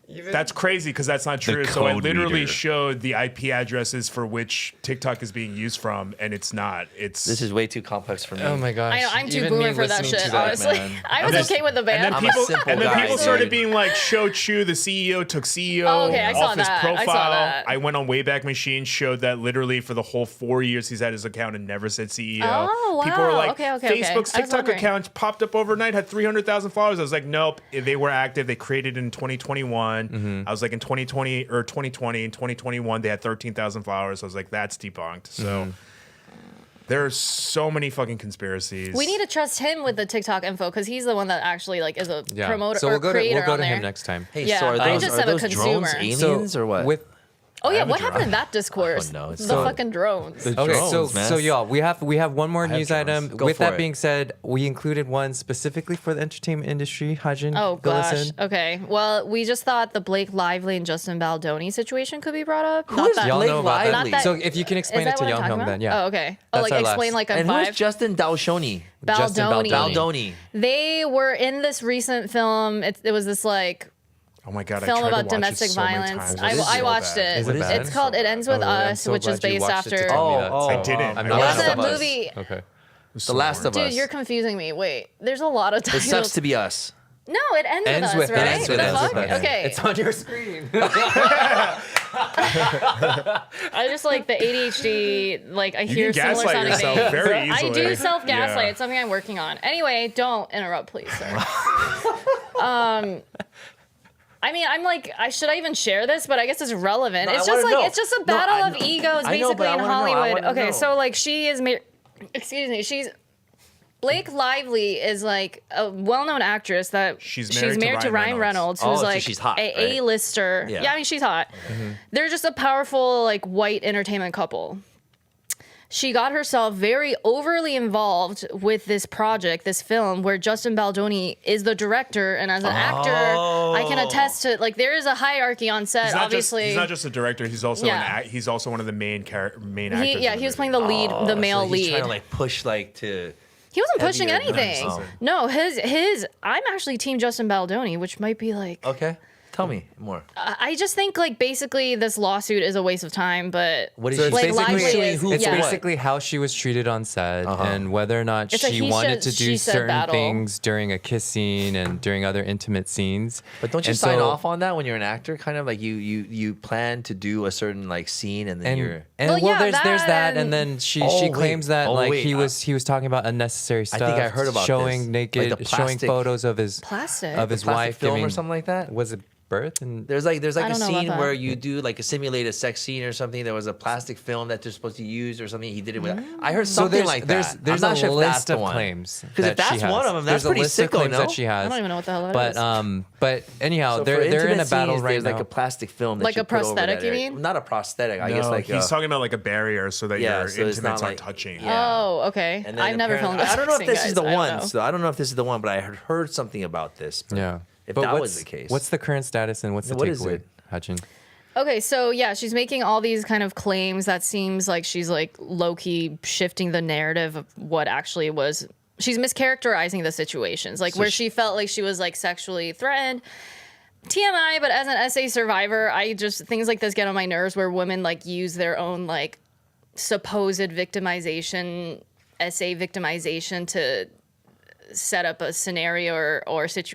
[SPEAKER 5] that's crazy because that's not true. So I
[SPEAKER 6] code
[SPEAKER 5] literally
[SPEAKER 6] reader.
[SPEAKER 5] showed the IP addresses for which TikTok is being used from, and it's not. It's
[SPEAKER 3] This is way too complex for me.
[SPEAKER 1] Oh my gosh.
[SPEAKER 4] I know, I'm too
[SPEAKER 1] Even me
[SPEAKER 4] boomer for that
[SPEAKER 1] listening
[SPEAKER 4] shit,
[SPEAKER 1] to that,
[SPEAKER 4] honestly.
[SPEAKER 1] man.
[SPEAKER 4] I was okay with the
[SPEAKER 5] And then
[SPEAKER 4] ban.
[SPEAKER 3] I'm a
[SPEAKER 5] people,
[SPEAKER 3] simple
[SPEAKER 5] and then
[SPEAKER 3] guy,
[SPEAKER 5] people started
[SPEAKER 3] dude.
[SPEAKER 5] being like, Show Chu, the CEO took CEO
[SPEAKER 4] Oh, okay, I saw
[SPEAKER 5] off his
[SPEAKER 4] that. I saw
[SPEAKER 5] profile.
[SPEAKER 4] that.
[SPEAKER 5] I went on Wayback Machine, showed that literally for the whole 4 years he's had his account and never said CEO.
[SPEAKER 4] Oh,
[SPEAKER 5] People were
[SPEAKER 4] wow.
[SPEAKER 5] like,
[SPEAKER 4] Okay.
[SPEAKER 5] Facebook's
[SPEAKER 4] I was
[SPEAKER 5] TikTok
[SPEAKER 4] wondering.
[SPEAKER 5] account popped up overnight, had 300,000 followers. I was like, nope, they were active. They created in 2021.
[SPEAKER 1] Mm-hmm.
[SPEAKER 5] I was like, in 2020 or 2020 and 2021, they had 13,000 followers. I was like, that's debunked. So
[SPEAKER 1] Mm-hmm.
[SPEAKER 5] there's so many fucking conspiracies.
[SPEAKER 4] We need to trust him with the TikTok info because he's the one that actually like is a
[SPEAKER 1] Yeah.
[SPEAKER 4] promoter
[SPEAKER 1] So
[SPEAKER 4] or
[SPEAKER 1] we'll go
[SPEAKER 4] creator
[SPEAKER 1] to
[SPEAKER 4] on there.
[SPEAKER 1] him next time.
[SPEAKER 3] Hey,
[SPEAKER 4] Yeah,
[SPEAKER 3] so are
[SPEAKER 4] I
[SPEAKER 3] those,
[SPEAKER 4] just
[SPEAKER 3] are
[SPEAKER 4] am a
[SPEAKER 3] those drones
[SPEAKER 4] consumer.
[SPEAKER 3] aliens or what?
[SPEAKER 1] With
[SPEAKER 4] Oh yeah, what happened in that discourse?
[SPEAKER 3] Oh, no, it's
[SPEAKER 4] the
[SPEAKER 3] so-
[SPEAKER 4] fucking drones.
[SPEAKER 1] Okay,
[SPEAKER 3] drones, man.
[SPEAKER 1] so y'all, we have one more news
[SPEAKER 5] drones.
[SPEAKER 1] item.
[SPEAKER 3] Go
[SPEAKER 1] With
[SPEAKER 3] for
[SPEAKER 1] that
[SPEAKER 3] it.
[SPEAKER 1] being said, we included one specifically for the entertainment industry. Hajin,
[SPEAKER 4] Oh
[SPEAKER 1] fill us
[SPEAKER 4] gosh.
[SPEAKER 1] in.
[SPEAKER 4] Okay. Well, we just thought the Blake Lively and Justin Baldoni situation could be brought up.
[SPEAKER 3] Who is
[SPEAKER 1] Y'all
[SPEAKER 3] Blake
[SPEAKER 1] know about that.
[SPEAKER 3] Lively?
[SPEAKER 4] Not that-
[SPEAKER 1] So if you can
[SPEAKER 4] Is
[SPEAKER 1] explain it
[SPEAKER 4] that
[SPEAKER 1] to
[SPEAKER 4] what I'm
[SPEAKER 1] Young
[SPEAKER 4] talking
[SPEAKER 1] Hong,
[SPEAKER 4] about?
[SPEAKER 1] then yeah.
[SPEAKER 4] Oh, okay.
[SPEAKER 1] That's
[SPEAKER 4] Like
[SPEAKER 1] our
[SPEAKER 4] explain
[SPEAKER 1] last.
[SPEAKER 4] like a
[SPEAKER 3] And who's
[SPEAKER 4] vibe.
[SPEAKER 3] Justin Baldoni?
[SPEAKER 1] Justin
[SPEAKER 4] Baldoni.
[SPEAKER 3] Baldoni.
[SPEAKER 4] They were in this recent film. It was this like
[SPEAKER 5] Oh my god!
[SPEAKER 4] film
[SPEAKER 5] I tried
[SPEAKER 4] about
[SPEAKER 5] to watch
[SPEAKER 4] domestic
[SPEAKER 5] it so many
[SPEAKER 4] violence.
[SPEAKER 5] times.
[SPEAKER 4] I
[SPEAKER 5] It's so
[SPEAKER 4] watched
[SPEAKER 5] bad.
[SPEAKER 4] it.
[SPEAKER 1] Is it bad?
[SPEAKER 4] It's called It Ends With
[SPEAKER 1] Oh, really? I'm
[SPEAKER 4] Us,
[SPEAKER 1] so
[SPEAKER 4] which is
[SPEAKER 1] glad you
[SPEAKER 4] based
[SPEAKER 1] watched it to
[SPEAKER 4] after.
[SPEAKER 1] tell me that.
[SPEAKER 3] Oh,
[SPEAKER 5] I didn't.
[SPEAKER 1] I'm
[SPEAKER 5] I
[SPEAKER 1] not
[SPEAKER 3] Last
[SPEAKER 4] It's a
[SPEAKER 3] of Us.
[SPEAKER 4] movie.
[SPEAKER 1] Okay.
[SPEAKER 3] The Last of Us.
[SPEAKER 4] Dude, you're confusing me. Wait, there's a lot of
[SPEAKER 3] It
[SPEAKER 4] titles.
[SPEAKER 3] sucks to be us.
[SPEAKER 4] No, it ends,
[SPEAKER 1] Ends
[SPEAKER 4] with us,
[SPEAKER 1] with
[SPEAKER 4] right?
[SPEAKER 1] ends with
[SPEAKER 4] The
[SPEAKER 1] us.
[SPEAKER 4] fuck? Okay.
[SPEAKER 1] It's on your screen.
[SPEAKER 4] I just like the ADHD. Like I hear
[SPEAKER 5] can
[SPEAKER 4] similar
[SPEAKER 5] gaslight
[SPEAKER 4] sounding
[SPEAKER 5] yourself
[SPEAKER 4] things.
[SPEAKER 5] very
[SPEAKER 4] I do
[SPEAKER 5] easily.
[SPEAKER 4] self gaslight.
[SPEAKER 5] Yeah.
[SPEAKER 4] It's something I'm working on. Anyway, don't interrupt, please, sir. I mean, I'm like, should I even share this? But I guess it's relevant.
[SPEAKER 3] No,
[SPEAKER 4] It's
[SPEAKER 3] I
[SPEAKER 4] just
[SPEAKER 3] wanna
[SPEAKER 4] like
[SPEAKER 3] know.
[SPEAKER 4] it's just a
[SPEAKER 3] No,
[SPEAKER 4] battle
[SPEAKER 3] I
[SPEAKER 4] of
[SPEAKER 3] know.
[SPEAKER 4] egos,
[SPEAKER 3] I know,
[SPEAKER 4] basically
[SPEAKER 3] but I
[SPEAKER 4] in
[SPEAKER 3] wanna know. I
[SPEAKER 4] Hollywood.
[SPEAKER 3] wanna
[SPEAKER 4] Okay,
[SPEAKER 3] know.
[SPEAKER 4] so like she is, excuse me, she's Blake Lively is like a well-known actress that
[SPEAKER 5] She's
[SPEAKER 4] married
[SPEAKER 5] married
[SPEAKER 4] to
[SPEAKER 5] to Ryan
[SPEAKER 4] Ryan Reynolds,
[SPEAKER 3] Oh,
[SPEAKER 4] who's
[SPEAKER 3] so
[SPEAKER 4] like
[SPEAKER 3] she's hot,
[SPEAKER 4] a
[SPEAKER 3] right?
[SPEAKER 4] A-lister.
[SPEAKER 3] Yeah.
[SPEAKER 4] Yeah, I mean she's hot. They're just a powerful like white entertainment couple. She got herself very overly involved with this project, this film, where Justin Baldoni is the director, and as an actor, I can attest to like there is a hierarchy on set. Obviously,
[SPEAKER 5] he's not just a director. He's also
[SPEAKER 4] Yeah.
[SPEAKER 5] he's also one of the main actors.
[SPEAKER 4] he
[SPEAKER 5] in the
[SPEAKER 4] was playing
[SPEAKER 5] movie.
[SPEAKER 4] the lead, the male
[SPEAKER 3] so he's
[SPEAKER 4] lead.
[SPEAKER 3] trying to like push like to.
[SPEAKER 4] He wasn't pushing
[SPEAKER 3] heavier
[SPEAKER 4] anything.
[SPEAKER 3] notes. Oh.
[SPEAKER 4] No, his. I'm actually Team Justin Baldoni, which might be like.
[SPEAKER 3] Okay, tell me more.
[SPEAKER 4] I just think like basically this lawsuit is a waste of time, but
[SPEAKER 3] What is
[SPEAKER 1] So
[SPEAKER 3] she?
[SPEAKER 1] it's
[SPEAKER 4] Blake
[SPEAKER 1] basically,
[SPEAKER 4] Lively is-
[SPEAKER 1] it's
[SPEAKER 4] yeah.
[SPEAKER 1] basically how she was treated on set and whether or not
[SPEAKER 4] It's a
[SPEAKER 1] she
[SPEAKER 4] he
[SPEAKER 1] wanted
[SPEAKER 4] said-
[SPEAKER 1] to do
[SPEAKER 4] she said
[SPEAKER 1] certain
[SPEAKER 4] battle.
[SPEAKER 1] things during a kiss scene and during other intimate scenes.
[SPEAKER 3] But don't you
[SPEAKER 1] And
[SPEAKER 3] sign
[SPEAKER 1] so-
[SPEAKER 3] off on that when you're an actor? Kind of like you plan to do a certain like scene and then you're.
[SPEAKER 1] And
[SPEAKER 4] Well,
[SPEAKER 1] well,
[SPEAKER 4] yeah,
[SPEAKER 1] there's that,
[SPEAKER 4] that
[SPEAKER 1] and then she
[SPEAKER 3] Oh, wait.
[SPEAKER 1] claims that
[SPEAKER 3] Oh,
[SPEAKER 1] like
[SPEAKER 3] wait.
[SPEAKER 1] he was talking about unnecessary stuff.
[SPEAKER 3] I think I heard about
[SPEAKER 1] showing
[SPEAKER 3] this.
[SPEAKER 1] naked,
[SPEAKER 3] Like the
[SPEAKER 1] showing
[SPEAKER 3] plastic-
[SPEAKER 1] photos of his
[SPEAKER 4] Plastic?
[SPEAKER 1] of his
[SPEAKER 3] plastic
[SPEAKER 1] wife
[SPEAKER 3] film or
[SPEAKER 1] giving,
[SPEAKER 3] something like that?
[SPEAKER 1] Was it birth? And
[SPEAKER 3] There's like
[SPEAKER 4] I
[SPEAKER 3] a
[SPEAKER 4] don't know about
[SPEAKER 3] scene
[SPEAKER 4] that.
[SPEAKER 3] where you do like a simulated sex scene or something. There was a plastic film that they're supposed to use or something. He did it with. I heard
[SPEAKER 1] so
[SPEAKER 3] something
[SPEAKER 1] there's
[SPEAKER 3] like
[SPEAKER 1] there's
[SPEAKER 3] that.
[SPEAKER 1] there's
[SPEAKER 3] I'm not
[SPEAKER 1] a
[SPEAKER 3] sure if that's
[SPEAKER 1] list
[SPEAKER 3] the
[SPEAKER 1] of
[SPEAKER 3] one.
[SPEAKER 1] claims.
[SPEAKER 3] 'Cause if
[SPEAKER 1] that she
[SPEAKER 3] that's
[SPEAKER 1] has.
[SPEAKER 3] one of them, that's
[SPEAKER 1] there's a
[SPEAKER 3] pretty
[SPEAKER 1] list of
[SPEAKER 3] sicko,
[SPEAKER 1] claims
[SPEAKER 3] no?
[SPEAKER 1] that she has.
[SPEAKER 4] I don't even know what the hell that
[SPEAKER 1] but
[SPEAKER 4] is.
[SPEAKER 1] but anyhow,
[SPEAKER 3] So
[SPEAKER 1] they're
[SPEAKER 3] for
[SPEAKER 1] in a
[SPEAKER 3] intimate
[SPEAKER 1] battle
[SPEAKER 3] scenes,
[SPEAKER 1] right
[SPEAKER 3] there's
[SPEAKER 1] now.
[SPEAKER 3] like a plastic film that
[SPEAKER 4] Like
[SPEAKER 3] you
[SPEAKER 4] a
[SPEAKER 3] put over
[SPEAKER 4] prosthetic,
[SPEAKER 3] that
[SPEAKER 4] you
[SPEAKER 3] area.
[SPEAKER 4] mean?
[SPEAKER 3] Not a prosthetic. I
[SPEAKER 5] No,
[SPEAKER 3] guess like
[SPEAKER 5] he's talking about like a barrier so that
[SPEAKER 3] Yeah,
[SPEAKER 5] your
[SPEAKER 3] so it's not
[SPEAKER 5] intimates aren't
[SPEAKER 3] like-
[SPEAKER 5] touching.
[SPEAKER 3] Yeah.
[SPEAKER 4] Oh, okay.
[SPEAKER 3] And then
[SPEAKER 4] I've never filmed.
[SPEAKER 3] apparently- I don't know if this is the
[SPEAKER 4] guys. I
[SPEAKER 3] one.
[SPEAKER 4] don't know.
[SPEAKER 3] So I don't know if this is the one, but I had heard something about this. But
[SPEAKER 1] yeah.
[SPEAKER 3] If
[SPEAKER 1] But
[SPEAKER 3] that
[SPEAKER 1] what's,
[SPEAKER 3] was the case,
[SPEAKER 1] what's the current status and what's the
[SPEAKER 3] What is
[SPEAKER 1] takeaway,
[SPEAKER 3] it?
[SPEAKER 1] Hachin?
[SPEAKER 4] Okay, so yeah, she's making all these kind of claims that seems like she's like low-key shifting the narrative of what actually was. She's mischaracterizing the situations, like where she felt like she was like sexually threatened. TMI, but as an SA survivor, I just things like this get on my nerves where women like use their own like supposed victimization, SA victimization to set up a scenario or set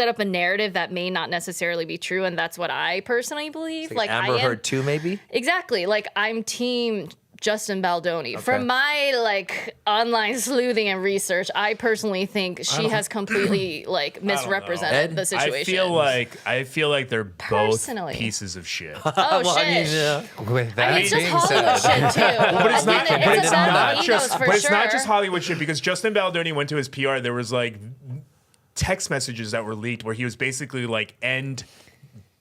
[SPEAKER 4] up a narrative that may not necessarily be true, and that's what I personally believe. Like
[SPEAKER 3] Amber
[SPEAKER 4] I am
[SPEAKER 3] Heard 2, maybe.
[SPEAKER 4] exactly like I'm team Justin Baldoni. From my like online sleuthing and research, I personally think she has completely like misrepresented
[SPEAKER 3] Ed?
[SPEAKER 4] the situation.
[SPEAKER 5] I feel like they're
[SPEAKER 4] Personally.
[SPEAKER 5] both pieces of shit.
[SPEAKER 4] oh
[SPEAKER 3] Well, I
[SPEAKER 4] shit.
[SPEAKER 3] mean, yeah.
[SPEAKER 1] With that
[SPEAKER 4] I mean, it's just
[SPEAKER 1] being
[SPEAKER 4] Hollywood
[SPEAKER 1] said,
[SPEAKER 4] shit too.
[SPEAKER 5] But it's not.
[SPEAKER 4] Again,
[SPEAKER 5] But
[SPEAKER 4] it's
[SPEAKER 5] it's
[SPEAKER 4] a battle
[SPEAKER 5] not
[SPEAKER 4] of
[SPEAKER 5] just.
[SPEAKER 4] egos for
[SPEAKER 5] But it's not
[SPEAKER 4] sure.
[SPEAKER 5] just Hollywood shit because Justin Baldoni went to his PR. There was like text messages that were leaked where he was basically like end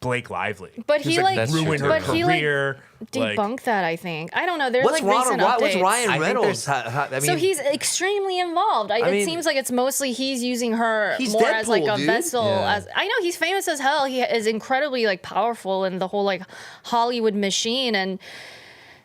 [SPEAKER 5] Blake Lively.
[SPEAKER 4] But
[SPEAKER 5] He was
[SPEAKER 4] he like
[SPEAKER 1] That's
[SPEAKER 5] ruined
[SPEAKER 1] true.
[SPEAKER 5] her
[SPEAKER 4] but he like
[SPEAKER 5] career.
[SPEAKER 4] debunked that. I think I don't know. There's
[SPEAKER 3] What's
[SPEAKER 4] like recent updates.
[SPEAKER 3] What's Ryan
[SPEAKER 1] I think
[SPEAKER 3] Reynolds?
[SPEAKER 1] there's-
[SPEAKER 3] I mean,
[SPEAKER 4] So he's extremely involved.
[SPEAKER 3] I
[SPEAKER 4] It
[SPEAKER 3] mean,
[SPEAKER 4] seems like it's mostly he's using her
[SPEAKER 3] he's
[SPEAKER 4] more as like
[SPEAKER 3] Deadpool,
[SPEAKER 4] a
[SPEAKER 3] dude.
[SPEAKER 4] vessel.
[SPEAKER 1] Yeah.
[SPEAKER 4] As I know he's famous as hell. He is incredibly like powerful in the whole like Hollywood machine. And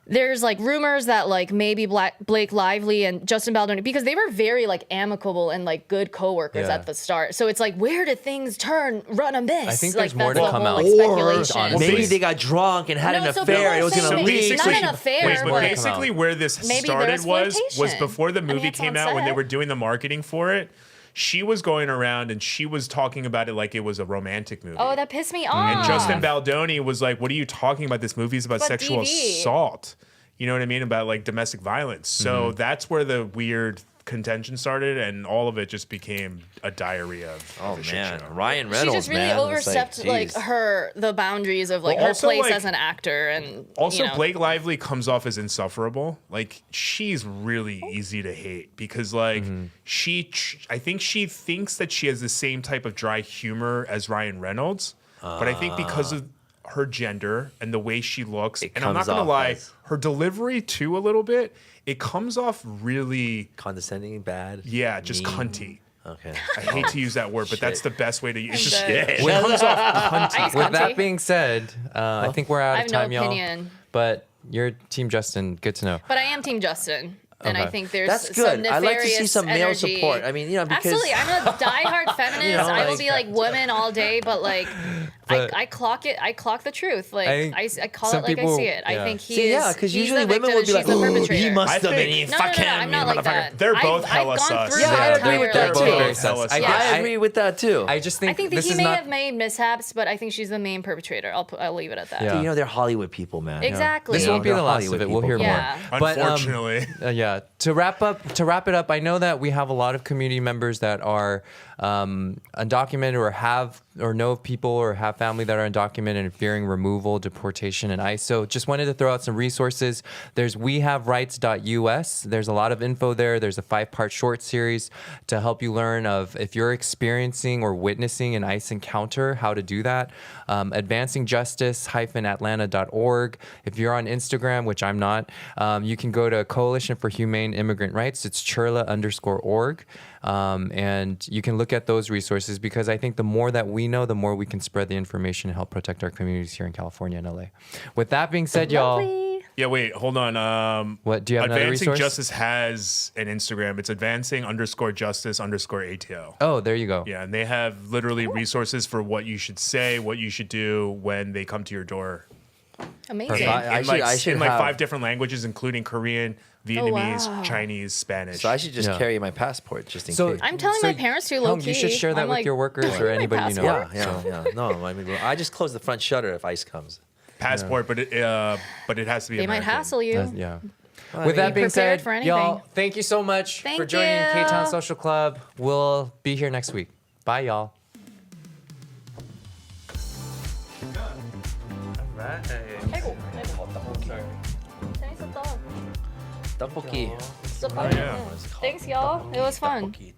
[SPEAKER 4] there's like rumors that like maybe Blake Lively and Justin Baldoni, because they were very like amicable and like good coworkers
[SPEAKER 1] Yeah.
[SPEAKER 4] at the start. So it's like, where did things run amiss?
[SPEAKER 1] I think
[SPEAKER 4] like,
[SPEAKER 1] there's more
[SPEAKER 4] that's
[SPEAKER 1] to
[SPEAKER 4] the
[SPEAKER 1] come
[SPEAKER 4] whole,
[SPEAKER 1] out.
[SPEAKER 4] Like,
[SPEAKER 3] or
[SPEAKER 4] speculation.
[SPEAKER 3] maybe they got drunk and had
[SPEAKER 4] No,
[SPEAKER 3] an
[SPEAKER 4] so
[SPEAKER 3] affair.
[SPEAKER 4] people
[SPEAKER 3] And it was
[SPEAKER 4] are
[SPEAKER 3] going to
[SPEAKER 4] saying
[SPEAKER 3] leak.
[SPEAKER 4] basically- not an affair,
[SPEAKER 5] Wait, but
[SPEAKER 4] but-
[SPEAKER 5] basically where this
[SPEAKER 4] Maybe
[SPEAKER 5] started
[SPEAKER 4] there's
[SPEAKER 5] was
[SPEAKER 4] flirtation.
[SPEAKER 5] before the
[SPEAKER 4] I mean,
[SPEAKER 5] movie
[SPEAKER 4] it's
[SPEAKER 5] came
[SPEAKER 4] on
[SPEAKER 5] out when they
[SPEAKER 4] set.
[SPEAKER 5] were doing the marketing for it. She was going around and she was talking about it like it was a romantic movie.
[SPEAKER 4] Oh, that pissed me off.
[SPEAKER 5] And Justin Baldoni was like, "What are you talking about? This movie is about
[SPEAKER 4] But
[SPEAKER 5] sexual
[SPEAKER 4] DV.
[SPEAKER 5] assault. You know what I mean? About like domestic violence." So that's where the weird contention started, and all of it just became a diarrhea of
[SPEAKER 3] Oh
[SPEAKER 5] a shit
[SPEAKER 3] man,
[SPEAKER 5] show.
[SPEAKER 3] Ryan
[SPEAKER 4] She
[SPEAKER 3] Reynolds.
[SPEAKER 4] just really
[SPEAKER 3] man, it's
[SPEAKER 4] overstepped like
[SPEAKER 3] geez.
[SPEAKER 4] the boundaries of like
[SPEAKER 5] Well,
[SPEAKER 4] her
[SPEAKER 5] also,
[SPEAKER 4] place
[SPEAKER 5] like-
[SPEAKER 4] as an actor, and
[SPEAKER 5] Also,
[SPEAKER 4] you know.
[SPEAKER 5] Blake Lively comes off as insufferable. Like she's really easy to hate because, like, I think she thinks that she has the same type of dry humor as Ryan Reynolds, but I think because of her gender and the way she looks.
[SPEAKER 3] It
[SPEAKER 5] And I'm not
[SPEAKER 3] comes
[SPEAKER 5] gonna
[SPEAKER 3] off
[SPEAKER 5] lie,
[SPEAKER 3] as-
[SPEAKER 5] her delivery too a little bit. It comes off really,
[SPEAKER 3] Condescending, bad.
[SPEAKER 5] yeah, just
[SPEAKER 3] mean.
[SPEAKER 5] cunty.
[SPEAKER 3] Okay.
[SPEAKER 5] I hate to use that word, but that's the best way to use it. It's just,
[SPEAKER 4] dead.
[SPEAKER 5] it comes off cunty.
[SPEAKER 4] Ice
[SPEAKER 1] With
[SPEAKER 4] country.
[SPEAKER 1] that being said, I think we're out
[SPEAKER 4] I
[SPEAKER 1] of
[SPEAKER 4] have no
[SPEAKER 1] time, y'all.
[SPEAKER 4] opinion.
[SPEAKER 1] But you're Team Justin. Good to know.
[SPEAKER 4] But I am Team Justin. And I
[SPEAKER 1] Okay.
[SPEAKER 4] think there's
[SPEAKER 3] That's
[SPEAKER 4] some
[SPEAKER 3] good. I like to see
[SPEAKER 4] nefarious
[SPEAKER 3] some male
[SPEAKER 4] energy.
[SPEAKER 3] support. I mean, you know, because
[SPEAKER 4] Absolutely, I'm a diehard feminist.
[SPEAKER 3] You know,
[SPEAKER 4] I will
[SPEAKER 3] like-
[SPEAKER 4] be like women all day, but like,
[SPEAKER 1] But-
[SPEAKER 4] I clock it. I clock the truth. Like I call
[SPEAKER 1] some
[SPEAKER 4] it like
[SPEAKER 1] people-
[SPEAKER 4] I see it. I
[SPEAKER 1] yeah.
[SPEAKER 4] think he
[SPEAKER 3] See,
[SPEAKER 4] is.
[SPEAKER 3] yeah, because
[SPEAKER 4] he's
[SPEAKER 3] usually
[SPEAKER 4] the
[SPEAKER 3] women
[SPEAKER 4] victim
[SPEAKER 3] would be
[SPEAKER 4] and
[SPEAKER 3] like,
[SPEAKER 4] she's the
[SPEAKER 3] "Ooh,
[SPEAKER 4] perpetrator."
[SPEAKER 3] he must
[SPEAKER 5] I
[SPEAKER 3] have been.
[SPEAKER 5] think-
[SPEAKER 4] No,
[SPEAKER 3] Fuck
[SPEAKER 4] no,
[SPEAKER 3] him,
[SPEAKER 4] I'm
[SPEAKER 3] you
[SPEAKER 4] not like
[SPEAKER 3] motherfucker."
[SPEAKER 4] that.
[SPEAKER 5] They're both
[SPEAKER 4] I've
[SPEAKER 5] hella
[SPEAKER 4] gone
[SPEAKER 5] sus.
[SPEAKER 4] through
[SPEAKER 3] Yeah,
[SPEAKER 4] the
[SPEAKER 3] I agree with
[SPEAKER 4] entire,
[SPEAKER 3] that
[SPEAKER 1] They're
[SPEAKER 3] too.
[SPEAKER 1] both very
[SPEAKER 5] Hella
[SPEAKER 1] sus.
[SPEAKER 5] sus.
[SPEAKER 3] I agree with that too.
[SPEAKER 1] I just think
[SPEAKER 4] I think that
[SPEAKER 1] this
[SPEAKER 4] he
[SPEAKER 1] is
[SPEAKER 4] may
[SPEAKER 1] not.
[SPEAKER 4] have made mishaps, but I think she's the main perpetrator. I'll leave it at that.
[SPEAKER 1] Yeah.
[SPEAKER 3] You know, they're Hollywood people, man.
[SPEAKER 4] Exactly.
[SPEAKER 1] This
[SPEAKER 3] Yeah.
[SPEAKER 1] won't be the
[SPEAKER 3] They're
[SPEAKER 1] last
[SPEAKER 3] Hollywood
[SPEAKER 1] of it. We'll
[SPEAKER 3] people.
[SPEAKER 1] hear
[SPEAKER 4] Yeah.
[SPEAKER 1] more. But,
[SPEAKER 5] Unfortunately.
[SPEAKER 1] yeah. To wrap it up, I know that we have a lot of community members that are undocumented or know of people or have family that are undocumented and fearing removal, deportation, and ICE. So just wanted to throw out some resources. There's wehaverights.us. There's a lot of info there. There's a 5-part short series to help you learn of if you're experiencing or witnessing an ICE encounter, how to do that. Advancingjustice-atlanta.org. If you're on Instagram, which I'm not, you can go to Coalition for Humane Immigrant Rights. It's churla_org. And you can look at those resources because I think the more that we know, the more we can spread the information and help protect our communities here in California and LA. With that being said, y'all,
[SPEAKER 4] Lovely.
[SPEAKER 5] Yeah, wait, hold on.
[SPEAKER 1] what do you have another
[SPEAKER 5] Advancing
[SPEAKER 1] resource?
[SPEAKER 5] Justice has an Instagram. It's advancing_justice_ATO.
[SPEAKER 1] Oh, there you go.
[SPEAKER 5] Yeah, and they have literally resources for what you should say, what you should do when they come to your door.
[SPEAKER 4] Amazing.
[SPEAKER 3] I
[SPEAKER 5] In
[SPEAKER 3] should-
[SPEAKER 5] like,
[SPEAKER 3] I should
[SPEAKER 5] in like
[SPEAKER 3] have-
[SPEAKER 5] 5 different languages, including Korean, Vietnamese,
[SPEAKER 4] wow.
[SPEAKER 5] Chinese, Spanish.
[SPEAKER 3] So I should just
[SPEAKER 1] Yeah.
[SPEAKER 3] carry my passport just in
[SPEAKER 1] So-
[SPEAKER 3] case.
[SPEAKER 4] I'm telling
[SPEAKER 1] So,
[SPEAKER 4] my parents to
[SPEAKER 1] Home,
[SPEAKER 4] low key.
[SPEAKER 1] you should share that
[SPEAKER 4] I'm
[SPEAKER 1] with
[SPEAKER 4] like,
[SPEAKER 1] your workers or
[SPEAKER 4] my
[SPEAKER 1] anybody you know.
[SPEAKER 4] passport.
[SPEAKER 3] Yeah. No, I mean, I just close the front shutter if ICE comes.
[SPEAKER 5] Passport, but it has to be
[SPEAKER 4] They might
[SPEAKER 5] American.
[SPEAKER 4] hassle you.
[SPEAKER 1] Yeah.
[SPEAKER 3] I
[SPEAKER 1] With that
[SPEAKER 3] mean,
[SPEAKER 1] being
[SPEAKER 4] prepared
[SPEAKER 1] said,
[SPEAKER 4] for anything.
[SPEAKER 1] y'all, thank you so much
[SPEAKER 4] Thank
[SPEAKER 1] for joining
[SPEAKER 4] you.
[SPEAKER 1] Ktown Social Club. We'll be here next week. Bye, y'all.
[SPEAKER 4] 아이고, 재밌었다.
[SPEAKER 3] 떡볶이.
[SPEAKER 4] 진짜
[SPEAKER 5] yeah.
[SPEAKER 4] Thanks, y'all. It was fun.
[SPEAKER 3] 떡볶이.